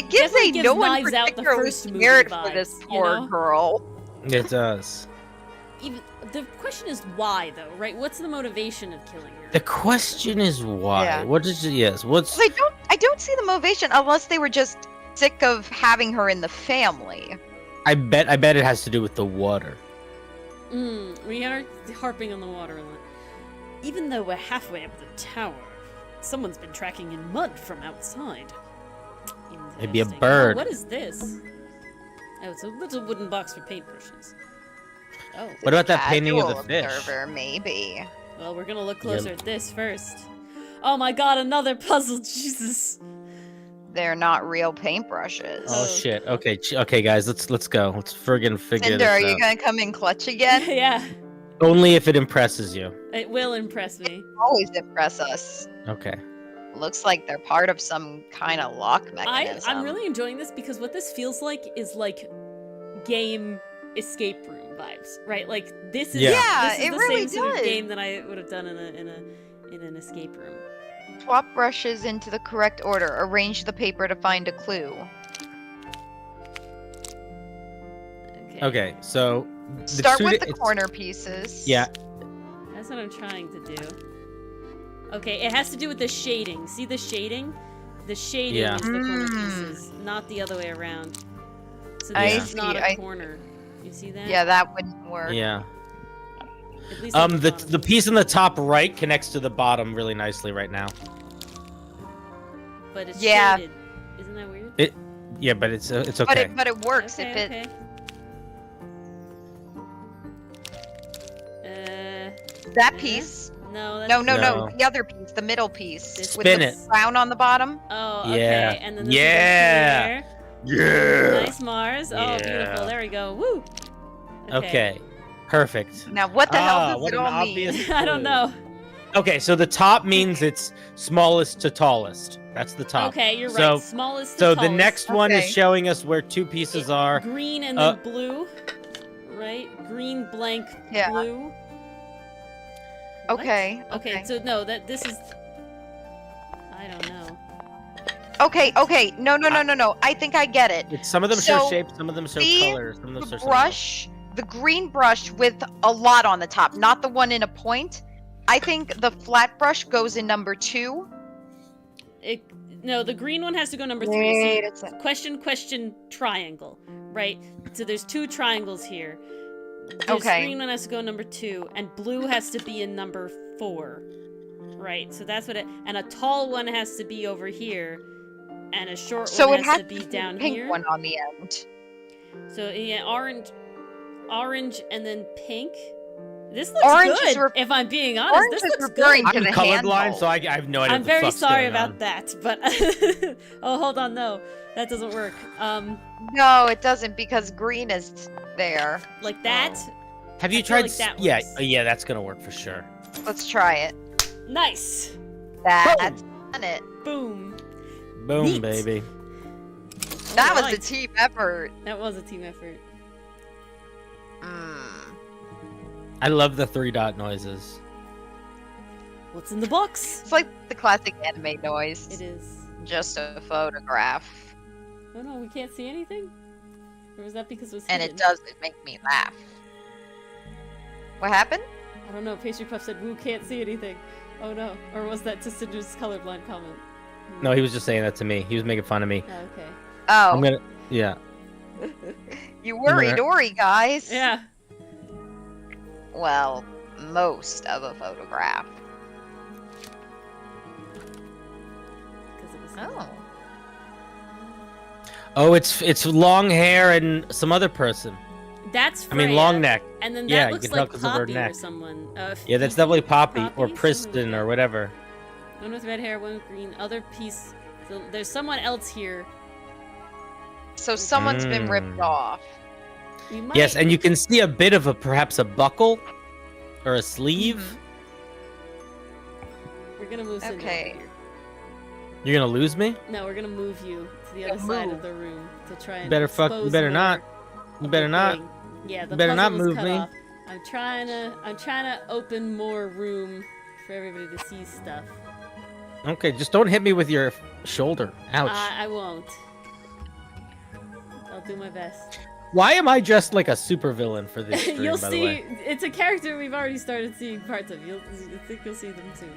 gives definitely a gives no one Knives Out the particularly first movie scared for this vibes, you poor know? girl. It does. even the question is why though, right? What's the motivation of killing her? The question is why. Yeah. What is it? Yes. What's Well, I don't see the motivation unless they were just sick of having her in the family. I bet it has to do with the water. We are harping on the water a lot. Even though we're halfway up the tower, someone's been tracking in mud from outside. Maybe a Interesting. bird. Oh, what is this? Oh, it's a little wooden box for paintbrushes. Oh, What about that painting of the Casual fish? observer, maybe. well, we're gonna look closer at this first. Oh my god, another puzzle, Jesus. They're not real paintbrushes. Oh shit. Okay, okay, guys, let's go. Let's friggin' figure Cinder, this are out. you gonna come in clutch again? Yeah, Only if it impresses you. it will impress me. Always impress us. Okay. Looks like they're part of some kind of lock mechanism. I'm really enjoying this because what this feels like is like game escape room vibes, right? Like this is Yeah, this is it the really same sort of does. game that I would have done in an escape room. Swap brushes into the correct order. Arrange the paper to find a clue. Okay, so Start with the it's- corner pieces. Yeah. That's what I'm trying to do. Okay, it has to do with the shading. See the shading? The shading Yeah. is the corner pieces, not the other way around. So I this is not see, a I- corner. You see that? Yeah, that wouldn't work. Yeah. At least at The bottom. piece in the top right connects to the bottom really nicely right now. But it's Yeah. shaded. Isn't that weird? Yeah, but it's okay. But it works Okay, if it. okay. That uh, piece. No, that's No, No. the other piece, the middle piece, This with Spin the it. brown on the bottom. Oh, okay. Yeah. And then this Yeah. is up here. Yeah. Nice Mars. Oh, Yeah. beautiful. There we go. Woo. Okay. Perfect. Now, what the hell does what it an all mean? obvious I don't clue. know. Okay, so the top means it's smallest to tallest. That's the top. Okay, you're So- right. Smallest to So the tallest. next one is Okay. showing us where two pieces are. Green and then blue. Right? Green blank Yeah. blue. What? Okay. Okay, so no, this is I don't know. Okay. No. I think I get it. Some of them show So, shape, some of them show see color, some of them show The something else. brush, the green brush with a lot on the top, not the one in a point. I think the flat brush goes in number 2. No, the green one has to go number 3. Wait See, a second. question, triangle. Right? So there's 2 triangles here. This Okay. green one has to go number 2, and blue has to be in number 4. Right, so that's what it. And a tall one has to be over here, and a short So one it has has to be the down pink here. one on the end. So yeah, orange, and then pink. This looks Orange is good. If I'm being honest, orange this is looks referring good. to I'm the colorblind, handle. so I have no idea I'm what the very fuck's sorry going about on. that, but oh, hold on, no, that doesn't work. No, it doesn't because green is there. Like that. Have you I feel tried? like that Yeah, works. yeah, that's gonna work for sure. Let's try it. Nice. That's done it. Boom. Boom, Neat. baby. That was a Alright. team effort. That was a team effort. I love the 3-dot noises. What's in the box? It's like the classic anime noise. It is. Just a photograph. Oh no, we can't see anything. Or was that because it was And hidden? it doesn't make me laugh. What happened? I don't know. Pastry Puff said, "Woo, can't see anything." Oh no. Or was that to Cinder's colorblind comment? No, he was just saying that to me. He was making fun of me. Oh, okay. I'm Oh, gonna. Yeah. you worry dory, guys. Yeah. Well, most of a photograph. 'Cause it was Oh. Oh, it's long hair and some other person. That's I mean, Freya, long neck. And then that Yeah, you looks can tell like 'cause of her Poppy or neck. someone. Yeah, that's Fifi? definitely Poppy or Poppy? Someone Priston with or whatever. one with red hair, one with green. Other piece. So there's someone else here. So someone's been ripped Mm. off. We might... Yes, and you can see a bit of perhaps a buckle or a sleeve. We're gonna move Cinder Okay. over here. You're gonna lose me? No, we're gonna move you to the other side of the room to try and You better expose better more not. You of better the not. thing. Yeah, the You better not puzzle is move cut me. off. I'm trying to open more room for everybody to see stuff. Okay, just don't hit me with your shoulder. Ouch. I won't. I'll do my best. Why am I dressed like a supervillain for this stream, You'll by the see. way? It's a character we've already started seeing parts of. I think you'll see them soon.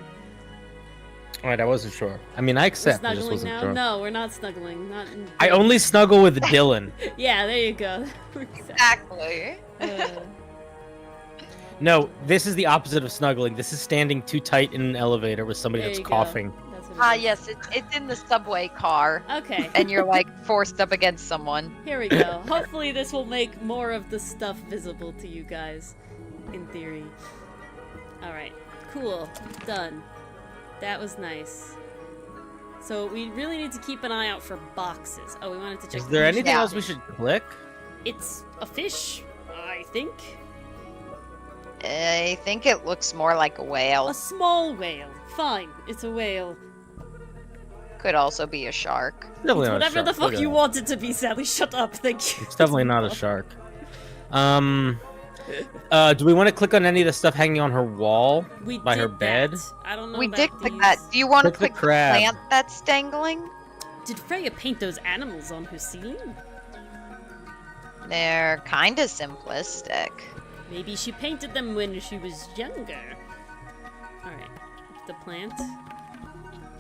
Alright, I wasn't sure. I mean, I We're accept, I just snuggling wasn't now. sure. No, we're not snuggling. Not. I only snuggle with Dylan. Yeah, there you go. Exactly. No, this is the opposite of snuggling. This is standing too tight in an elevator with somebody There that's you go. coughing. That's what it is. Yes, it's in the subway car, Okay. and you're like forced up against someone. Here we go. Hopefully this will make more of the stuff visible to you guys, in theory. Alright, cool. Done. That was nice. So we really need to keep an eye out for boxes. Oh, we wanted to check Is the there fish. anything Yeah. else we should click? It's a fish, I think. I think it looks more like a whale. A small whale. Fine, it's a whale. Could also be a shark. Definitely It's not a whatever shark. the fuck Look at you that. want it to be, Sally. Shut up, thank you. It's definitely not a shark. Do we want to click on any of the stuff hanging on her wall? We By her did bed? that. I don't know We about did click these. that. Do you want to Click the click the crab. plant that's dangling? Did Freya paint those animals on her ceiling? They're kind of simplistic. Maybe she painted them when she was younger. Alright, the plant.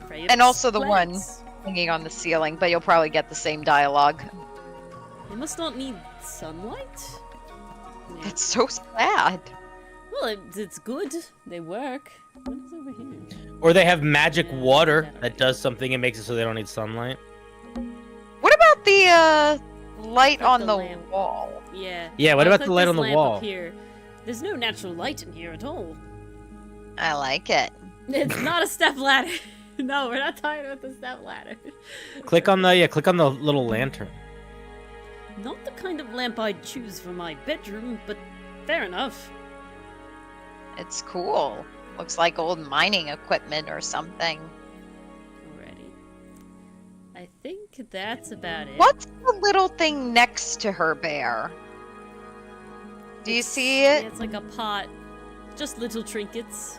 Freya And also the plants. Hanging on the ceiling, but you'll probably get the same dialogue. They must not need sunlight? Yeah. That's so sad. Well, it's good. They work. What is over here? Or they have magic Yeah, water that that does something and makes it so they don't need sunlight. What about the light Click on the the lamp. wall? Yeah. Yeah, what I'll about click the light this on the lamp wall? Up here. There's no natural light in here at all. I like it. It's not a step ladder. No, we're not talking about the step ladder. Click on the little lantern. Not the kind of lamp I'd choose for my bedroom, but fair enough. It's cool. Looks like old mining equipment or something. Already. I think that's about it. What's the little thing next to her bear? Do you see it? Yeah, it's like a pot. Just little trinkets.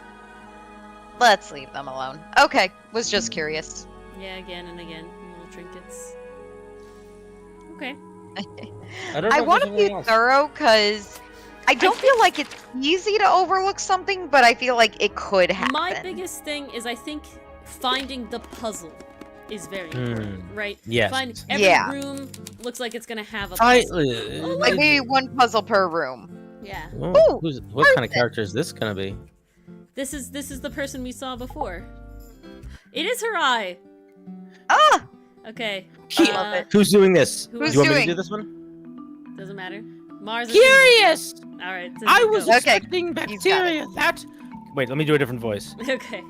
Let's leave them alone. Okay, was just curious. Yeah, again and again. Little trinkets. Okay. I don't I know if want to there's be anything else. thorough because I don't feel like it's easy to overlook something, but I feel like it could happen. My biggest thing is I think finding the puzzle is very important, right? yes. Find every Yeah. room looks like it's gonna have a I, puzzle. Like maybe one puzzle per room. Yeah. Ooh, what kind of character is this gonna be? This is the person we saw before. It is her eye. Ah! Okay. love it. Who's doing this? Who's do you want me doing- to do this one? Doesn't matter. Mars is Curious! All right. I was Okay, expecting got bacteria. That. Wait, let me do a different voice. Okay.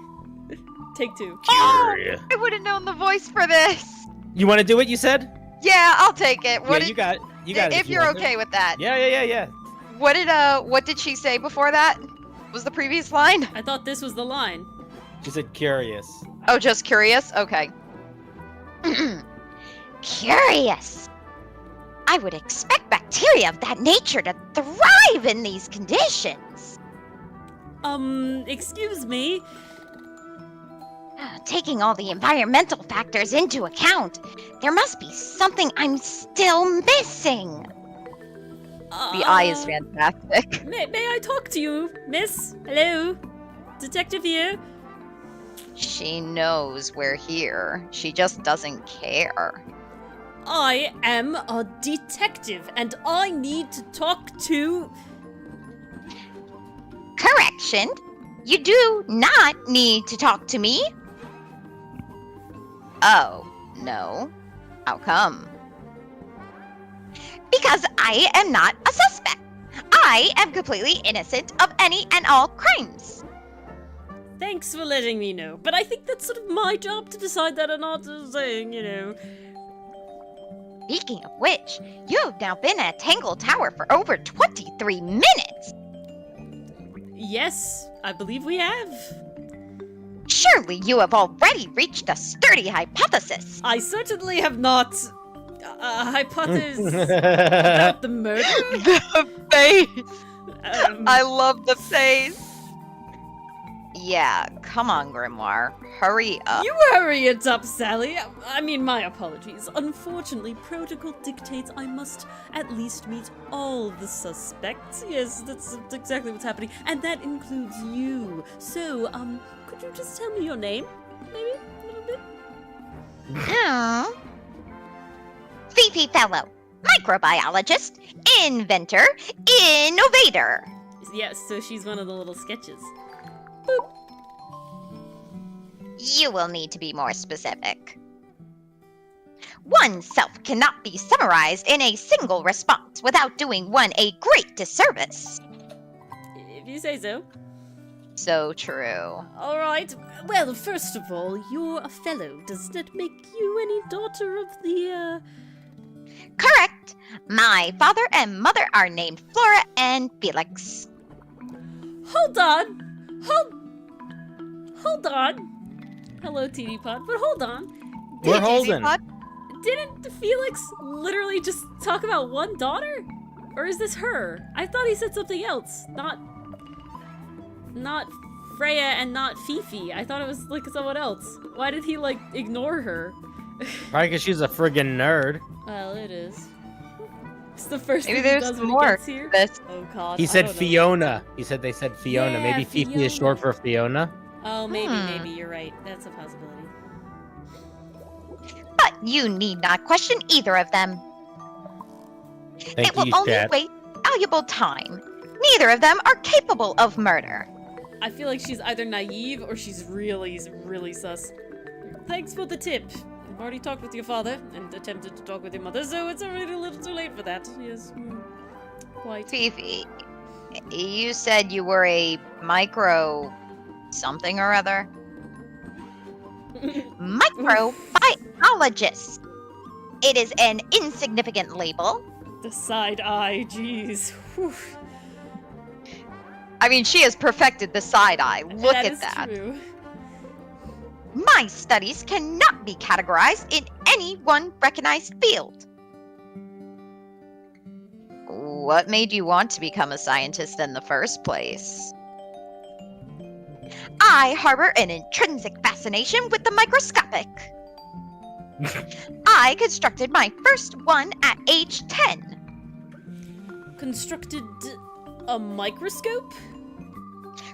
Take two. Curious. I would have known the voice for this. You want to do it? You said. Yeah, I'll take it. What Yeah, did, you got. You got it. if you you're want to. okay with that. Yeah. What did she say before that? Was the previous line? I thought this was the line. She said curious. Oh, just curious? Okay. Curious. I would expect bacteria of that nature to thrive in these conditions. Excuse me. Taking all the environmental factors into account, there must be something I'm still missing. The eye is fantastic. May I talk to you, miss? Hello? Detective here? She knows we're here. She just doesn't care. I am a detective, and I need to talk to... Correction. You do not need to talk to me. Oh, no. How come? Because I am not a suspect. I am completely innocent of any and all crimes. Thanks for letting me know, but I think that's sort of my job to decide that or not, saying, you know... Speaking of which, you have now been at Tangle Tower for over 23 minutes. Yes, I believe we have. Surely you have already reached a sturdy hypothesis. I certainly have not hypothesized about the murder. The face. Um, I love the face. Yeah, come on, Grimoire. Hurry up. You hurry it up, Sally. I mean, my apologies. Unfortunately, protocol dictates I must at least meet all the suspects. Yes, that's exactly what's happening. And that includes you. So, could you just tell me your name? Maybe a little bit? Fifi Fellow, microbiologist, inventor, innovator. Yes, so she's one of the little sketches. You will need to be more specific. Oneself cannot be summarized in a single response without doing one a great disservice. If you say so. So true. All right. Well, first of all, you're a fellow. Does that make you any daughter of the, Correct. My father and mother are named Flora and Felix. Hold on. Hold on. Hello, TD Pod, but hold on. We're Did you see holding. Pod? Didn't Felix literally just talk about one daughter? Or is this her? I thought he said something else. Not Freya and not Fifi. I thought it was like someone else. Why did he like ignore her? Probably because she's a friggin' nerd. Well, it is. It's the first Maybe thing he there's does when more he gets here. This. Oh god. He I said don't know. Fiona. He said they said Fiona. Yeah, Maybe Fifi is short for Fiona. Oh, maybe, Hmm. maybe you're right. That's a possibility. But you need not question either of them. Thank It will you, only chat. wait valuable time. Neither of them are capable of murder. I feel like she's either naive or she's really sus. Thanks for the tip. I've already talked with your father and attempted to talk with your mother, so it's already a little too late for that. Yes, quite. Fifi, you said you were a micro something or other. Microbiologist. It is an insignificant label. The side eye, jeez. Whew. I mean, she has perfected the side eye. Look That at is that. true. My studies cannot be categorized in any one recognized field. What made you want to become a scientist in the first place? I harbor an intrinsic fascination with the microscopic. I constructed my first one at age 10. Constructed a microscope?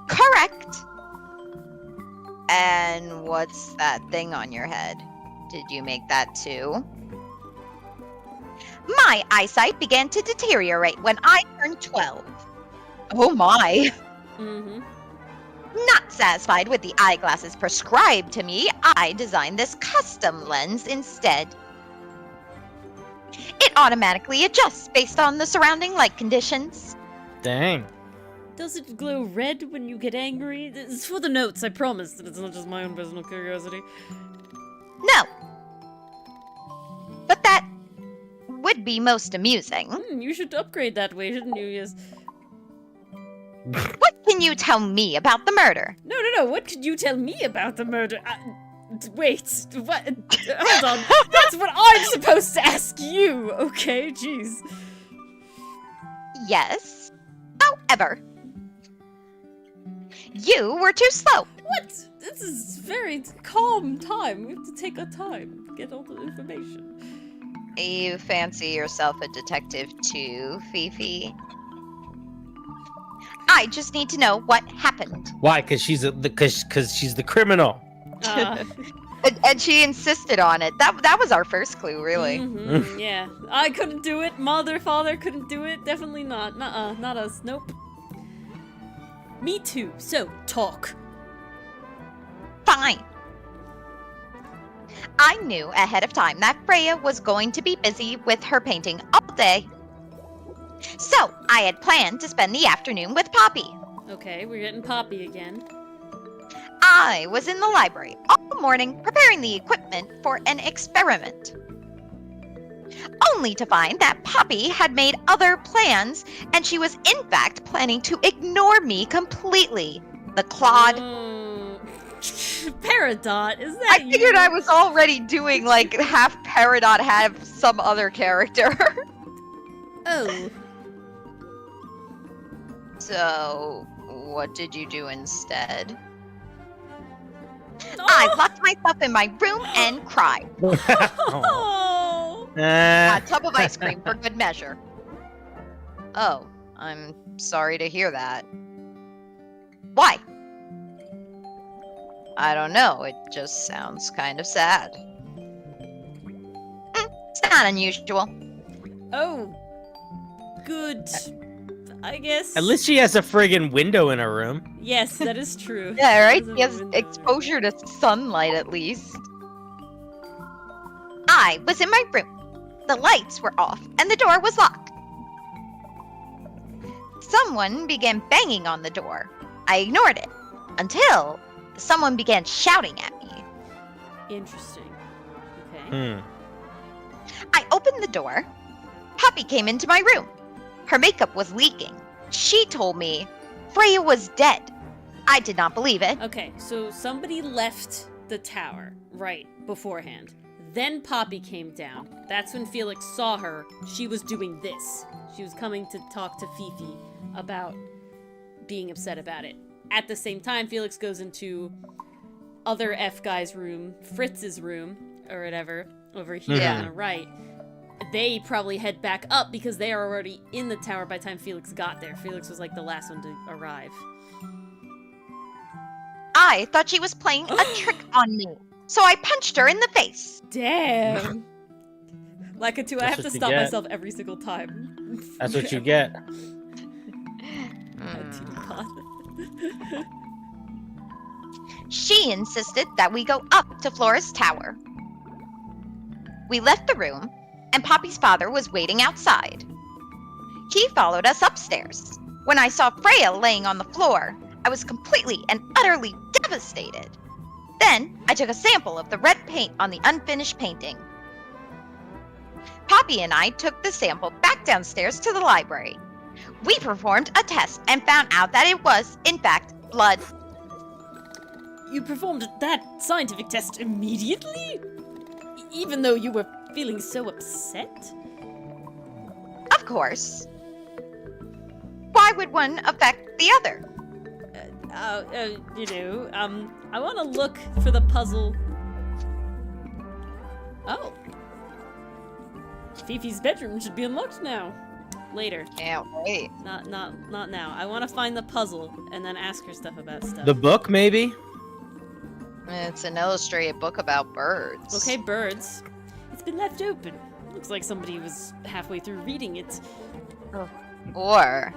Correct. And what's that thing on your head? Did you make that too? My eyesight began to deteriorate when I turned 12. Oh my. Mm-hmm. Not satisfied with the eyeglasses prescribed to me, I designed this custom lens instead. It automatically adjusts based on the surrounding light conditions. Dang. Does it glow red when you get angry? It's for the notes, I promise that it's not just my own personal curiosity. No. But that would be most amusing. You should upgrade that way, shouldn't you? Yes. What can you tell me about the murder? No. What could you tell me about the murder? Wait. What? Hold on. That's what I'm supposed to ask you. Okay. Jeez. Yes. However, you were too slow. What? This is very calm time. We have to take our time to get all the information. You fancy yourself a detective too, Fifi? I just need to know what happened. Why? Because she's the criminal. And she insisted on it. That was our first clue, really. Mhm, yeah. I couldn't do it. Mother, father couldn't do it. Definitely not. Nuh-uh. Not us. Nope. Me too. So, talk. Fine. I knew ahead of time that Freya was going to be busy with her painting all day. So, I had planned to spend the afternoon with Poppy. Okay, we're getting Poppy again. I was in the library all morning preparing the equipment for an experiment. Only to find that Poppy had made other plans, and she was in fact planning to ignore me completely. The clod. Peridot, is that I figured you? I was already doing like half Peridot, half some other character. Oh, So, what did you do instead? I locked myself in my room and cried. Oh. A tub of ice cream for good measure. Oh, I'm sorry to hear that. Why? I don't know. It just sounds kind of sad. It's not unusual. Oh. Good. I guess. At least she has a friggin' window in her room. Yes, that is true. Yeah, right? There's a He has window. exposure to sunlight at least. I was in my room. The lights were off and the door was locked. Someone began banging on the door. I ignored it until someone began shouting at me. Interesting. Okay. I opened the door. Poppy came into my room. Her makeup was leaking. She told me Freya was dead. I did not believe it. Okay, so somebody left the tower, right, beforehand. Then Poppy came down. That's when Felix saw her. She was doing this. She was coming to talk to Fifi about being upset about it. At the same time, Felix goes into other F guy's room, Fritz's room, or whatever, over here Yeah. on the right. They probably head back up because they are already in the tower by the time Felix got there. Felix was like the last one to arrive. I thought she was playing a trick on me. So I punched her in the face. Damn! Like a two, I That's have to what you stop get. myself every single time. That's what you get. She insisted that we go up to Flora's tower. We left the room, and Poppy's father was waiting outside. He followed us upstairs. When I saw Freya laying on the floor, I was completely and utterly devastated. Then I took a sample of the red paint on the unfinished painting. Poppy and I took the sample back downstairs to the library. We performed a test and found out that it was, in fact, blood. You performed that scientific test immediately? Even though you were feeling so upset? Of course. Why would one affect the other? I want to look for the puzzle. Oh. Fifi's bedroom should be unlocked now. Later. Can't wait. Not now. I want to find the puzzle and then ask her stuff about stuff. The book, maybe? It's an illustrated book about birds. Okay, birds. It's been left open. Looks like somebody was halfway through reading it. Or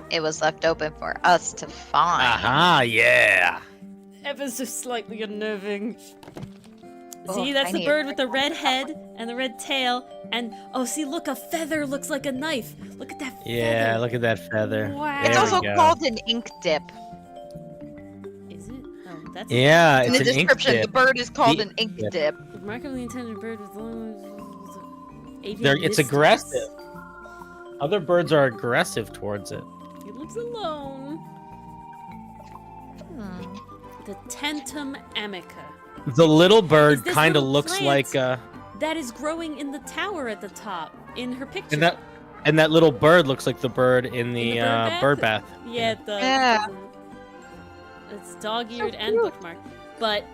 it was left open for us to find. Aha, yeah. Ever so slightly unnerving. Oh, See, that's I the need- bird with the red head and the red tail. And, oh, see, look, a feather looks like a knife. Look at that feather. Yeah, look at that feather. Wow. It's There we also go. called an ink dip. Is it? Oh, that's Yeah, In it's the an ink description, the dip. bird is called The an ink ink dip. remarkably intended bird with It's aggressive. Other birds are aggressive towards it. It lives alone. The Tentum amica. The little Is bird this kind of little looks plant? like That is growing in the tower at the top in her picture. and that little bird looks like the bird in the, In the bird bird bath? bath. Yeah, it does. Yeah. It's dog-eared and bookmarked. But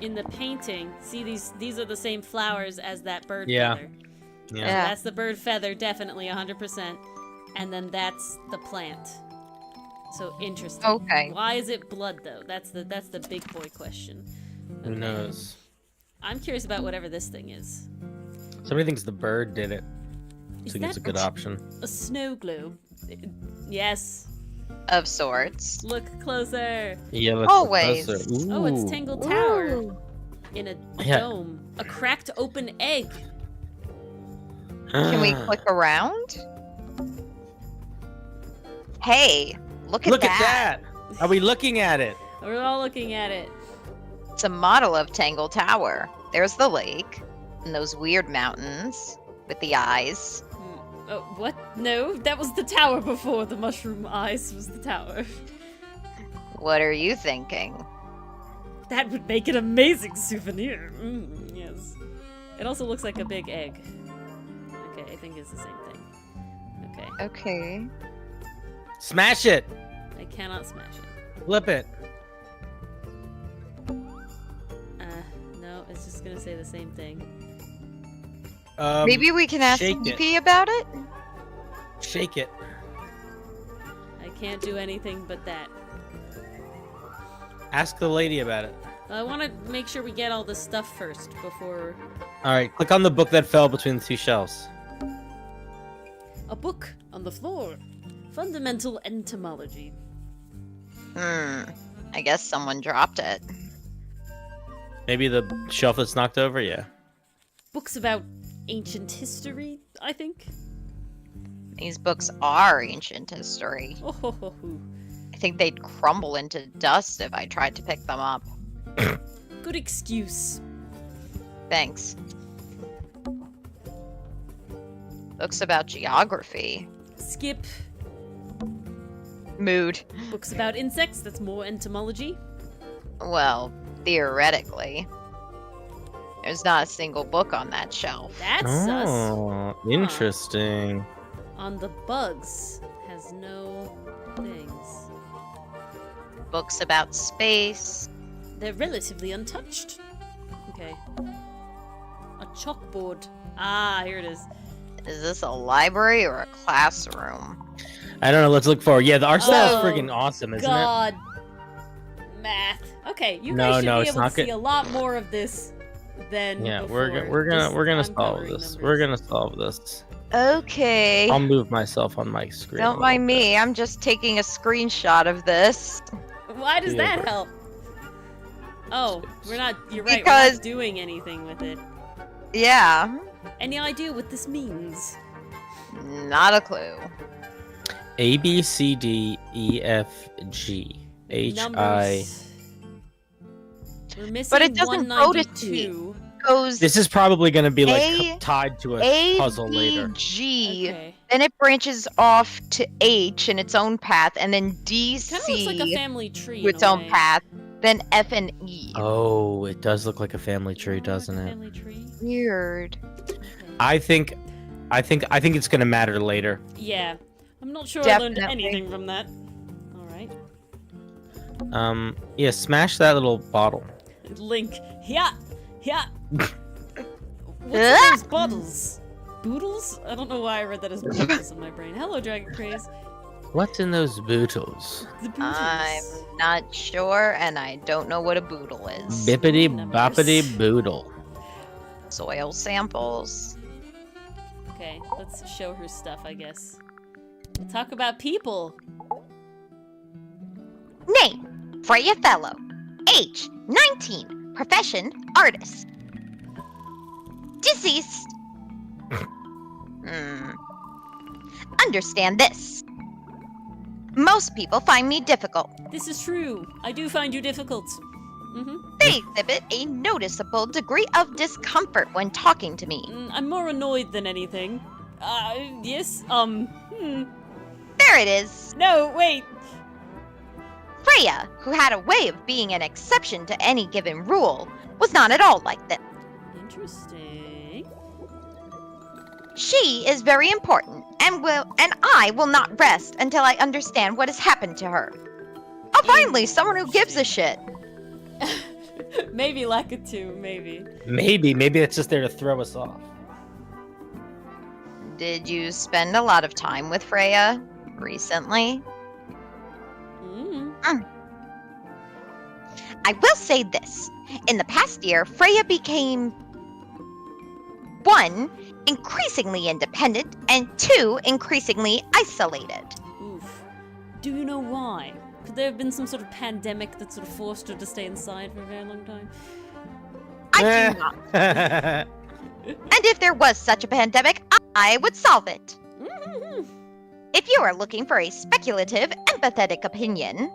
in the painting, see these are the same flowers as that bird Yeah. feather. Yeah. So that's the bird feather, definitely 100%. And then that's the plant. So interesting. Okay. Why is it blood though? That's the big boy question. Who Okay. knows? I'm curious about whatever this thing is. Somebody thinks the bird did it. I Is think it's a that good option. a snow globe? Yes. Of sorts. Look closer. Yeah, let's Always. closer. Oh, it's Ooh. Tangle Tower Ooh. in a Yeah. dome. A cracked open egg. Can we click around? Hey, look at Look that. at that! Are we looking at it? We're all looking at it. It's a model of Tangle Tower. There's the lake and those weird mountains with the eyes. Oh, what? No, that was the tower before. The mushroom eyes was the tower. What are you thinking? That would make an amazing souvenir. Yes. It also looks like a big egg. Okay, I think it's the same thing. Okay. Okay. Smash it. I cannot smash it. Flip it. No, it's just gonna say the same thing. Maybe we can ask shake it. EP about it? Shake it. I can't do anything but that. Ask the lady about it. I want to make sure we get all the stuff first before... All right, click on the book that fell between the two shelves. A book on the floor. Fundamental entomology. I guess someone dropped it. Maybe the shelf that's knocked over. Yeah. Books about ancient history, I think. These books are ancient history. Oh, ho, ho, ho. I think they'd crumble into dust if I tried to pick them up. Good excuse. Thanks. Books about geography. Skip. Mood. Books about insects, that's more entomology. Well, theoretically. There's not a single book on that shelf. That's sus. Oh, interesting. On the bugs, has no things. Books about space. They're relatively untouched. Okay. A chalkboard. Ah, here it is. Is this a library or a classroom? I don't know. Let's look forward. Yeah, the art style Oh, is freaking awesome, isn't God. Math. Okay, you No, guys should no, be it's able not to see good. a lot more of this than it? Yeah, before. we're gonna I'm solve covering this. numbers. We're gonna solve this. Okay. I'll move myself on my screen. Don't mind me. I'm just taking a screenshot of this. Why does Yeah, that help? Oh, we're not. You're right. We're Because- not doing anything with it. Yeah. Any idea what this means? Not a clue. A B C D E F G H I. Numbers. We're missing But it doesn't go to 192. Goes This is probably gonna be like A- tied to a A, puzzle B, later. G. Okay. Then it branches off to H in its own path, and then D, Kind of looks like a C family tree. to in its a own way. path. Then F and E. Oh, it does look like a family tree, Kinda doesn't like a it? Family tree. Weird. Okay. I think it's gonna matter later. Yeah. I'm not sure I learned Definitely. anything from that. All right. Yeah, smash that little bottle. Link. Yeah. Yeah. What's in those bottles? Boodles? I don't know why I read that as boodles in my brain. Hello, Dragon Craze. What's in those bootles? The boodles. I'm not sure, and I don't know what a boodle is. Bippity Numbers. boppity boodle. Soil samples. Okay, let's show her stuff, I guess. We'll talk about people. Name: Freya Fellow. Age: 19. Profession: artist. Deceased. Understand this. Most people find me difficult. This is true. I do find you difficult. They exhibit a noticeable degree of discomfort when talking to me. I'm more annoyed than anything. Yes, There it is. No, wait. Freya, who had a way of being an exception to any given rule, was not at all like this. Interesting. She is very important, and I will not rest until I understand what has happened to her. Oh, finally, someone who gives a shit. Maybe Lakitu, maybe. Maybe it's just there to throw us off. Did you spend a lot of time with Freya recently? I will say this. In the past year, Freya became 1. Increasingly independent, and 2. Increasingly isolated. Oof. Do you know why? Could there have been some sort of pandemic that sort of forced her to stay inside for a very long time? I do not. And if there was such a pandemic, I would solve it. If you are looking for a speculative, empathetic opinion,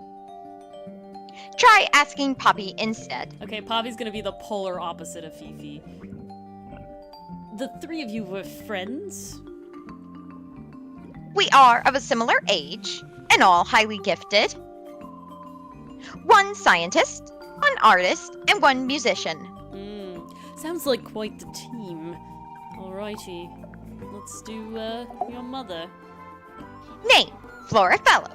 try asking Poppy instead. Okay, Poppy's gonna be the polar opposite of Fifi. The three of you were friends? We are of a similar age, and all highly gifted. 1 scientist, 1 artist, and 1 musician. Sounds like quite the team. Alrighty. Let's do, your mother. Name, Flora Fellow.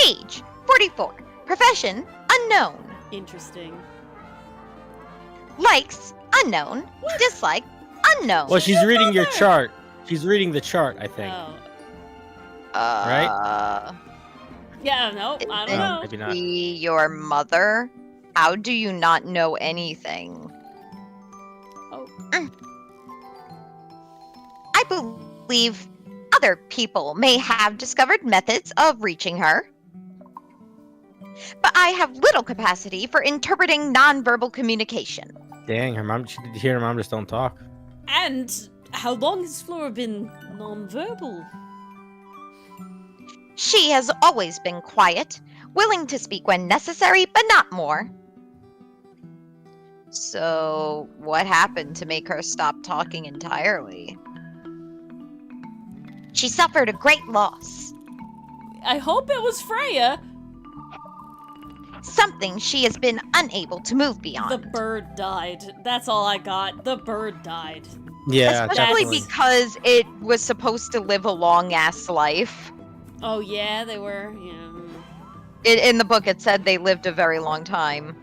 Age, 44. Profession, unknown. Interesting. Likes, unknown. Dislike, unknown. Well, she's reading your chart. She's reading the chart, I think. Oh. Right? Yeah, no, I don't know. Maybe not. Be your mother? How do you not know anything? Oh. I believe other people may have discovered methods of reaching her. But I have little capacity for interpreting nonverbal communication. Dang, her mom. She did hear her mom just don't talk. And how long has Flora been nonverbal? She has always been quiet, willing to speak when necessary, but not more. So, what happened to make her stop talking entirely? She suffered a great loss. I hope it was Freya. Something she has been unable to move beyond. The bird died. That's all I got. The bird died. Yeah, Especially definitely. because it was supposed to live a long-ass life. Oh yeah, they were. Yeah. In the book, it said they lived a very long time.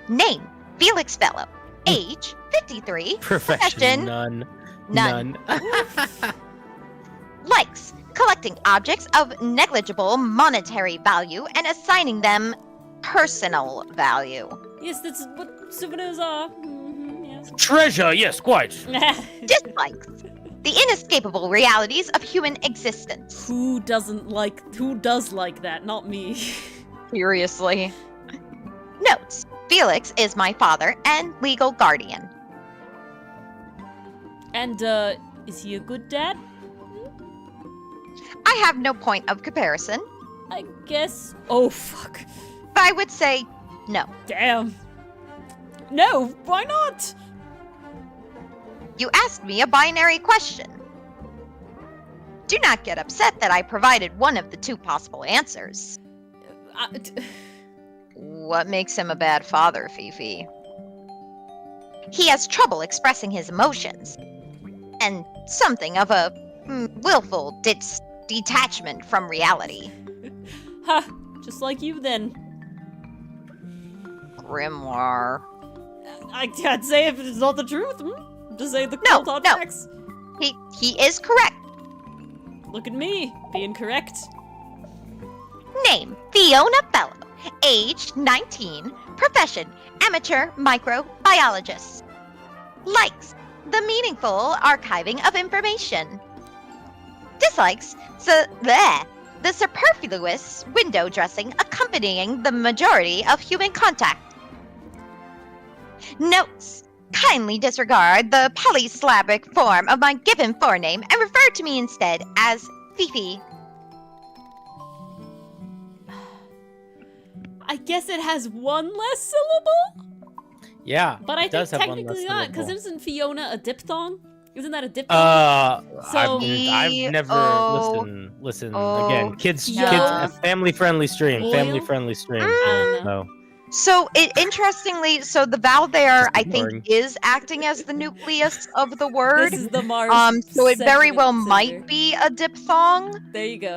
Name, Felix Fellow. Age, 53. Profession, none. None. Likes, collecting objects of negligible monetary value and assigning them personal value. Yes, that's what souvenirs are. Yes. Treasure, yes, quite. Dislikes, the inescapable realities of human existence. Who does like that? Not me. Seriously. Notes, Felix is my father and legal guardian. And, is he a good dad? I have no point of comparison, I guess. Oh, fuck. but I would say no. Damn. No, why not? You asked me a binary question. Do not get upset that I provided one of the 2 possible answers. What makes him a bad father, Fifi? He has trouble expressing his emotions, and something of a willful detachment from reality. Ha, just like you then. Grimoire. I can't say if it's not the truth. Just say the No, cold hard no. facts. He is correct. Look at me, being correct. Name, Fiona Fellow. Age, 19. Profession, amateur microbiologist. Likes, the meaningful archiving of information. Dislikes, the superfluous window dressing accompanying the majority of human contact. Notes, kindly disregard the polysyllabic form of my given forename and refer to me instead as Fifi. I guess it has one less syllable? Yeah, But I it does think have one less technically not, because syllable. isn't Fiona a diphthong? Isn't that a diphthong? So- I've never listen Oh. again. Kids, Yeah. a family-friendly stream, Oil? family-friendly stream. don't No. So, interestingly, so the vowel there, I think, Boring. is acting as the nucleus of the word. This is the Mars. So it very segment, well Cinder. might be a diphthong. There you go.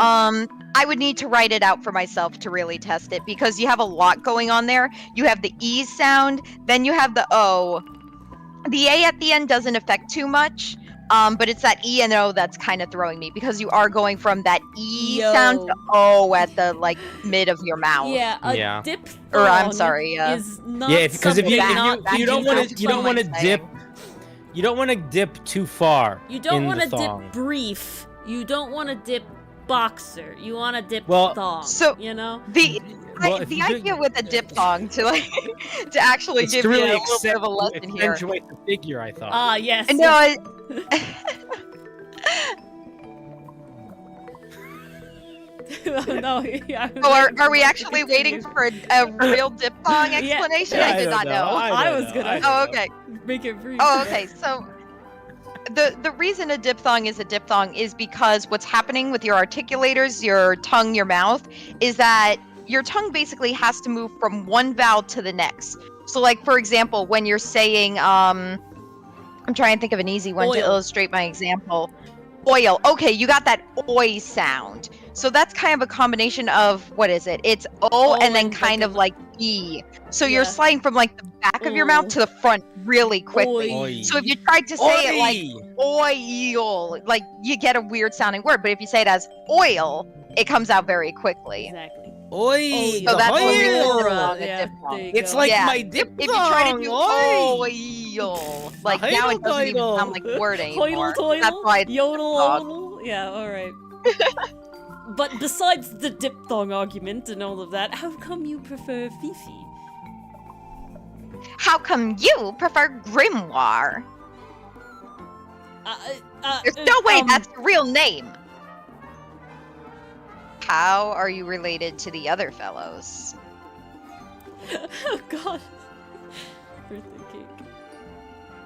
I would need to write it out for myself to really test it because you have a lot going on there. You have the E sound, then you have the O. The A at the end doesn't affect too much, but it's that E and O that's kind of throwing me because you are going from that E sound to O at the mid of your mouth. Yeah, a Yeah. diphthong Or I'm sorry, is not Yeah, because if you something that you don't means want that's to you don't what want I'm to dip you don't want to dip too far. You don't want to dip brief. You don't want to dip boxer. You want to dip Well, thong. so- you know. The Well, if the you do- idea with a diphthong to to actually It's give to you really a little bit of a lesson here. accentuate the figure. I thought. Ah, yes. No, no. Yeah, are we actually waiting for a real diphthong explanation? Yeah, I did don't not know. I was gonna- Oh, okay. make it brief. Oh, okay. So the reason a diphthong is because what's happening with your articulators, your tongue, your mouth, is that your tongue basically has to move from one vowel to the next. So, like, for example, when you're saying, I'm trying to think of an easy one to Oil. illustrate my example. Oil. Okay, you got that oi sound. So that's kind of a combination of, what is it? It's O and then and kind like of a- like E. So Yeah. you're sliding from like the back of your mouth to the front really quickly. Oi. So if you tried to say it like Oi! oil, like you get a weird sounding word. But if you say it as oil, it comes out very quickly. Exactly. Oi! So that's when we oil! call wrong a Yeah, diphthong. there you It's go. like Yeah. my diphthong. If you try to do Oi! oil, like now it doesn't even sound like a word anymore. Hoidle, That's why it's yodel, dog. odel. Yeah, alright. But besides the diphthong argument and all of that, how come you prefer Fifi? How come you prefer grimoire? There's no way that's your real name. How are you related to the other fellows? Oh god. Birthday cake.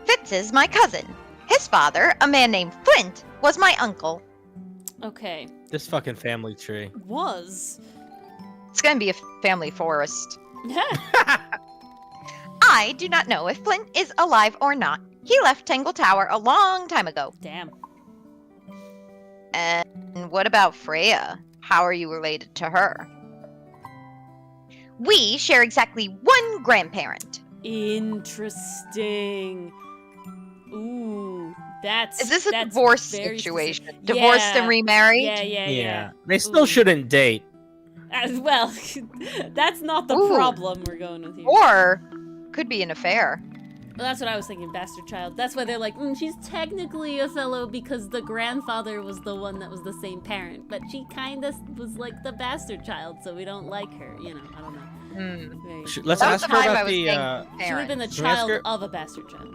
Fitz is my cousin. His father, a man named Flint, was my uncle. Okay. This fucking family tree. Was. It's gonna be a family forest. I do not know if Flint is alive or not. He left Tangle Tower a long time ago. Damn. And what about Freya? How are you related to her? We share exactly one grandparent. Interesting. Ooh, that's. Is this a that's divorce very situation? specific. Divorced Yeah. and remarried? Yeah. They still Ooh. shouldn't date. Well, that's not the Ooh. problem we're going with here. Or could be an affair. Well, that's what I was thinking, bastard child. That's why they're like, she's technically a fellow because the grandfather was the one that was the same parent, but she kind of was like the bastard child, so we don't like her. You know, I don't know. Very- Let's That was ask the her vibe I about was the. getting Uh, from She would have been the parents. Can we ask child her- of a bastard child.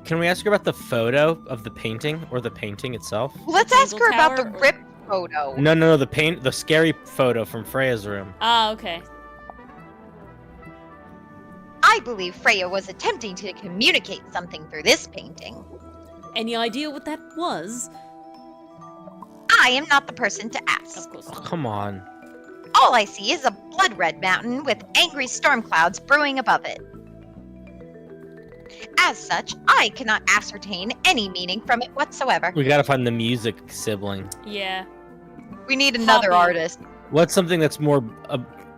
can we ask her about the photo of the painting or the painting itself? Let's ask her about the Tangle Tower or- rip photo. No, the scary photo from Freya's room. Ah, okay. I believe Freya was attempting to communicate something through this painting. Any idea what that was? I am not the person to ask. Of course Oh, not. come on. All I see is a blood-red mountain with angry storm clouds brewing above it. As such, I cannot ascertain any meaning from it whatsoever. We gotta find the music sibling. Yeah. We need another Poppy. artist. What's something that's more?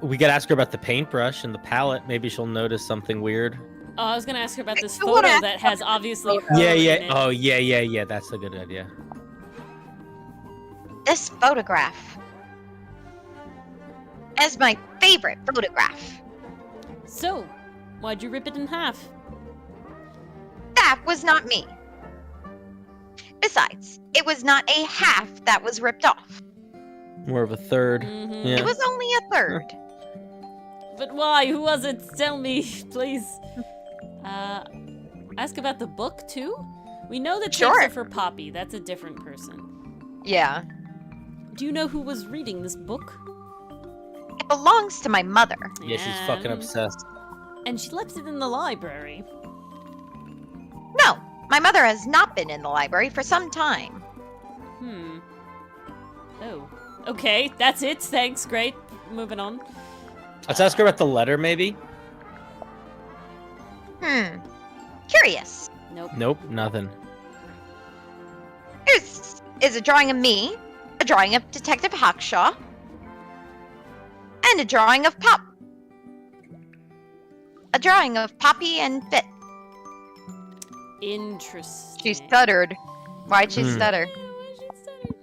We gotta ask her about the paintbrush and the palette. Maybe she'll notice something weird. Oh, I was gonna ask her about this I wanna photo ask that about has the obviously photo. her Yeah, in yeah. it. Oh, yeah. That's a good idea. This photograph is my favorite photograph. So, why'd you rip it in half? That was not me. Besides, it was not a half that was ripped off. More of a third. Mhm. Yeah. It was only a third. But why? Who was it? Tell me, please. Ask about the book too? We know that Sure. takes are for Poppy. That's a different person. Yeah. Do you know who was reading this book? It belongs to my mother. Yeah, she's fucking And- obsessed. And she left it in the library. No, my mother has not been in the library for some time. Oh. Okay, that's it. Thanks. Great. Moving on. Let's ask her about the letter, maybe. Curious. Nope. Nope, nothing. Here's is a drawing of me, a drawing of Detective Hawkshaw, and a drawing of A drawing of Poppy and Fit. Interesting. She stuttered. Why'd she Hmm. stutter? Why she stutter?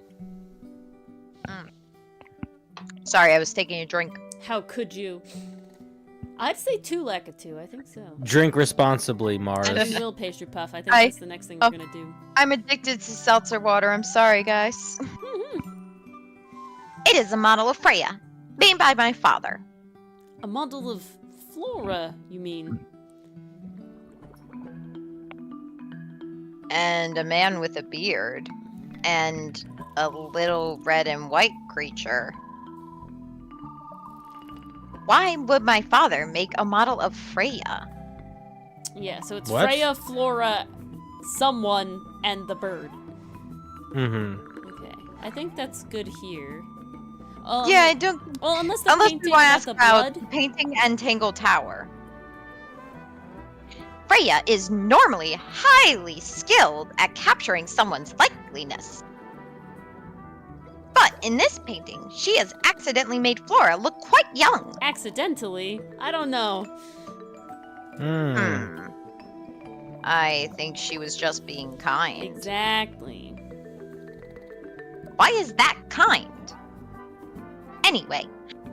Sorry, I was taking a drink. How could you? I'd say 2 Lakitu. I think so. Drink responsibly, Mars. And we will pastry puff. I think I- that's the next thing we're oh. gonna do. I'm addicted to seltzer water. I'm sorry, guys. It is a model of Freya, made by my father. A model of Flora, you mean? And a man with a beard. And a little red and white creature. Why would my father make a model of Freya? Yeah, so it's What? Freya, Flora, someone, and the bird. Mm-hmm. Okay. I think that's good here. Yeah, I don't. Well, unless the Unless painting you want to got ask the about blood. painting and Tangle Tower. Freya is normally highly skilled at capturing someone's likeliness. But in this painting, she has accidentally made Flora look quite young. Accidentally? I don't know. Hmm. I think she was just being kind. Exactly. Why is that kind? Anyway,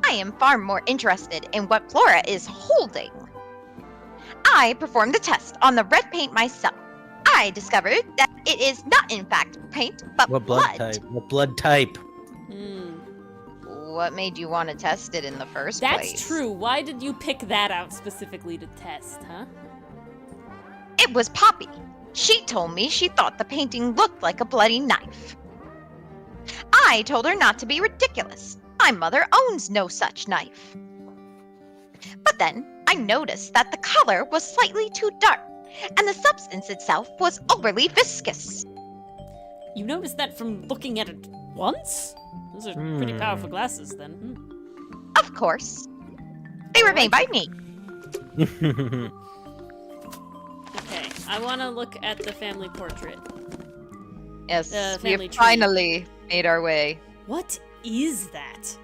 I am far more interested in what Flora is holding. I performed the test on the red paint myself. I discovered that it is not in fact paint, but What blood type? What blood type? Hmm. What made you want to test it in the first place? That's true. Why did you pick that out specifically to test, huh? It was Poppy. She told me she thought the painting looked like a bloody knife. I told her not to be ridiculous. My mother owns no such knife. But then I noticed that the color was slightly too dark, and the substance itself was overly viscous. You noticed that from looking at it once? Those are pretty powerful glasses, then. Hmm. Of course. They were made by me. Okay, I want to look at the family portrait. Yes, The we have family tree. finally made our way. What is that?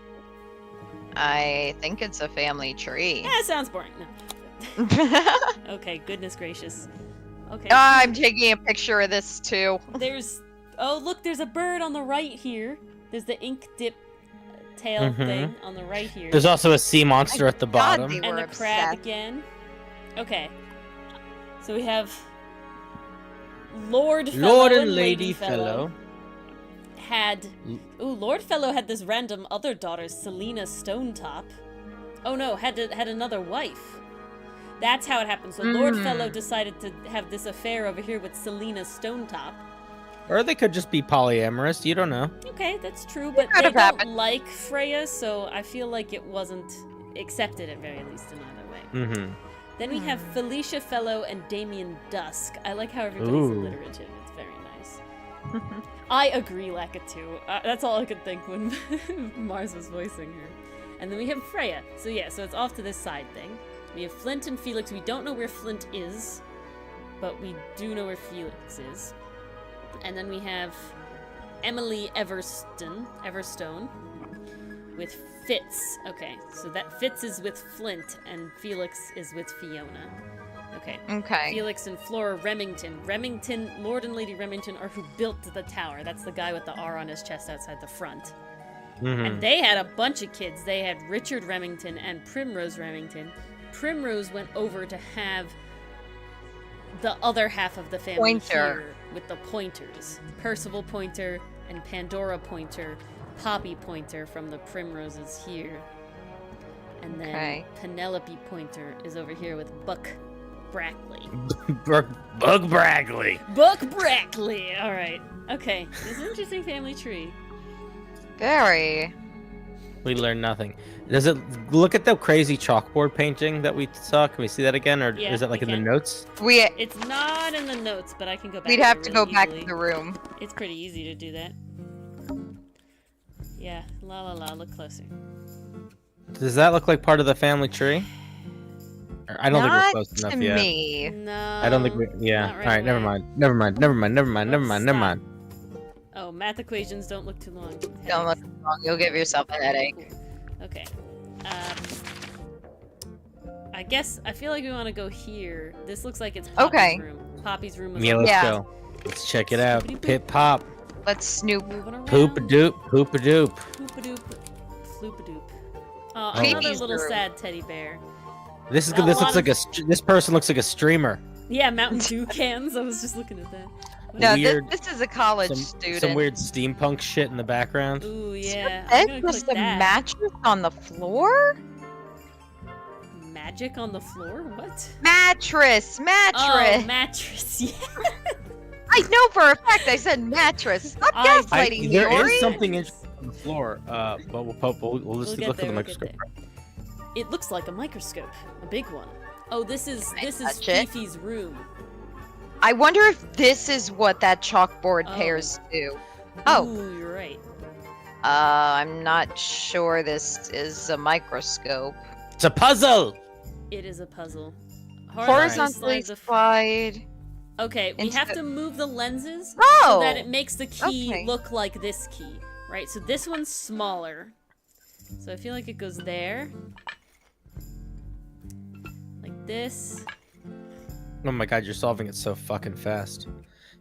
I think it's a family tree. Yeah, sounds boring. No. Okay, goodness gracious. Okay. I'm taking a picture of this too. There's. Oh, look, there's a bird on the right here. There's the ink dip tail thing on the right here. There's also a sea monster at the God, bottom. they And were the crab obsessed. again. Okay. So we have Lord Fellow Lord and and Lady Lady Fellow. Fellow. Had. Ooh, Lord Fellow had this random other daughter, Selena Stonetop. Oh no, had another wife. That's how it happened. So Lord Fellow decided to have this affair over here with Selena Stonetop. Or they could just be polyamorous. You don't know. Okay, that's true, but could they have don't happened. like Freya, so I feel like it wasn't accepted at very least in either way. Mm-hmm. Then we have Felicia Fellow and Damien Dusk. I like how everybody's Ooh. alliterative. It's very nice. I agree, Lakitu. That's all I could think when Mars was voicing her. And then we have Freya. So yeah, so it's off to this side thing. We have Flint and Felix. We don't know where Flint is, but we do know where Felix is. And then we have Emily Everstone with Fitz. Okay, so that Fitz is with Flint and Felix is with Fiona. Okay. Okay. Felix and Flora Remington. Lord and Lady Remington are who built the tower. That's the guy with the R on his chest outside the front. And they had a bunch of kids. They had Richard Remington and Primrose Remington. Primrose went over to have the other half of the family Pointer. here with the Pointers. Percival Pointer and Pandora Pointer. Poppy Pointer from the Primroses here. And then Okay. Penelope Pointer is over here with Buck Brackley. Bug Brackley. Buck Brackley! Alright. Okay. This is an interesting family tree. Very. We learned nothing. Does it look at the crazy chalkboard painting that we saw? Can we see that again, or Yeah, is it like we in the can. notes? It's not in the notes, but I can go back. We'd to have it to really go back easily. to the room. It's pretty easy to do that. Yeah, la la la, look closer. Does that look like part of the family tree? Or- I don't think we're Not close enough to yet. me. No. I don't think we. Yeah. not right All right. Never away. mind. Never mind. Oh, math equations don't look too long. Okay. Don't look wrong. You'll give yourself a headache. Cool. Okay. I guess I feel like we want to go here. This looks like it's Poppy's Okay. room. Poppy's room was Yeah. Let's Yeah. go. Let's check it out. Pip pop. Let's snoop. moving around. Poop a doop. Poop a doop. Poopadoop. Floopadoop. Oh, Creepy another little room. sad teddy bear. This is A good. This lot looks like this person looks like a streamer. Yeah, Mountain Dew cans. I was just looking at that. What No, is- Weird- this is a college Some, student. some weird steampunk shit in the background. Ooh, yeah. I'm That's gonna just click a that. mattress on the floor? Magic on the floor? What? Mattress! Oh, Mattress! mattress. Yeah. I know for a fact I said mattress. Stop gaslighting me, There Ori. is something interesting on the floor, but we'll just get look there, at the we'll get microscope. It looks like a microscope, a big one. Oh, this is touch it? Fifi's room. I wonder if this is what that chalkboard Oh. pairs to. Oh, Ooh, you're right. I'm not sure this is a microscope. It's a puzzle. It is a puzzle. Horizontally slide the slide. Okay, we into have the- to move the lenses Oh! so that it makes the key Okay. look like this key, right? So this one's smaller. So I feel like it goes there. Like this. Oh my god, you're solving it so fucking fast.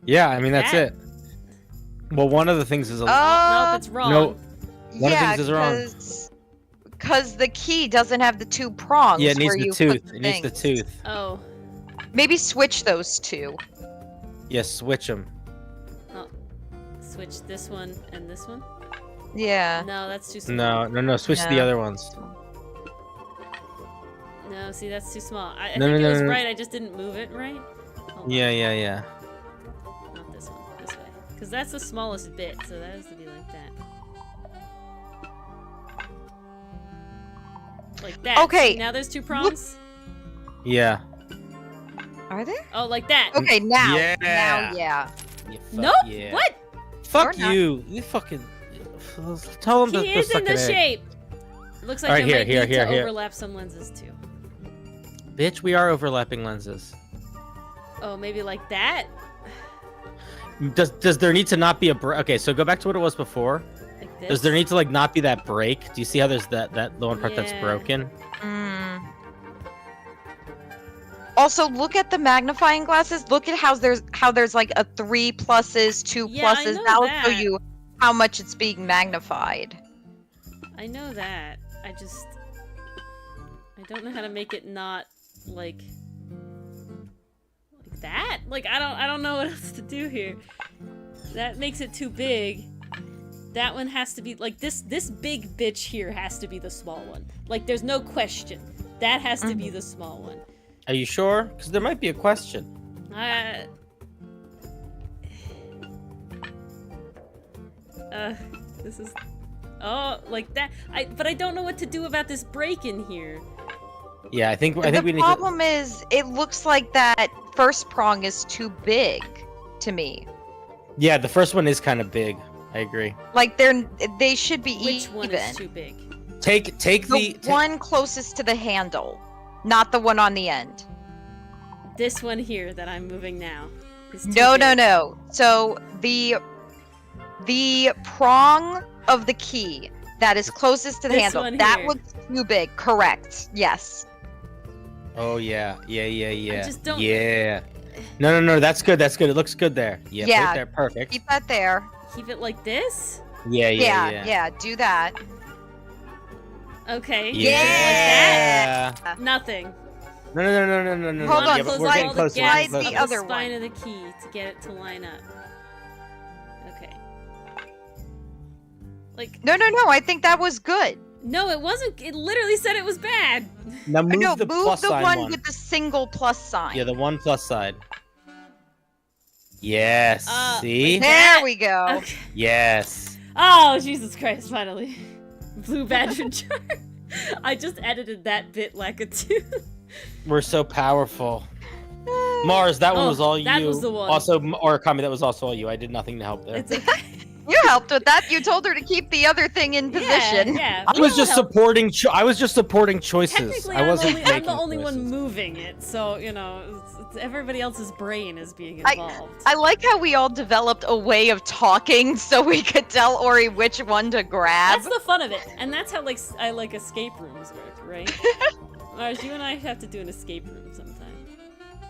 Yeah, I mean that's That- it. Well, one of the things is a Oh, nope, it's wrong. no. One of the yeah, things is wrong. Because the key doesn't have the two prongs. Yeah, it needs where the you tooth. put It needs the things. tooth. Oh, Maybe switch those two. Yeah, switch them. switch this one and this one? Yeah. No, that's too small. No. Switch the No. other ones. No, see, that's too small. I No, think no, it was no, no. right, I just didn't move it right. Hold on. Yeah. Not this one, this way. Because that's the smallest bit, so that has to be like that. Like that. Okay, See, now there's two prongs. Yeah. Are there? Oh, like that. Okay, now. Yeah. Now, yeah. Yeah, fuck Nope. yeah. What? Fuck Or not. you. You fucking. Tell them He to is suck in the an egg. shape. Looks like Alright, I here, might here, need here, to here. overlap some lenses too. Bitch, we are overlapping lenses. Oh, maybe like that? Does there need to not be a break? Okay, so go back to what it was before. Like this? Does there need to like not be that break? Do you see how there's that the one part that's Yeah. broken? Mm. Also, look at the magnifying glasses. Look at how there's like a 3 pluses, 2 Yeah, I pluses. know That'll show that. you how much it's being magnified. I know that. I don't know how to make it not like that. Like I don't know what else to do here. That makes it too big. That one has to be like this big bitch here has to be the small one. Like there's no question. That has to be the small one. Are you sure? Because there might be a question. This is like that. But I don't know what to do about this break in here. Yeah, I think we The need to. problem is, it looks like that first prong is too big to me. Yeah, the first one is kind of big. I agree. Like they should be Which even. one is too big? Take The one closest to the handle, not the one on the end. This one here that I'm moving now. Is too No. big. So the prong of the key that is closest to the This handle, one that here. looks too big. Correct. Yes. Oh yeah. just don't- Yeah. No. That's good. It looks good there. Yeah. Yeah. Right there. Perfect. Keep that there. Keep it like this? Yeah. Yeah. Do that. Okay. Yeah. Like that? Nothing. No. Hold on, Yeah, but close we're all getting the closer. gaps We're getting the closer. other spine one. of the key to get it to line up. Okay. Like No. I think that was good. no, it wasn't. It literally said it was bad. Now move No, the move plus the sign one with the single plus sign. Yeah, the one plus side. Yes. See? like There that. we go. Okay. Yes. Oh, Jesus Christ, finally. Blue Badger chart. I just edited that bit like a tooth. We're so powerful. Mars, that one Oh, was all you. that was the one. Also, Origami, that was also all you. I did nothing to help there. It's okay. You helped with that. You told her to keep the other thing in position. Yeah, I we was all just help. supporting. I was just supporting choices. Technically, I wasn't I'm making the only one choices. moving it, so you know, it's everybody else's brain is being I- involved. I like how we all developed a way of talking so we could tell Ori which one to grab. That's the fun of it, and that's how like I like escape rooms work, right? Mars, you and I have to do an escape room sometime.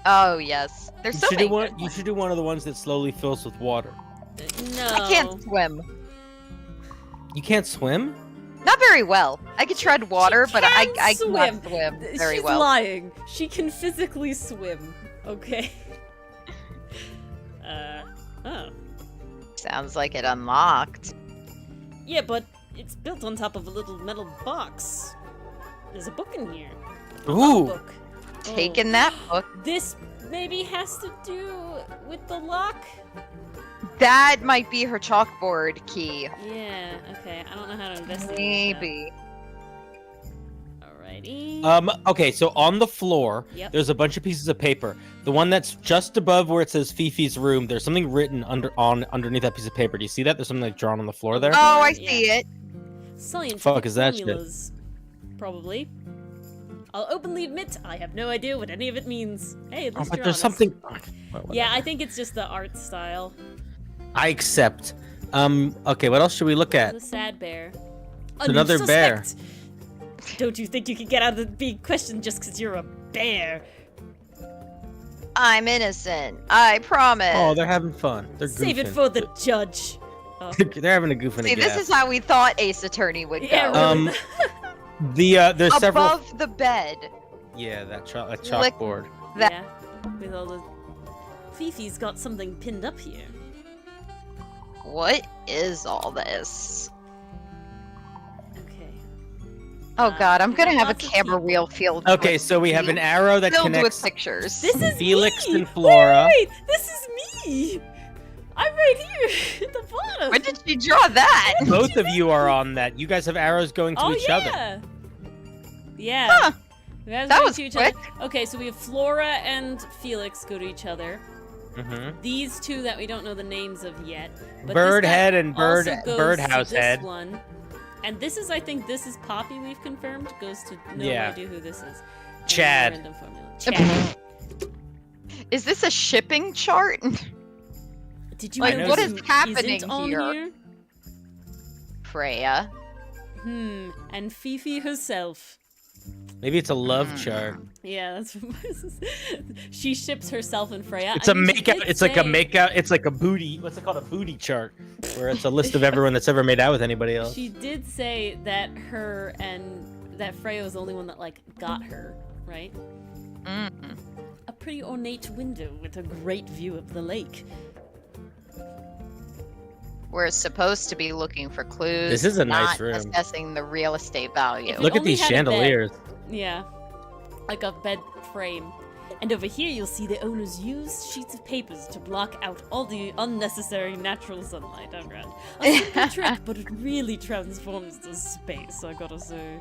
Oh yes, there's so many. good You ones. should do one of the ones that slowly fills with water. No, I can't swim. You can't swim? Not very well. I could tread water, but I can cannot swim very She's well. lying. She can physically swim. Okay. Oh. Sounds like it unlocked. Yeah, but it's built on top of a little metal box. There's a book in here. Ooh. Book. Taking that book. This maybe has to do with the lock? That might be her chalkboard key. Yeah, okay. I don't know how to investigate Maybe. that. Alrighty. Okay, so on the floor, Yep. there's a bunch of pieces of paper. The one that's just above where it says Fifi's room, there's something written underneath that piece of paper. Do you see that? There's something like drawn on the floor there. Oh, I Yeah. see it. Scientific Fuck is that shit? formulas. Probably. I'll openly admit I have no idea what any of it means. Hey, at Oh, least but you're there's honest. something. Yeah, I think it's just the art style. I accept. Okay, what else should we look at? It's a sad bear. It's another new bear. suspect. Don't you think you can get out of the being questioned just because you're a bear? I'm innocent. I promise. Oh, they're having fun. They're Save it goofing. for the judge. Oh. They're having a goof and a See, this gaff. is how we thought Ace Attorney would Yeah, go. really. There's several. Above the bed. Yeah, that Lick- chalkboard. That- Yeah, with all the... Fifi's got something pinned up here. What is all this? Okay. Oh god, I'm we gonna got have a lots of camera people. reel filled. Okay, with, so we have an arrow that filled with connects pictures. This is Felix me! and Flora. Wait, this is me! I'm right here at the bottom! When did she draw that? Both of you are on that. You guys have arrows going to Oh, each yeah! other. Yeah. Huh. We have That to was to each quick. Other. Okay, so we have Flora and Felix go to each other. Mm-hmm. These two that we don't know the names of yet. But Bird this guy head and bird also goes birdhouse to this head. One. And this is, I think, this is Poppy. We've confirmed goes to no Yeah. idea who this is. And Chad. Random formula. Chad. Is this a shipping chart? Did you Like, know what this is happening isn't on here? Freya. And Fifi herself. Maybe it's a love chart. Yeah, that's she ships herself and Freya. It's I a mean, she makeout. did It's like a say- makeout. It's like a booty. What's it called? A booty chart, where it's a list of everyone that's ever made out with anybody else. She did say that her and that Freya was the only one that like got her, right? Mm. A pretty ornate window with a great view of the lake. We're supposed to be looking for clues. This is a nice not room. assessing the real estate value. If Look at only these had a bed. chandeliers. Yeah, like a bed frame. And over here you'll see the owners use sheets of papers to block out all the unnecessary natural sunlight around. A simple trick, but it really transforms the space, I gotta say.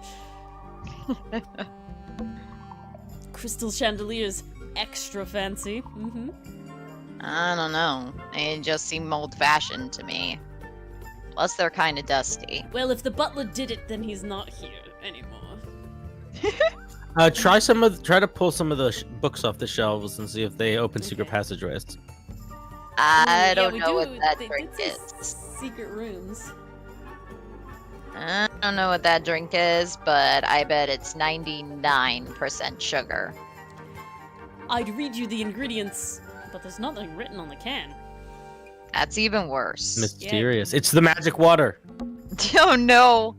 Crystal chandeliers, extra fancy. Mm-hmm. I don't know. They just seem old-fashioned to me. Plus, they're kind of dusty. Well, if the butler did it, then he's not here anymore. Try to pull some of the books off the shelves and see if they open secret Okay. passageways. I Yeah, don't we know do- what that they drink did say is. Secret rooms. I don't know what that drink is, but I bet it's 99% sugar. I'd read you the ingredients, but there's nothing written on the can. That's even worse. Mysterious. It's the magic water. Oh no.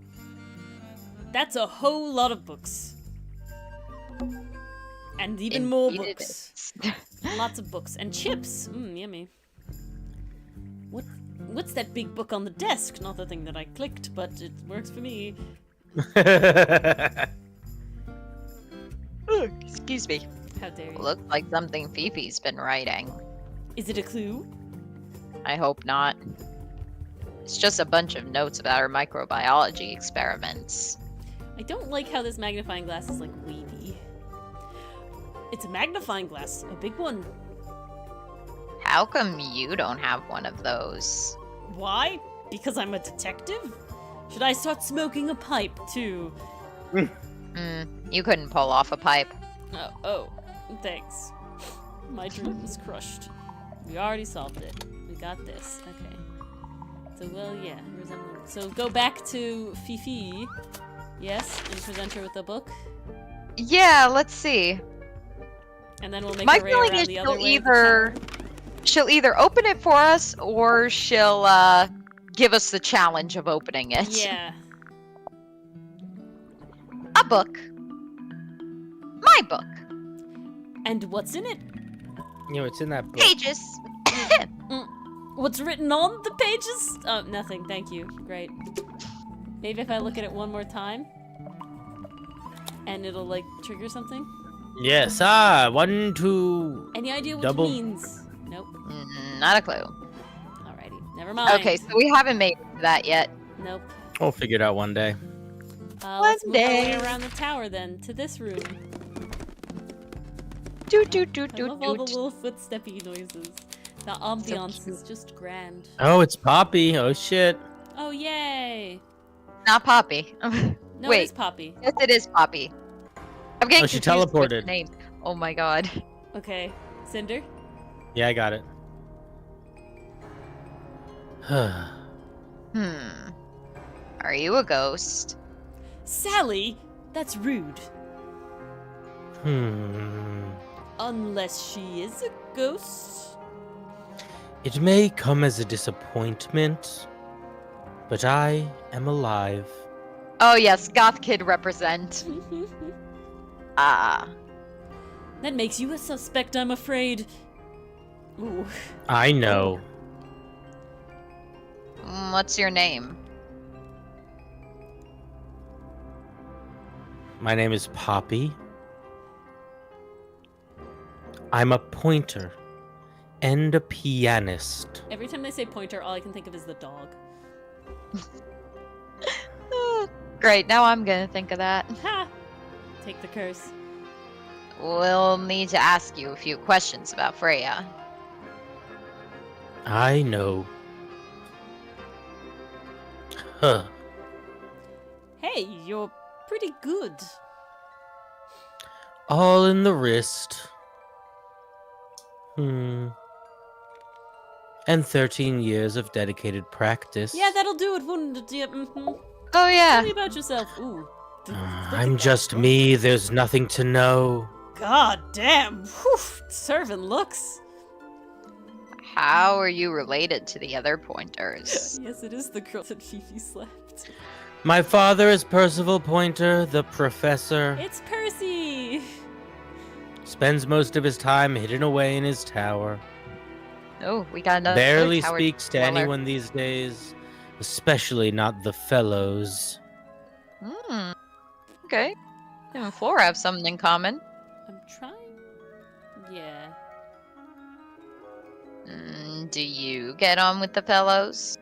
That's a whole lot of books. And even more books. Lots of books. And chips. Yummy. What's that big book on the desk? Not the thing that I clicked, but it works for me. Excuse me. How dare you. Looks like something Fifi's been writing. Is it a clue? I hope not. It's just a bunch of notes about her microbiology experiments. I don't like how this magnifying glass is like wavy. It's a magnifying glass, a big one. How come you don't have one of those? Why? Because I'm a detective? Should I start smoking a pipe too? You couldn't pull off a pipe. Oh, thanks. My dream was crushed. We already solved it. We got this. Okay. So, well, yeah. So go back to Fifi. Yes, and present her with the book. Yeah, let's see. And then we'll make My our way feeling around is the other she'll way. she'll either open it for us or she'll give us the challenge of opening it. Yeah. A book. My book. And what's in it? You know, it's in that book. Pages. What's written on the pages? Oh, nothing. Thank you. Great. Maybe if I look at it one more time. And it'll, like, trigger something? Yes. 1, 2. Any idea what Double- it means? Nope. Not a clue. Alrighty. Never mind. Okay, so we haven't made it to that yet. Nope. We'll figure it out one day. Let's move our way day. around the tower then, to this room. Doot, doot, doot, I doot, love all the doot. little footsteppy noises. The ambiance is just grand. Oh, it's Poppy. Oh shit. Oh, yay! Not Poppy. No, Wait. it is Poppy. Yes, it is Poppy. I'm getting Oh, she confused with the teleported. name. Oh my god. Okay, Cinder? Yeah, I got it. Are you a ghost? Sally? That's rude. Hmm. Unless she is a ghost. It may come as a disappointment, but I am alive. Oh yes, Goth Kid represent. Ah. That makes you a suspect, I'm afraid. Ooh. I know. What's your name? My name is Poppy. I'm a pointer and a pianist. Every time they say pointer, all I can think of is the dog. Great, now I'm gonna think of that. Ha! Take the curse. We'll need to ask you a few questions about Freya. I know. Huh. Hey, you're pretty good. All in the wrist. And 13 years of dedicated practice. Yeah, that'll do it, wouldn't it? Yeah, mm-hmm. Oh yeah. Tell me about yourself. Ooh. Look I'm at just that. me, there's nothing to know. God damn. Whew. Servant looks. How are you related to the other pointers? Yes, it is the girl that Fifi slept. My father is Percival Pointer, the professor. It's Percy. Spends most of his time hidden away in his tower. Oh, we got another Barely tower speaks to dweller. anyone these days, especially not the fellows. Okay. Him and Flora have something in common. I'm trying. Yeah. Do you get on with the fellows?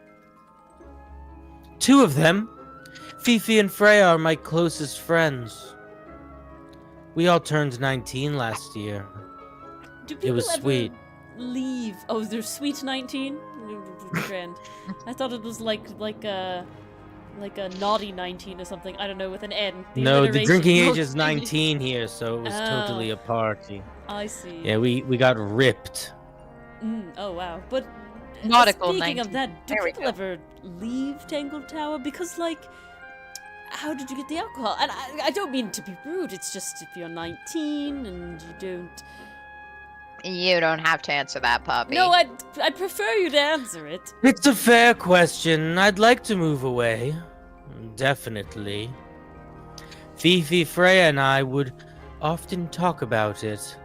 Two of them, Fifi and Freya, are my closest friends. We all turned 19 last year. Do It people was ever sweet. leave? Oh, they're sweet 19? Grand. I thought it was like a naughty 19 or something. I don't know, with an N. No, the alliteration. drinking age is 19 here, so it was totally Oh. a party. I see. Yeah, we got ripped. Oh wow. But Nautical speaking 19. of that, do There we people go. ever leave Tangle Tower? Because like, how did you get the alcohol? And I don't mean to be rude. It's just if you're 19 and you don't. You don't have to answer that, Poppy. No, I'd prefer you to answer it. It's a fair question. I'd like to move away. Definitely. Fifi, Freya, and I would often talk about it.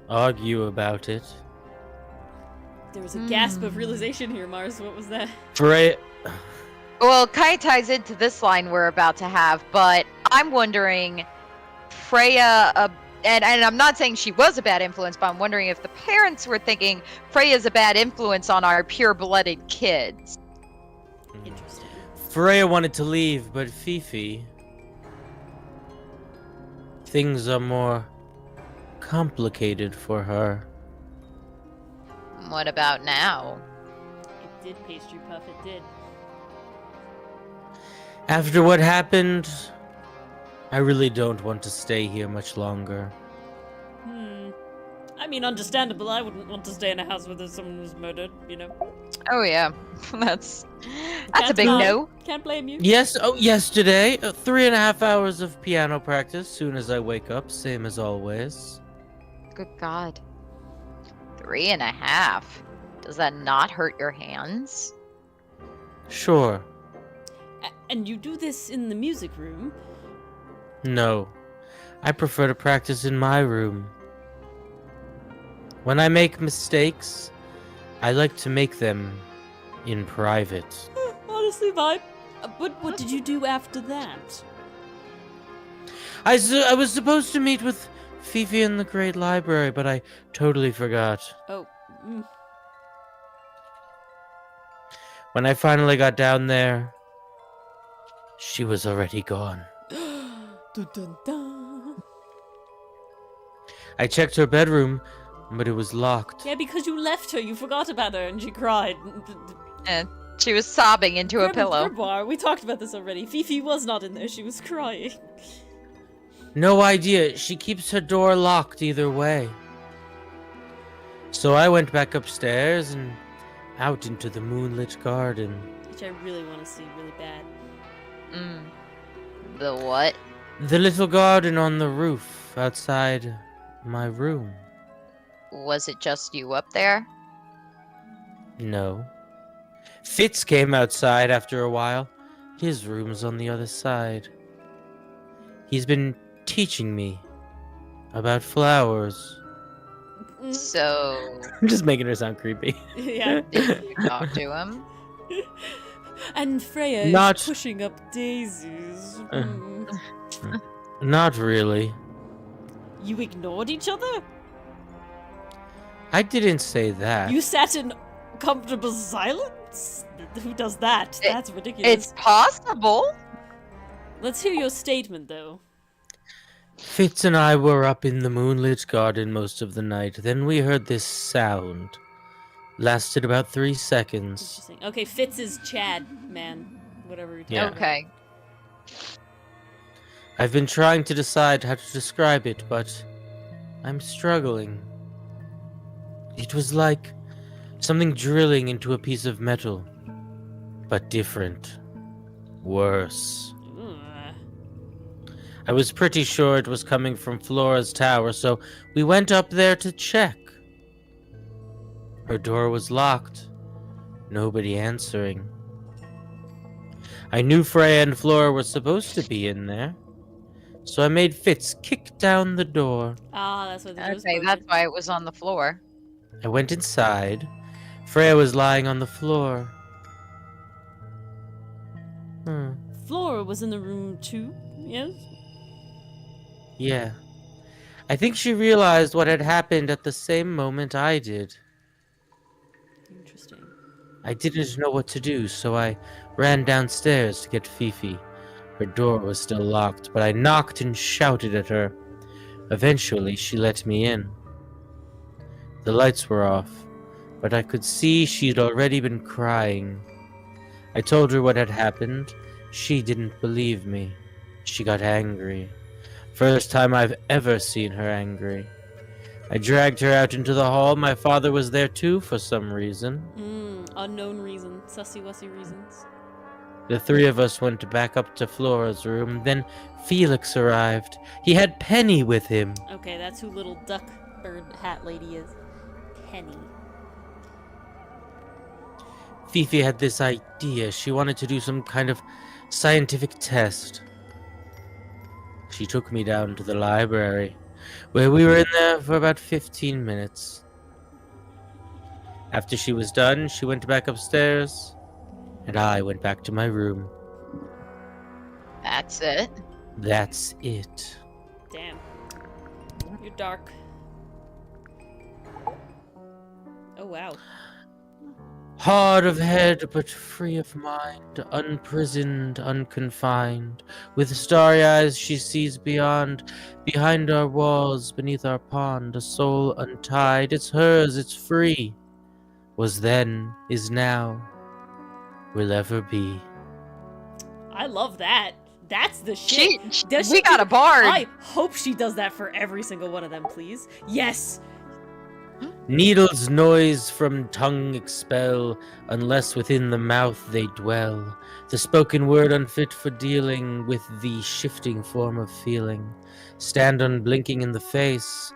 Argue about it. There was a gasp of realization here, Mars. What was that? Freya... Well, kind of ties into this line we're about to have, but I'm wondering, Freya, and I'm not saying she was a bad influence, but I'm wondering if the parents were thinking Freya's a bad influence on our pure-blooded kids. Interesting. Freya wanted to leave, but Fifi... Things are more complicated for her. What about now? It did, pastry puff. It did. After what happened, I really don't want to stay here much longer. I mean, understandable. I wouldn't want to stay in a house where someone was murdered. You know. Oh yeah, that's a Can't big deny. no. Can't blame you. Yes, yesterday, 3.5 hours of piano practice soon as I wake up, same as always. Good God. 3.5. Does that not hurt your hands? Sure. And you do this in the music room. No. I prefer to practice in my room. When I make mistakes, I like to make them in private. Honestly, vibe. But what did you do after that? I was supposed to meet with Fifi in the Great Library, but I totally forgot. Oh. When I finally got down there, She was already gone. Dun, dun, dun. I checked her bedroom, but it was locked. Yeah, because you left her. You forgot about her, and she cried. And she was sobbing into a pillow. Grimoire, we talked about this already. Fifi was not in there. She was crying. No idea. She keeps her door locked either way. So I went back upstairs and out into the moonlit garden. Which I really want to see really bad. The what? The little garden on the roof outside my room. Was it just you up there? No. Fitz came outside after a while. His room's on the other side. He's been teaching me about flowers. So, I'm just making her sound creepy. Yeah. did you talk to him? And Freya Not- is pushing up daisies. Not really. You ignored each other? I didn't say that. You sat in comfortable silence? Who does that? That's ridiculous. It's possible. Let's hear your statement, though. Fitz and I were up in the moonlit garden most of the night. Then we heard this sound. Lasted about 3 seconds. Interesting. Okay, Fitz is Chad, man. Whatever you're talking Yeah. about. Okay. I've been trying to decide how to describe it, but I'm struggling. It was like something drilling into a piece of metal, but different. Worse. Ugh. I was pretty sure it was coming from Flora's tower, so we went up there to check. Her door was locked. Nobody answering. I knew Freya and Flora were supposed to be in there, so I made Fitz kick down the door. Ah, that's what the ghost Okay, potion. that's why it was on the floor. I went inside. Freya was lying on the floor. Flora was in the room too, yes? Yeah. I think she realized what had happened at the same moment I did. Interesting. I didn't know what to do, so I ran downstairs to get Fifi. Her door was still locked, but I knocked and shouted at her. Eventually, she let me in. The lights were off, but I could see she'd already been crying. I told her what had happened. She didn't believe me. She got angry. First time I've ever seen her angry. I dragged her out into the hall. My father was there too for some reason. Unknown reason. Sussy-wussy reasons. The three of us went back up to Flora's room. Then Felix arrived. He had Penny with him. Okay, that's who little duck bird hat lady is. Penny. Fifi had this idea. She wanted to do some kind of scientific test. She took me down to the library, where we were in there for about 15 minutes. After she was done, she went back upstairs, and I went back to my room. That's it. That's it. Damn. You're dark. Oh, wow. Hard of head, but free of mind, unprisoned, unconfined. With starry eyes she sees beyond, behind our walls, beneath our pond, a soul untied. It's hers, it's free. Was then, is now, will ever be. I love that. That's the shit. Does We she got do- a bard. I hope she does that for every single one of them, please. Yes. Needles noise from tongue expel, unless within the mouth they dwell. The spoken word unfit for dealing with the shifting form of feeling. Stand unblinking in the face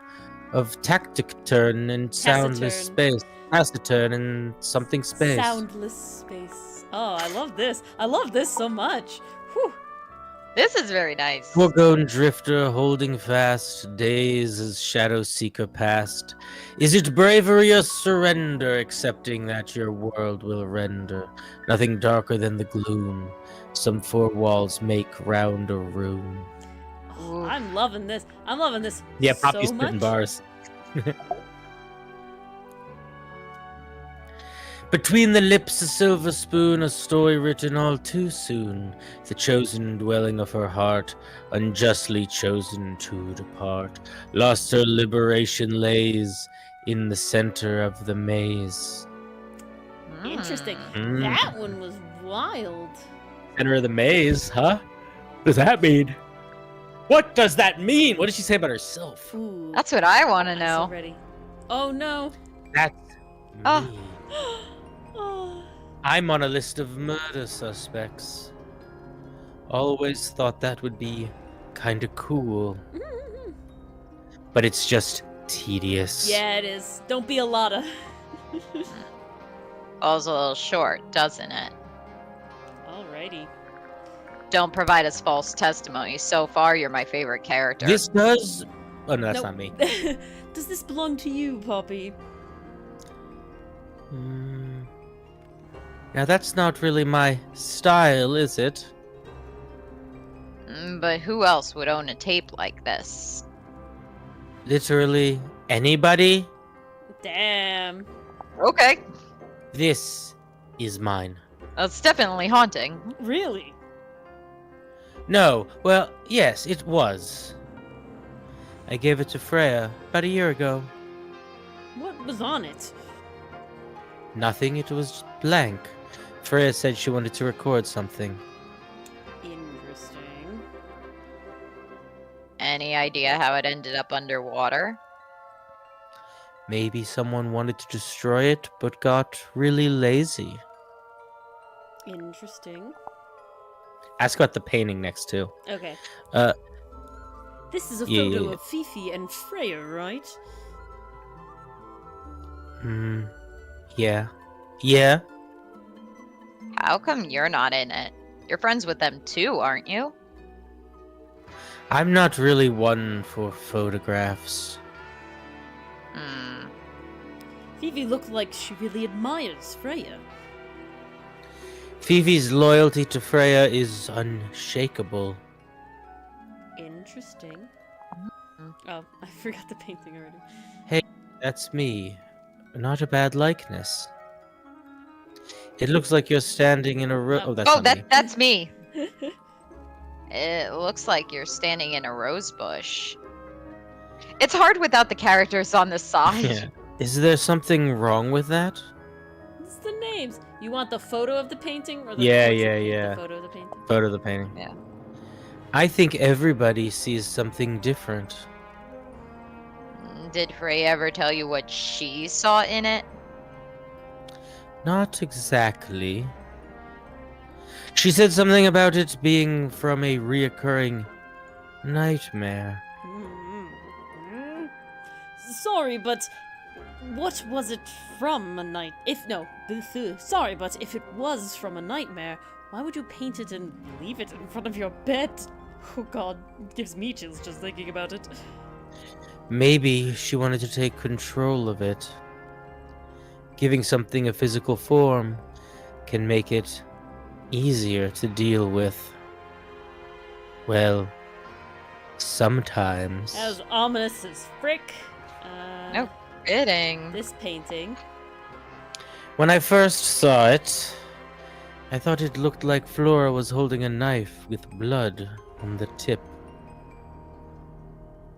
of tactic turn and soundless space. Taciturn and something space. Soundless space. Oh, I love this. I love this so much. Whew. This is very nice. Foregone drifter holding fast, days as shadow seeker past. Is it bravery or surrender, accepting that your world will render? Nothing darker than the gloom some four walls make round a room. Oh, I'm loving this. I'm loving this Yeah, so Poppy's spitting much. bars. Between the lips a silver spoon, a story written all too soon. The chosen dwelling of her heart, unjustly chosen to depart. Lost her liberation lays in the center of the maze. Interesting. Mm. That one was wild. Center of the maze, huh? What does that mean? What does that mean? What did she say about herself? Ooh, That's what I want to I'm know. so ready. Oh no. That's Oh. me. Oh. I'm on a list of murder suspects. Always thought that would be kinda cool. But it's just tedious. Yeah, it is. Don't be a lotta. Falls a little short, doesn't it? Alrighty. Don't provide us false testimony. So far, you're my favorite character. This does. Oh no, that's Nope. not me. Does this belong to you, Poppy? Hmm. Now that's not really my style, is it? But who else would own a tape like this? Literally anybody? Damn. Okay. This is mine. That's definitely haunting. Really? No, well, yes, it was. I gave it to Freya about a year ago. What was on it? Nothing, it was blank. Freya said she wanted to record something. Interesting. Any idea how it ended up underwater? Maybe someone wanted to destroy it, but got really lazy. Interesting. Ask about the painting next to. Okay. Uh, This is a yeah, photo yeah. of Fifi and Freya, right? Yeah. Yeah? How come you're not in it? You're friends with them too, aren't you? I'm not really one for photographs. Fifi looked like she really admires Freya. Fifi's loyalty to Freya is unshakable. Interesting. Oh, I forgot the painting already. That's me. Not a bad likeness. It looks like you're standing in a row. Oh, that's Oh, not me. that's me. It looks like you're standing in a rose bush. It's hard without the characters on the side. Yeah. Is there something wrong with that? It's the names. You want the photo of the painting or the Yeah, portrait yeah, paint? yeah. The photo of the painting. Photo of the painting. Yeah. I think everybody sees something different. Did Freya ever tell you what she saw in it? Not exactly. She said something about it being from a reoccurring nightmare. Sorry, but what was it from a night? Sorry, but if it was from a nightmare, why would you paint it and leave it in front of your bed? Oh god, it gives me chills just thinking about it. Maybe she wanted to take control of it. Giving something a physical form can make it easier to deal with. Well, sometimes. As ominous as frick. No kidding. This painting. When I first saw it, I thought it looked like Flora was holding a knife with blood on the tip.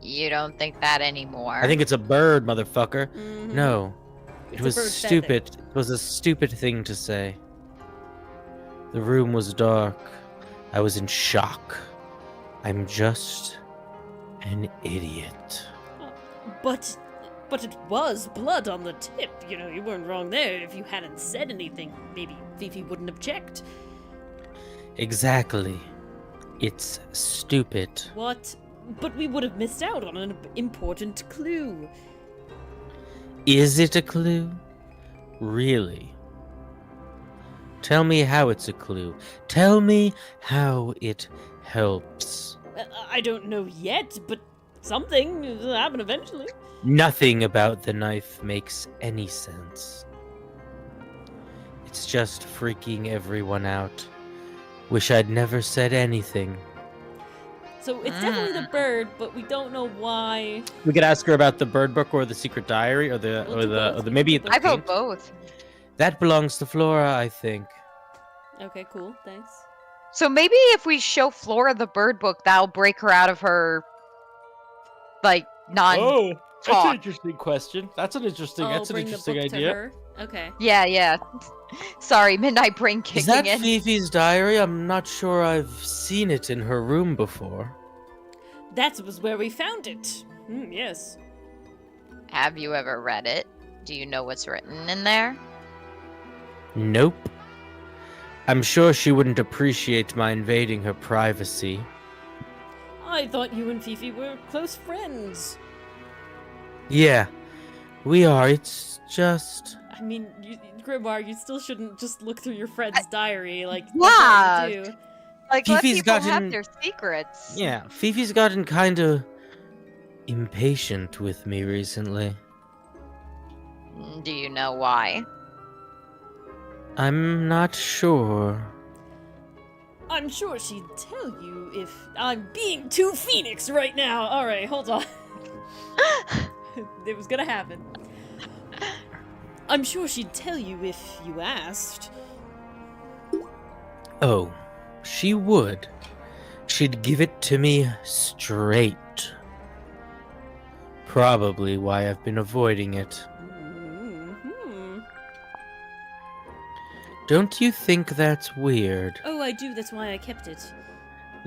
You don't think that anymore? I think it's a bird, motherfucker. Mhm. No. It It's a was bird stupid. It was a stupid thing to say. The room was dark. I was in shock. I'm just an idiot. But it was blood on the tip. You know, you weren't wrong there. If you hadn't said anything, maybe Fifi wouldn't have checked. Exactly. It's stupid. What? But we would have missed out on an important clue. Is it a clue? Really? Tell me how it's a clue. Tell me how it helps. I don't know yet, but something will happen eventually. Nothing about the knife makes any sense. It's just freaking everyone out. Wish I'd never said anything. So it's definitely the bird, but we don't know why. We could ask her about the bird book or the secret diary or the We'll do both. maybe We'll do I both. vote both. That belongs to Flora, I think. Okay, cool. Thanks. So maybe if we show Flora the bird book, that'll break her out of her, like, Oh, that's an talk. interesting question. That's an interesting. That's an bring interesting the book idea. to her. Okay. Yeah. Sorry, midnight brain Is kicking that in. Fifi's diary? I'm not sure I've seen it in her room before. That was where we found it. Yes. Have you ever read it? Do you know what's written in there? Nope. I'm sure she wouldn't appreciate my invading her privacy. I thought you and Fifi were close friends. Yeah, we are. It's just... I mean, Grimoire, you still shouldn't just look through your friend's diary like Yeah. that's what you do. Like, let Fifi's people have gotten- their secrets. Yeah, Fifi's gotten kinda impatient with me recently. Do you know why? I'm not sure. I'm sure she'd tell you if I'm being too Phoenix right now. All right, hold on. It was gonna happen. I'm sure she'd tell you if you asked. Oh, she would. She'd give it to me straight. Probably why I've been avoiding it. Mm-hmm. Don't you think that's weird? Oh, I do. That's why I kept it.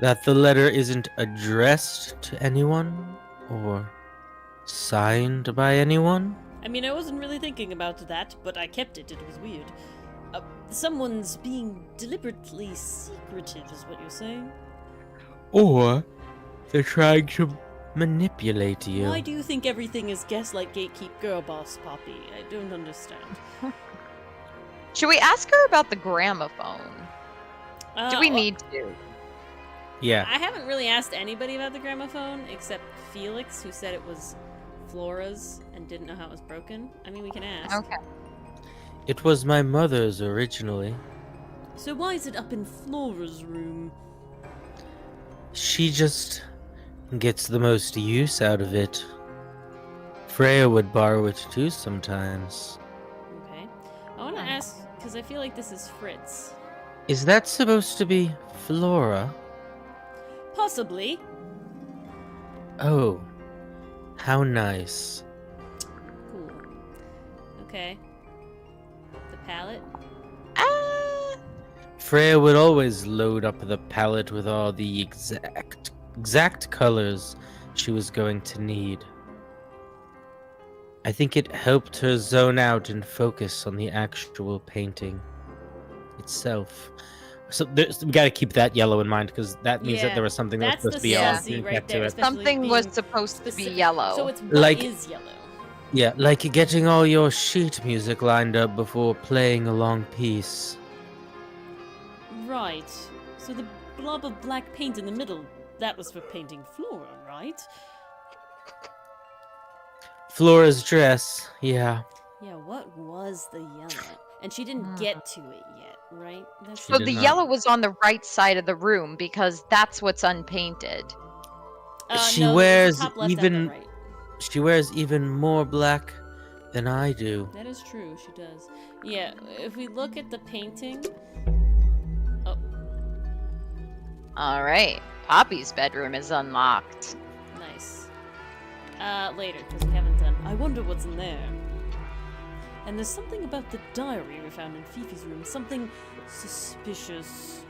That the letter isn't addressed to anyone? Or signed by anyone? I mean, I wasn't really thinking about that, but I kept it. It was weird. Someone's being deliberately secretive, is what you're saying? Or they're trying to manipulate you. Why do you think everything is gaslight gatekeep girl boss, Poppy? I don't understand. Should we ask her about the gramophone? Do we well, need to? Yeah. I haven't really asked anybody about the gramophone except Felix, who said it was Flora's and didn't know how it was broken. I mean, we can ask. Okay. It was my mother's originally. So why is it up in Flora's room? She just gets the most use out of it. Freya would borrow it too sometimes. Okay. I want to ask, because I feel like this is Fritz. Is that supposed to be Flora? Possibly. Oh, how nice. Cool. Okay. The palette? Freya would always load up the palette with all the exact colors she was going to need. I think it helped her zone out and focus on the actual painting itself. So we gotta keep that yellow in mind because that means that Yeah, there was something that was that's supposed the to be yellow. sassy Didn't right get to there, it. especially Something was being supposed to be specific. yellow. So it's what Like- is yellow? Yeah, like getting all your sheet music lined up before playing a long piece. Right. So the blob of black paint in the middle, that was for painting Flora, right? Flora's dress, yeah. Yeah, what was the yellow? And she didn't get to it yet, right? That's She So did the not. yellow was on the right side of the room because that's what's unpainted. She no, it was the wears top left and even- the right. She wears even more black than I do. That is true, she does. Yeah, if we look at the painting... All right. Poppy's bedroom is unlocked. Nice. Later, because we haven't done... I wonder what's in there. And there's something about the diary we found in Fifi's room. Something suspicious.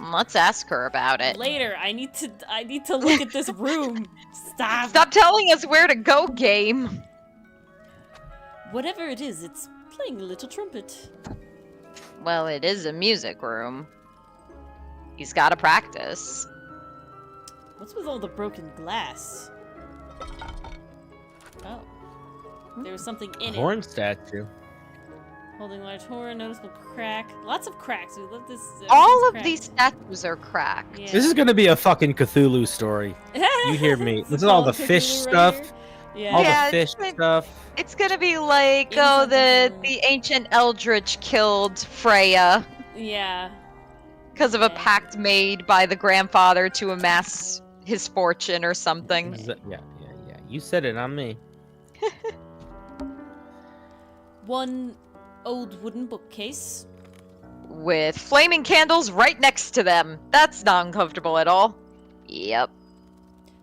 Let's ask her about it. Later, I need to look at this room. Stop. Stop telling us where to go, game. Whatever it is, it's playing a little trumpet. Well, it is a music room. He's got to practice. What's with all the broken glass? Oh. There was something in it. Horn statue. Holding large horn, noticeable crack. Lots of cracks. We love this. All of cracked. these statues are cracked. Yeah. This is gonna be a fucking Cthulhu story. You hear me? It's This is all called the fish Cthulhu stuff. right here. Yeah. All Yeah, the fish it's- stuff. It's gonna be like, In oh, something the ancient Eldritch killed Freya Yeah. because of a Yeah. pact made by the grandfather to amass his fortune or something. Yeah. You said it, not me. One old wooden bookcase. With flaming candles right next to them. That's not uncomfortable at all. Yep.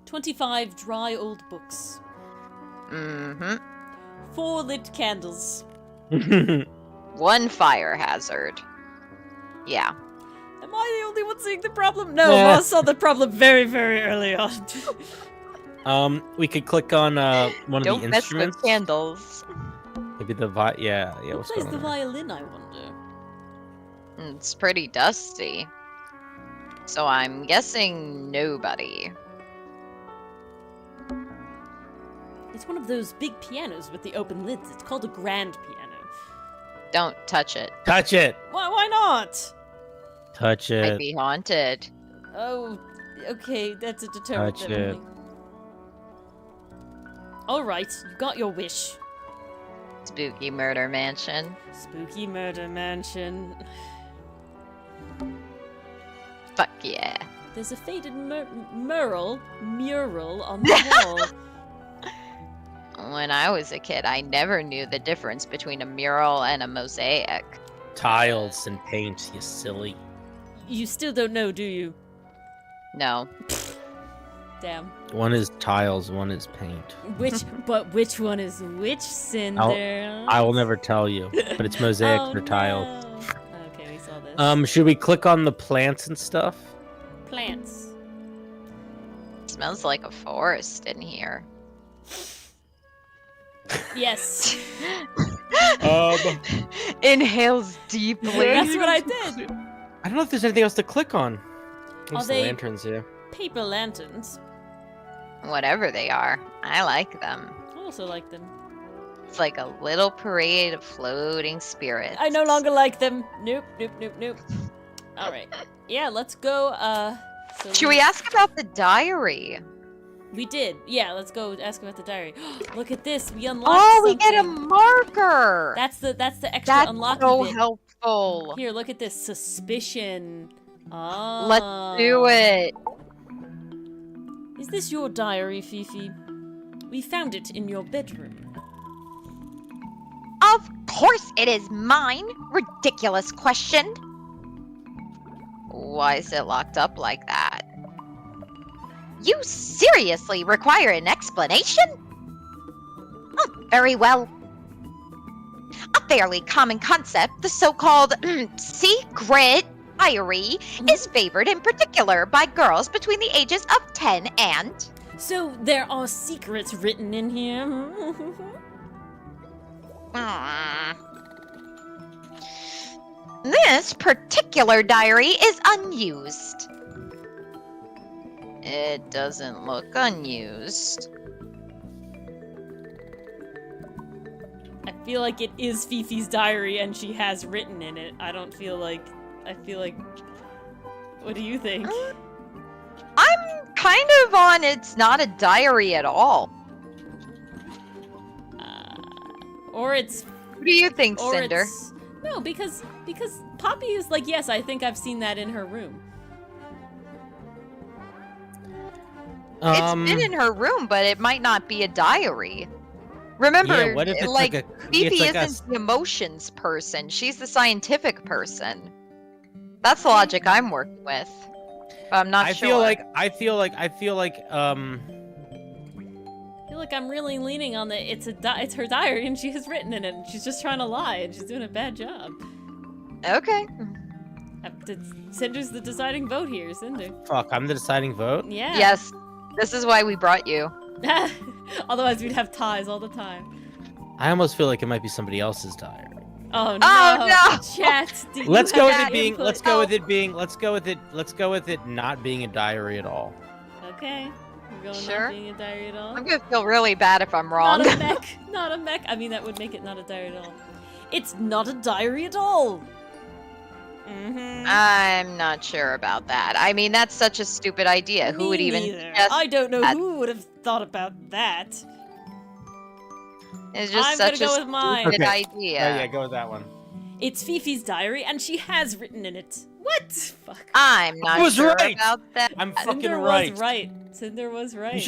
25 dry old books. Mm-hmm. 4 lit candles. 1 fire hazard. Yeah. Am I the only one seeing the problem? No, Yeah. Moss saw the problem very, very early on. We could click on one of Don't the mess instruments. with candles. Maybe the yeah. Who What's plays going the on there? violin, I wonder? It's pretty dusty. So I'm guessing nobody. It's one of those big pianos with the open lids. It's called a grand piano. Don't touch it. Touch it. Why not? Touch Might it. be haunted. Oh, okay, that's a deterrent. Touch definitely. Alright, you got your wish. Spooky murder mansion. Spooky murder mansion. Fuck yeah. There's a faded mural on the wall. When I was a kid, I never knew the difference between a mural and a mosaic. Tiles and paint, you silly. You still don't know, do you? No. Damn. One is tiles, one is paint. But which one is which, Cinder? I will never tell you, but it's mosaic Oh, or tiles. no. Okay, we saw this. Should we click on the plants and stuff? Plants. Smells like a forest in here. Yes. Inhales deeply. That's what I did. I don't know if there's anything else to click on. There's the they- lanterns here. Paper lanterns. Whatever they are, I like them. I also like them. It's like a little parade of floating spirits. I no longer like them. Nope, nope, nope, nope. Alright. Yeah, let's go, so Should we ask about the diary? We did. Yeah, let's go ask about the diary. Look at this. We unlocked Oh, we get a something. marker. That's the extra That's unlocking so bit. helpful. Here, look at this. Suspicion. Ah. Let's do it. Is this your diary, Fifi? We found it in your bedroom. Of course it is mine. Ridiculous question. Why is it locked up like that? You seriously require an explanation? Very well. A fairly common concept, the so-called secret diary, is favored in particular by girls between the ages of 10 and... So there are secrets written in here. This particular diary is unused. It doesn't look unused. I feel like it is Fifi's diary and she has written in it. I feel like... What do you think? I'm kind of on it's not a diary at all. Or it's... What do you think, Or Cinder? it's... No, because Poppy is like, yes, I think I've seen that in her room. It's been in her room, but it might not be a diary. Remember, yeah, what if it's like, a Fifi it's like a isn't the emotions person. She's the scientific person. That's the logic I'm working with. But I'm not I sure. feel like I feel like I'm really leaning on the it's her diary and she has written in it and she's just trying to lie and she's doing a bad job. Okay. Cinder's the deciding vote here, Cinder. fuck, I'm the deciding vote. Yeah. Yes. This is why we brought you. Otherwise we'd have ties all the time. I almost feel like it might be somebody else's diary. Oh no! Oh, no! Chat. Do you Let's go have with that it being. input? Let's go with it being. Let's go with it not being a diary at all. Okay. We're going Sure. not being a diary at all. I'm gonna feel really bad if I'm wrong. Not a mech. Not a mech. I mean, that would make it not a diary at all. It's not a diary at all. Mm-hmm. I'm not sure about that. I mean, that's such a stupid idea. Who would even suggest I don't know that? who would have thought about that. It's just I'm such gonna a go with mine. stupid Okay. idea. Oh yeah, go with that one. It's Fifi's diary, and she has written in it. What? Fuck. I'm not I was sure right. about that. I'm fucking Cinder right. was right. Cinder was right. You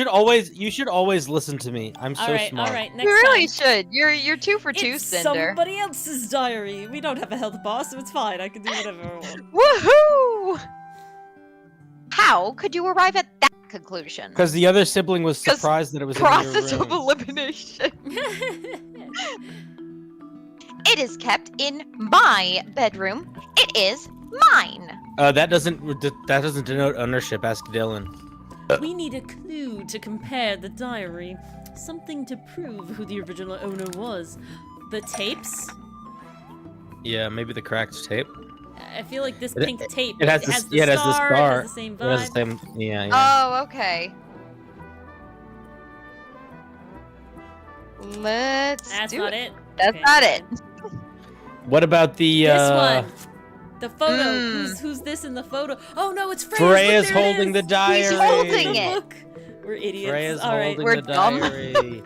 should always listen to me. I'm so smart. All right, You next really time. should. You're 2 for 2, It's Cinder. somebody else's diary. We don't have a health bar, so it's fine. I can do whatever I want. Woohoo! How could you arrive at that conclusion? Because the other sibling was 'Cause surprised that it was Process in of your room. elimination. It is kept in my bedroom. It is mine. That doesn't denote ownership. Ask Dylan. We need a clue to compare the diary. Something to prove who the original owner was. The tapes? Yeah, maybe the cracked tape. I feel like this pink tape. It has the the star. star. It has the same It has vibe. the same. Yeah. Oh, okay. Let's That's do not it. it. That's Okay, not it. What about the? This one. The photo. Mm. Who's this in the photo? Oh no, it's Freya's. Freya's Look, there it holding is. the diary. He's holding The it. book. We're idiots. Freya's All right. holding We're the dumb. diary.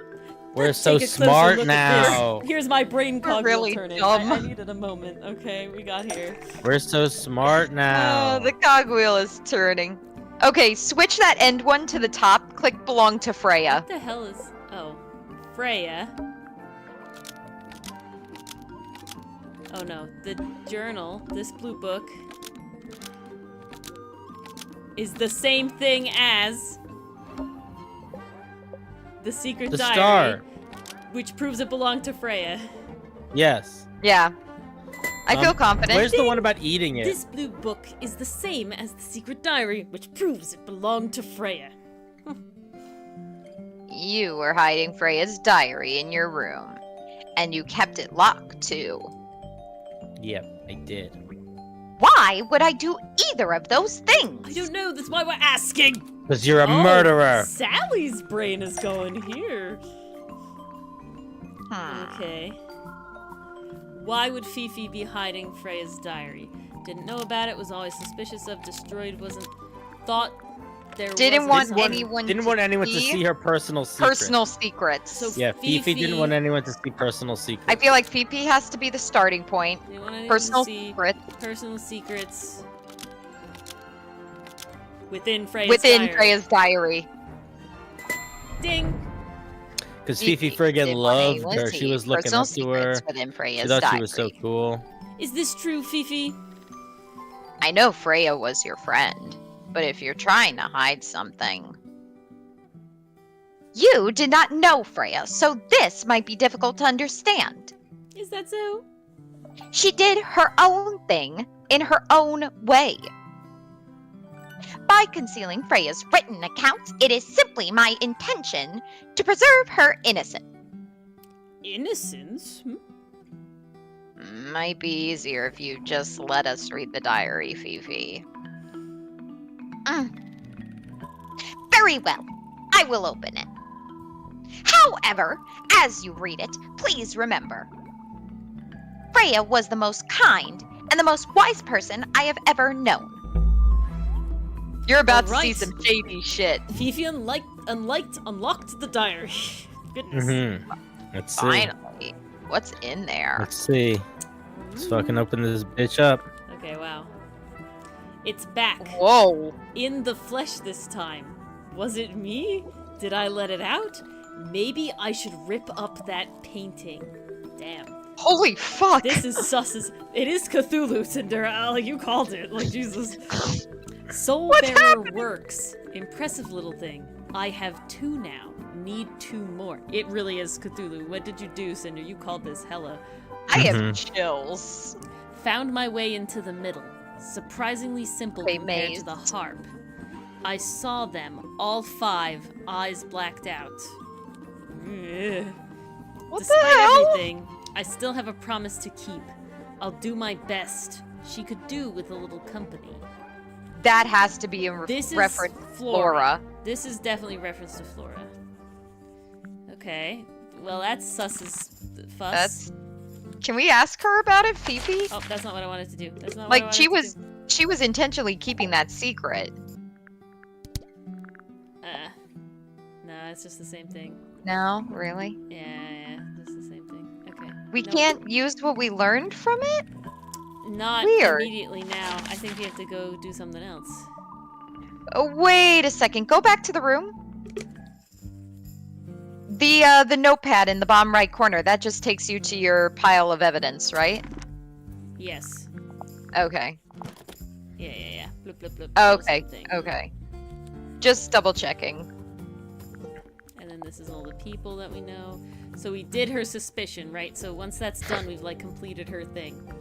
We're Let's so take a closer smart look at this. now. Here's my brain We're cog really turning. dumb. I needed a moment. Okay, we got here. We're so smart now. The cogwheel is turning. Okay, switch that end one to the top. Click belong to Freya. What the hell is... Oh. Freya. Oh no. The journal, this blue book, is the same thing as... the secret The diary. star. Which proves it belonged to Freya. Yes. Yeah. I feel Um, confident. Where's the one about eating it? This blue book is the same as the secret diary, which proves it belonged to Freya. You were hiding Freya's diary in your room. And you kept it locked, too. Yep, I did. Why would I do either of those things? I don't know, that's why we're asking! Because you're a Oh, murderer. Sally's brain is going here. Okay. Why would Fifi be hiding Freya's diary? Didn't know about it, was always suspicious of, destroyed, wasn't... thought there Didn't wasn't want any- anyone Didn't to want anyone to see see her personal secrets. personal secrets. So Yeah, Fifi didn't Fifi- want anyone to see personal secrets. I feel like Fifi has to be the starting point. They want anyone Personal to see secrets personal secrets within Freya's within diary. Freya's diary. Ding! Because Fifi friggin' didn't want loved anyone her. see She was looking personal up to her. secrets within She Freya's thought diary. she was so cool. Is this true, Fifi? I know Freya was your friend, but if you're trying to hide something... You did not know Freya, so this might be difficult to understand. Is that so? She did her own thing in her own way. By concealing Freya's written accounts, it is simply my intention to preserve her innocence. Innocence? Might be easier if you just let us read the diary, Fifi. Very well. I will open it. However, as you read it, please remember. Freya was the most kind and the most wise person I have ever known. You're about to see Alright. some shady shit. Fifi unlocked the diary. Goodness. Mm-hmm. Let's see. Finally. What's in there? Let's see. Let's fucking open this bitch up. Okay, wow. It's back. Whoa. In the flesh this time. Was it me? Did I let it out? Maybe I should rip up that painting. Damn. Holy fuck. This is sus. It is Cthulhu, Cinder. You called it. Like, Jesus. Soulbearer works. Impressive little thing. I have 2 now. Need 2 more. It really is Cthulhu. What did you do, Cinder? You called this hella. I have chills. Found my way into the middle. Surprisingly simple They compared made- to the harp. I saw them, all 5, eyes blacked out. Ugh. What Despite the hell? everything, I still have a promise to keep. I'll do my best. She could do with a little company. That has to be a This is reference to Flora. Flora. This is definitely reference to Flora. Okay. Well, that's sus as fuss. That's. Can we ask her about it, Fifi? Oh, that's not what I wanted to do. That's not what I Like wanted she to was, do. she was intentionally keeping that secret. No, it's just the same thing. No, really. Yeah, just the same thing. Okay. We No, can't use what we learned from it. Not Weird. immediately now. I think we have to go do something else. Oh, wait a second. Go back to the room. The notepad in the bottom right corner. That just takes you to your pile of evidence, right? Yes. Okay. Yeah. Blip, blip, blip. Close Okay. the thing. Okay. Just double checking. And then this is all the people that we know. So we did her suspicion, right? So once that's done, we've like completed her thing.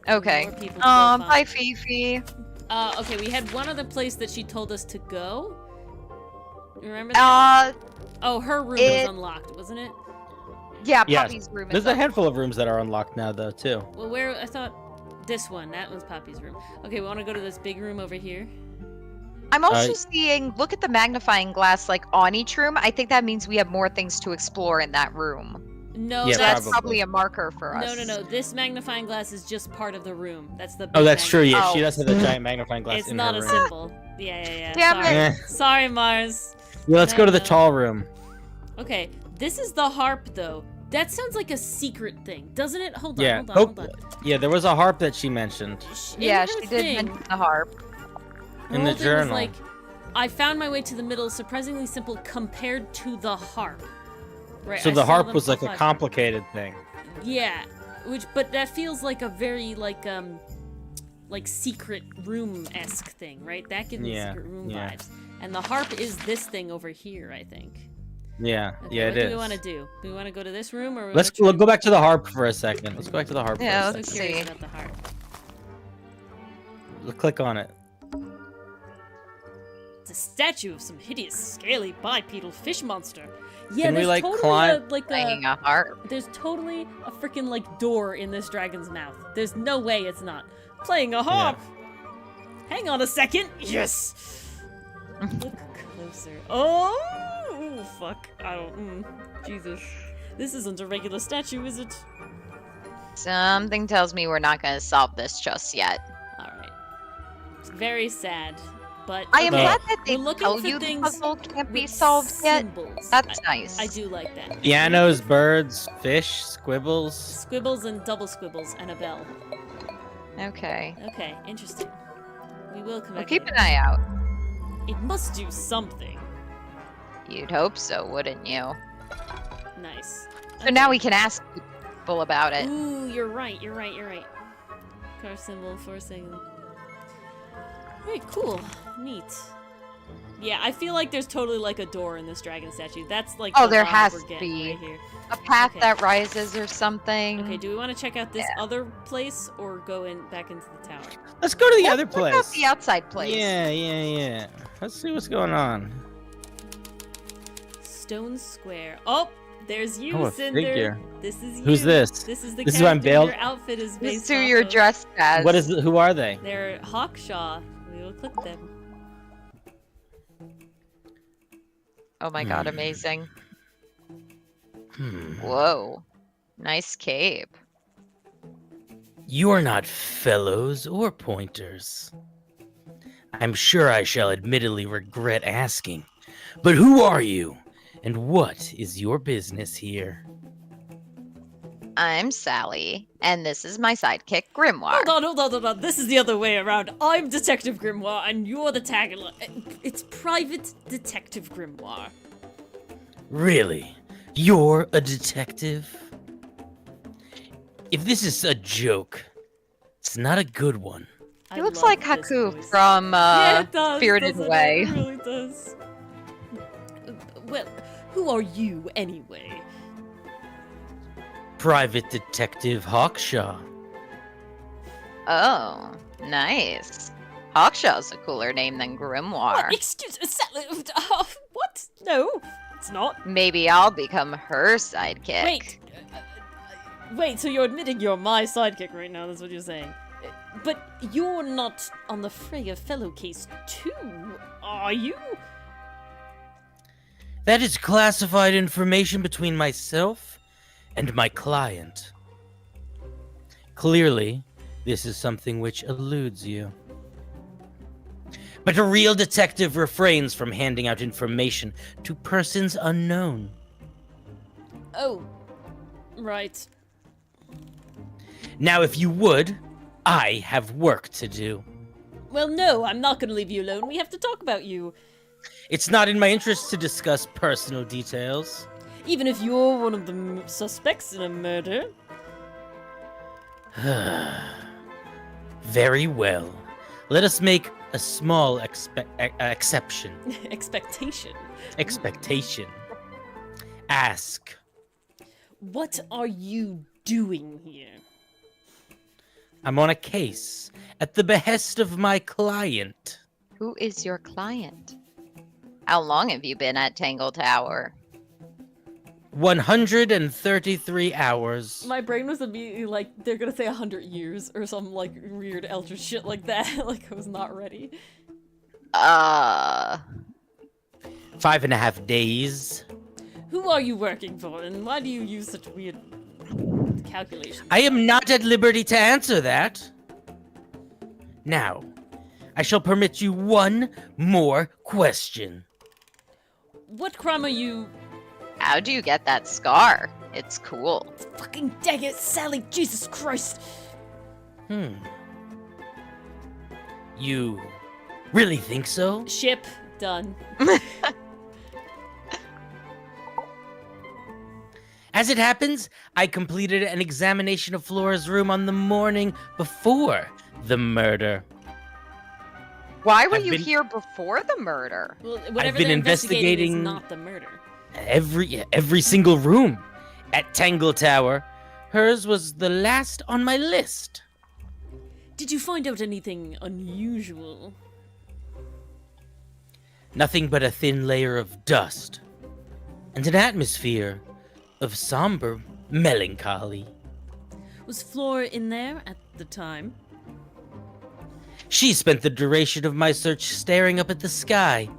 Okay. More people to go Bye, find. Fifi. Okay, we had one other place that she told us to go. Remember that? Oh, her room was unlocked, wasn't it? Yeah, Yes. Poppy's room is There's a up. handful of rooms that are unlocked now, though, too. Well, where I thought this one, that was Poppy's room. Okay, we want to go to this big room over here. I'm also seeing, look at the magnifying glass, like, on each room. I think that means we have more things to explore in that room. No, Yeah, So that's probably. probably a marker for us. No. This magnifying glass is just part of the room. That's the. Oh, big that's true. Yeah, Oh. she does have a giant magnifying glass It's in not her a room. symbol. Yeah. Damn Sorry. it. Sorry, Mars. Yeah, let's go to the No. tall room. Okay, this is the harp, though. That sounds like a secret thing, doesn't it? Hold on, Yeah. hold on. Yeah, there was a harp that she mentioned. In Yeah, her she did thing, mention the harp. her in the whole thing was journal. like, I found my way to the middle, surprisingly simple compared to the harp. Right. So I the saw harp them was for like a 5. complicated thing. Yeah, but that feels like a very like secret room-esque thing, right? That gives me Yeah, secret room yeah. vibes. And the harp is this thing over here, I think. Yeah, Okay, yeah, what it do is. we want to do? Do we want to go to this room, or we Let's wanna go back to the harp for a second. Let's go back to the harp Yeah, for a I'm let's so curious see. about the harp. second. Click on it. It's a statue of some hideous, scaly, bipedal fish monster. Yeah, Can we, there's like, totally climb- Playing a harp. there's totally a freaking like door in this dragon's mouth. There's no way it's not playing a harp. Hang on a second. Yes. Look closer. Oh, fuck. I don't. Jesus. This isn't a regular statue, is it? Something tells me we're not going to solve this just yet. All right. It's very sad, but I am Okay. glad that they We're looking tell for you the things puzzle can't be with solved yet. symbols. That's nice. I do like that. Pianos, birds, fish, squibbles. Squibbles and double squibbles and a bell. Okay. Okay, interesting. We will come Well, back. keep to an eye out. it. It must do something. You'd hope so, wouldn't you? Nice. So now we can ask people about it. Ooh, you're right. Car symbol, forcing. Very cool. Neat. Yeah, I feel like there's totally like a door in this dragon statue. That's like Oh, the there vibe has we're to getting be. right here. A path Okay. that rises or something. Okay, do we want to check out this Yeah. other place or go in back into the tower? Let's go to the Let's other check place. out the outside place. Yeah. Let's see what's going on. Stone Square. Oh, there's you, Oh, a Cinder. figure. This is you. Who's this? This is the This is who I'm character bailed- your outfit is This based is who off you're of. dressed as. Who are they? They're Hawkshaw. We will click them. Oh my god, amazing. Hmm. Whoa. Nice cape. You're not fellows or pointers. I'm sure I shall admittedly regret asking, but who are you, and what is your business here? I'm Sally, and this is my sidekick, Grimoire. Hold on. This is the other way around. I'm Detective Grimoire, and you're the tagline. It's Private Detective Grimoire. Really? You're a detective? If this is a joke, it's not a good one. I He looks love like this Haku voice. from Yeah, it does, Spirited doesn't it? Away. It really does. Well, who are you anyway? Private Detective Hawkshaw. Oh, nice. Hawkshaw's a cooler name than Grimoire. What? Excuse me, Sally. What? No, it's not. Maybe I'll become her sidekick. Wait, so you're admitting you're my sidekick right now, that's what you're saying. But you're not on the Freya Fellow case too, are you? That is classified information between myself and my client. Clearly, this is something which eludes you. But a real detective refrains from handing out information to persons unknown. Oh, right. Now, if you would, I have work to do. Well, no, I'm not gonna leave you alone. We have to talk about you. It's not in my interest to discuss personal details. Even if you're one of the suspects in a murder. Very well. Let us make a small exception. Expectation. Expectation. Ask. What are you doing here? I'm on a case at the behest of my client. Who is your client? How long have you been at Tangle Tower? 133 hours. My brain was immediately like, they're gonna say 100 years or some like weird eldritch shit like that. Like I was not ready. 5.5 days. Who are you working for, and why do you use such weird calculations? I am not at liberty to answer that. Now, I shall permit you one more question. What crime are you? How do you get that scar? It's cool. Fucking dang it, Sally! Jesus Christ! You really think so? Ship done. As it happens, I completed an examination of Flora's room on the morning before the murder. Why were I've you been- here before the murder? Well, whatever been they're investigating is investigating- not the murder. Every single room at Tangle Tower. Hers was the last on my list. Did you find out anything unusual? Nothing but a thin layer of dust and an atmosphere of somber melancholy. Was Flora in there at the time? She spent the duration of my search staring up at the sky,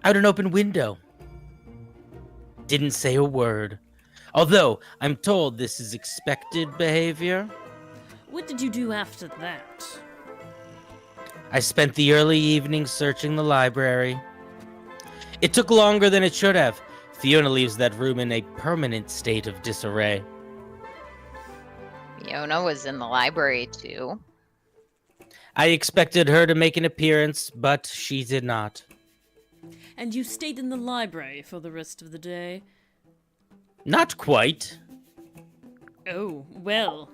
out an open window. Didn't say a word, although I'm told this is expected behavior. What did you do after that? I spent the early evening searching the library. It took longer than it should have. Fiona leaves that room in a permanent state of disarray. Fiona was in the library too. I expected her to make an appearance, but she did not. And you stayed in the library for the rest of the day? Not quite. Oh, well.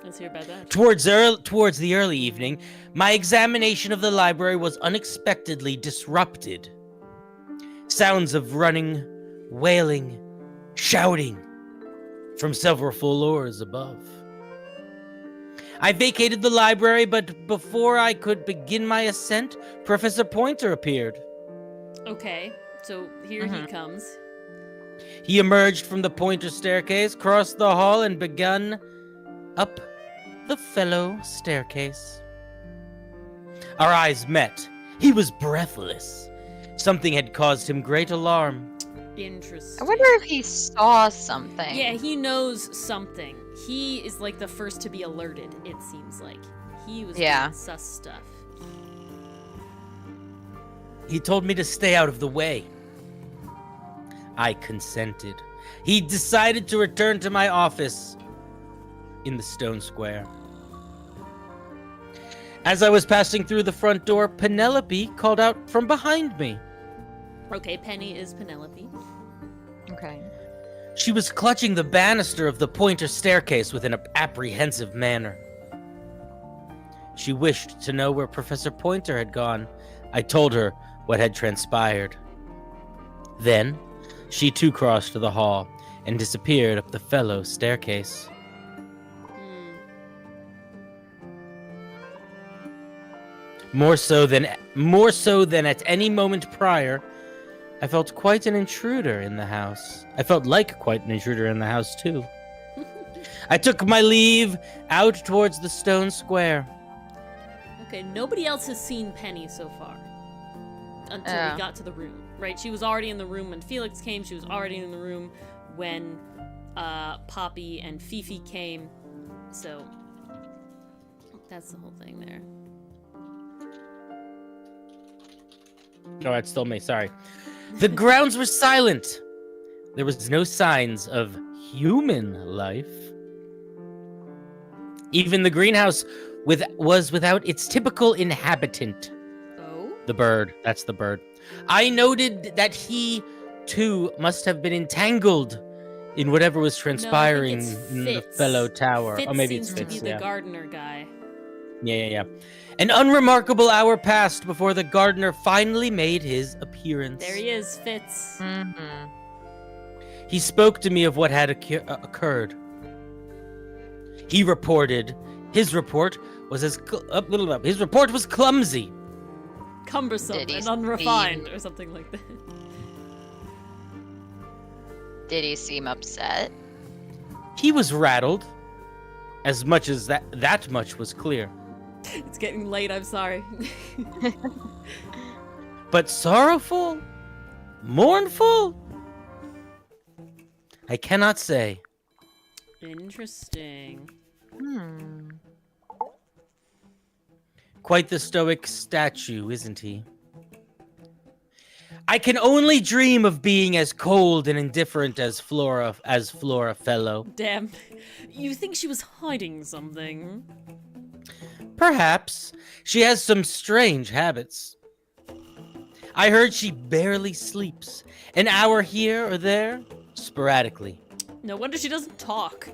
Let's hear about that. Towards the early evening, my examination of the library was unexpectedly disrupted. Sounds of running, wailing, shouting from several floors above. I vacated the library, but before I could begin my ascent, Professor Pointer appeared. Okay, so here he comes. He emerged from the Pointer staircase, crossed the hall, and begun up the fellow staircase. Our eyes met. He was breathless. Something had caused him great alarm. Interesting. I wonder if he saw something. Yeah, he knows something. He is like the first to be alerted, it seems like. He was Yeah. doing sus stuff. He told me to stay out of the way. I consented. He decided to return to my office in the stone square. As I was passing through the front door, Penelope called out from behind me. Okay, Penny is Penelope. Okay. She was clutching the banister of the Pointer staircase with an apprehensive manner. She wished to know where Professor Pointer had gone. I told her what had transpired. Then, she too crossed the hall and disappeared up the fellow staircase. More so than at any moment prior, I felt quite an intruder in the house. I felt like quite an intruder in the house, too. I took my leave out towards the stone square. Okay, nobody else has seen Penny so far. Until Yeah. we got to the room, right? She was already in the room when Felix came. She was already in the room when Poppy and Fifi came. So, that's the whole thing there. No, that's still me, sorry. The grounds were silent. There was no signs of human life. Even the greenhouse was without its typical inhabitant. Oh? The bird. That's the bird. I noted that he, too, must have been entangled in whatever was transpiring in the Fitz. fellow tower. Fitz Or maybe seems it's to Fitz, be the yeah. gardener guy. Yeah. An unremarkable hour passed before the gardener finally made his appearance. There he is, Fitz. Mm-hmm. He spoke to me of what had occurred. He reported. His report was his report was clumsy. Cumbersome Did he and unrefined, or something like that. Did he seem upset? He was rattled. As much as that much was clear. It's getting late, I'm sorry. But sorrowful? Mournful? I cannot say. Interesting. Quite the stoic statue, isn't he? I can only dream of being as cold and indifferent as Flora Fellow. Damn. You think she was hiding something? Perhaps. She has some strange habits. I heard she barely sleeps. An hour here or there, sporadically. No wonder she doesn't talk.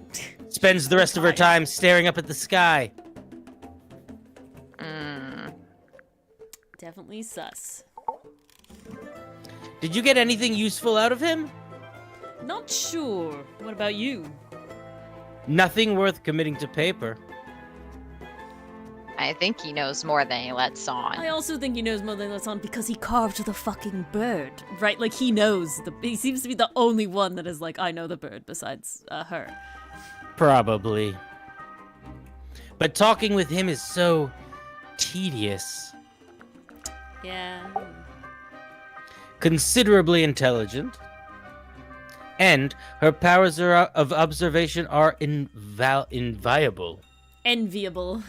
Spends the rest of her time staring up at the sky. Definitely sus. Did you get anything useful out of him? Not sure. What about you? Nothing worth committing to paper. I think he knows more than he lets on. I also think he knows more than that's on because he carved the fucking bird. Right? Like, he knows. He seems to be the only one that is like, I know the bird besides her. Probably. But talking with him is so tedious. Yeah. Considerably intelligent. And her powers of observation are inviolable. Enviable.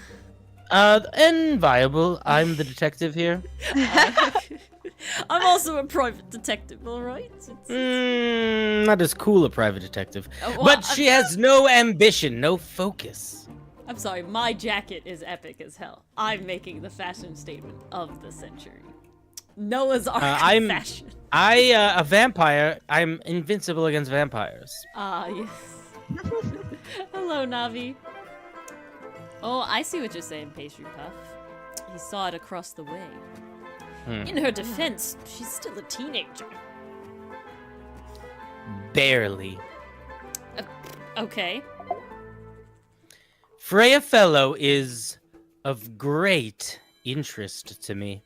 Inviolable. I'm the detective here. I'm also a private detective, alright? Not as cool a private detective. Well, But she has no ambition, no focus. I'm sorry, my jacket is epic as hell. I'm making the fashion statement of the century. Noah's Ark I'm- fashion. A vampire. I'm invincible against vampires. Ah, yes. Hello, Navi. Oh, I see what you're saying, Pastry Puff. He saw it across the way. In her defense, she's still a teenager. Barely. Okay. Freya Fellow is of great interest to me.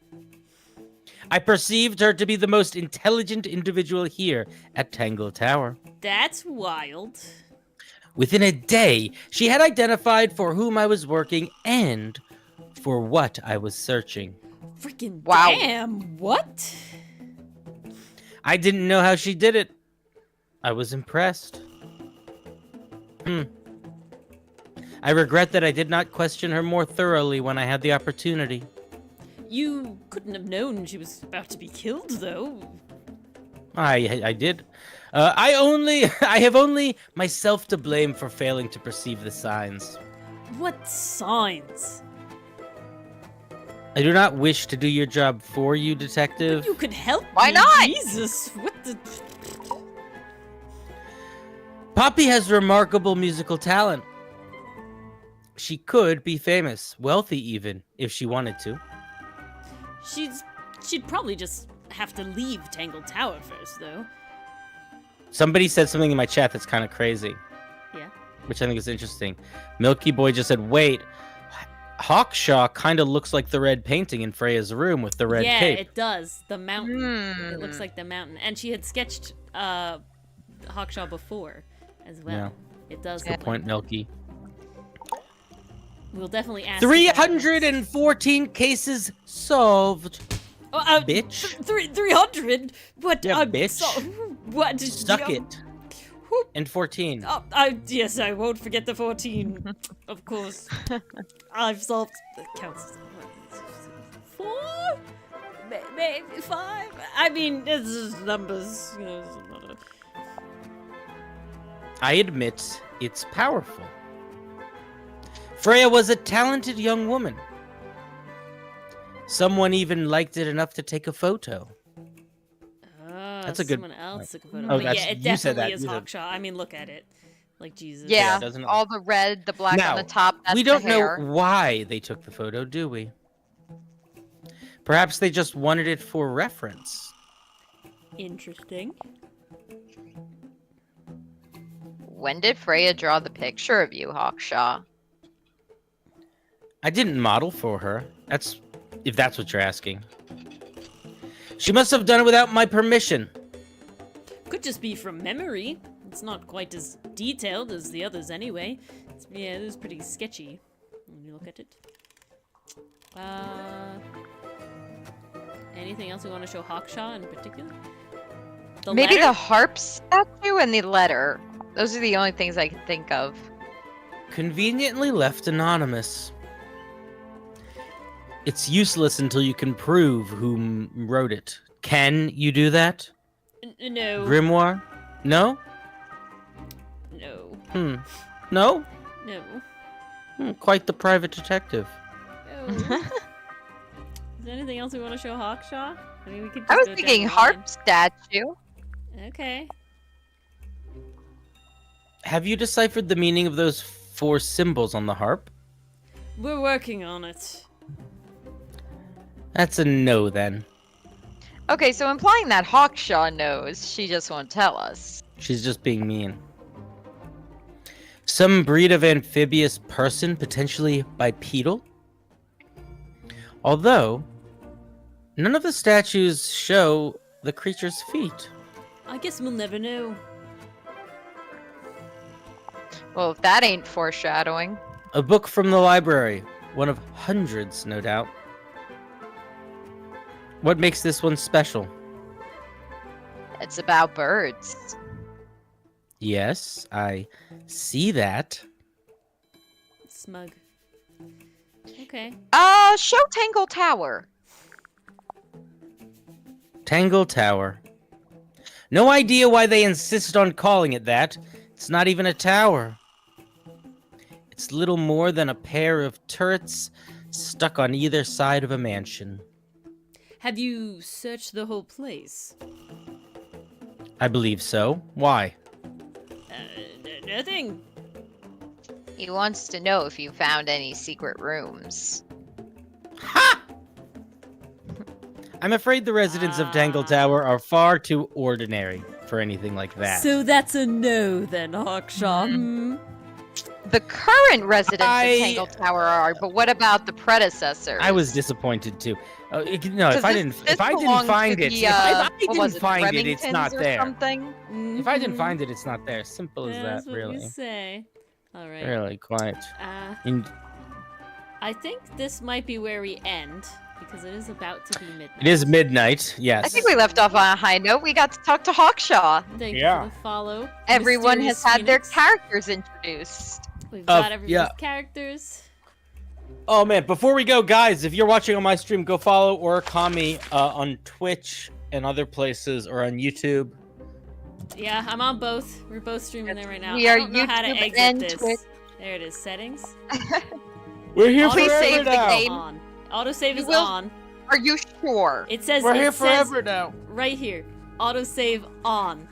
I perceived her to be the most intelligent individual here at Tangle Tower. That's wild. Within a day, she had identified for whom I was working and for what I was searching. Freaking Wow. damn, what? I didn't know how she did it. I was impressed. I regret that I did not question her more thoroughly when I had the opportunity. You couldn't have known she was about to be killed, though. I did. I have only myself to blame for failing to perceive the signs. What signs? I do not wish to do your job for you, detective. You could help Why me, not? Jesus, what the... Poppy has remarkable musical talent. She could be famous, wealthy even, if she wanted to. She'd probably just have to leave Tangle Tower first, though. Somebody said something in my chat that's kind of crazy. Yeah. Which I think is interesting. Milky Boy just said, wait, Hawkshaw kind of looks like the red painting in Freya's room with the red Yeah, cape. it does. The mountain. It looks like the mountain. And she had sketched Hawkshaw before as well. Yeah. It does. Good look point, like Milky. We'll definitely ask. if that 314 cases solved. Oh, bitch. 300? What? Yeah, I'm bitch. what? Suck it. whoop. And 14. Yes, I won't forget the 14. Of course. I've solved. Counts. As, 4? Maybe 5? I mean, it's just numbers. You know, it's not a... I admit it's powerful. Freya was a talented young woman. Someone even liked it enough to take a photo. That's a good someone else took a photo. Oh, But that's- yeah, it you said definitely that, is you said- Hawkshaw. I mean, look at it. Like, Jesus. Yeah, doesn't it? all the red, the black Now, on the top. That's we don't the hair. know why they took the photo, do we? Perhaps they just wanted it for reference. Interesting. When did Freya draw the picture of you, Hawkshaw? I didn't model for her. If that's what you're asking. She must have done it without my permission. Could just be from memory. It's not quite as detailed as the others anyway. Yeah, it is pretty sketchy when you look at it. Anything else we want to show Hawkshaw in particular? Maybe letter? the harp statue and the letter. Those are the only things I can think of. Conveniently left anonymous. It's useless until you can prove whom wrote it. Can you do that? No. Grimoire? No? No. No? No. Quite the private detective. No. Is there anything else we want to show Hawkshaw? I mean, we could just I was go down thinking the harp line. statue. Okay. Have you deciphered the meaning of those 4 symbols on the harp? We're working on it. That's a no, then. Okay, so implying that Hawkshaw knows, she just won't tell us. She's just being mean. Some breed of amphibious person, potentially bipedal? Although, none of the statues show the creature's feet. I guess we'll never know. Well, if that ain't foreshadowing. A book from the library. One of hundreds, no doubt. What makes this one special? It's about birds. Yes, I see that. Smug. Okay. Show Tangle Tower. Tangle Tower. No idea why they insist on calling it that. It's not even a tower. It's little more than a pair of turrets stuck on either side of a mansion. Have you searched the whole place? I believe so. Why? Nothing. He wants to know if you found any secret rooms. Ha! I'm afraid the residents of Tangle Tower are far too ordinary for anything like that. So that's a no then, Hawkshaw. Hmm? The current residents I- of Tangle Tower are, but what about the predecessors? I was disappointed too. No, if 'Cause I this- didn't, this if I didn't belongs to find it, the, if I what was didn't it, find it, it's not Remingtons or there. something? If I didn't find it, it's not there. Simple as Yeah, that, that's what really. you say. All right. Really, quite. In- I think this might be where we end because it is about to be midnight. It is midnight. Yes. I think we left off on a high note. We got to talk to Hawkshaw. Thank you Yeah. for the follow. Everyone has Mysterious had their Phoenix. characters introduced. We've got everybody's yeah. characters. Oh man! Before we go, guys, if you're watching on my stream, go follow Origami on Twitch and other places, or on YouTube. Yeah, I'm on both. We're both streaming there right now. We I are don't know how to YouTube exit and this. Twitch. There it is. Settings. We're here Please forever save the now. game. On. Autosave You is will- on. Are you sure? It says We're here it says forever now. right here. Autosave on.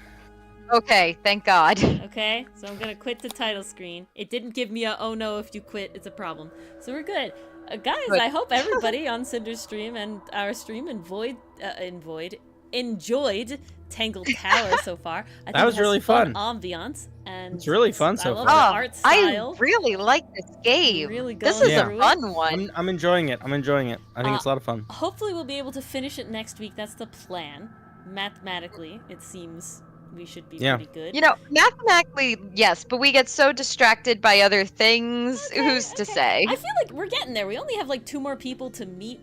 Okay, thank God. Okay, so I'm gonna quit the title screen. It didn't give me a oh no if you quit, it's a problem. So we're good. Guys, Good. I hope everybody on Cinder's stream and our stream enjoyed Tangle Tower so far. I think was it has really fun fun. ambiance and It's really fun so I love far. the Oh, art I style. really like this game. Really This going is through a it. fun one. I'm enjoying it. I'm enjoying it. I think it's a lot of fun. Hopefully we'll be able to finish it next week. That's the plan. Mathematically, it seems we should be Yeah. pretty good. You know, mathematically, yes, but we get so distracted by other things. Who's to say? I feel like we're getting there. We only have like 3 more people to meet,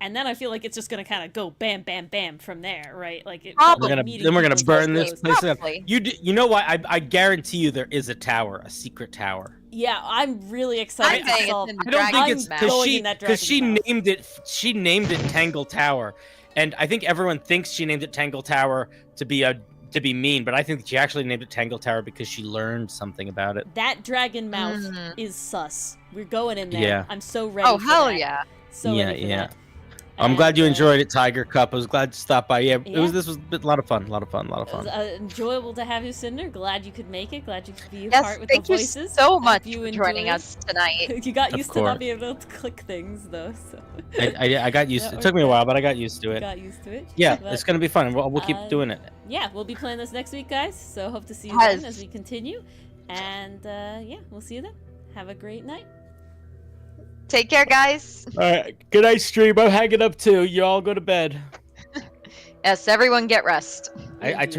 and then I feel like it's just gonna kind of go bam, bam, bam from there, right? Like it. Probably. Then we're gonna burn this place down. Roughly. You know what? I guarantee you there is a tower, a secret tower. Yeah, I'm really excited I'm to saying solve. it's in I don't think Dragon's it's Mouth. because Going in that she Dragon's Mouth. named it. She named it Tangle Tower, and I think everyone thinks she named it Tangle Tower to be a to be mean, but I think that she actually named it Tangle Tower because she learned something about it. That dragon mouth is sus. We're going in there. Yeah. I'm so ready. Oh, for hell that. yeah. So Yeah, ready for yeah. that. I'm glad you And, enjoyed it, Tiger Cup. I was glad to stop by. Yeah, Yeah. this was a lot of fun. A lot of fun. It was enjoyable to have you, Cinder. Glad you could make it. Glad you could be a Yes, part with thank the you voices. so Hope much you for joining enjoyed. us tonight. You got Of used to not course. being able to click things, though. So I got used. That It took me a worked while, out. but I got used to it. got used to it. Yeah, But, it's gonna be fun. We'll keep doing it. Yeah, we'll be playing this next week, guys. So hope to see you Yes. then as we continue. And yeah, we'll see you then. Have a great night. Take care, guys. All right. Good night, stream. I'm hanging up too. You all go to bed. Yes, everyone get rest. I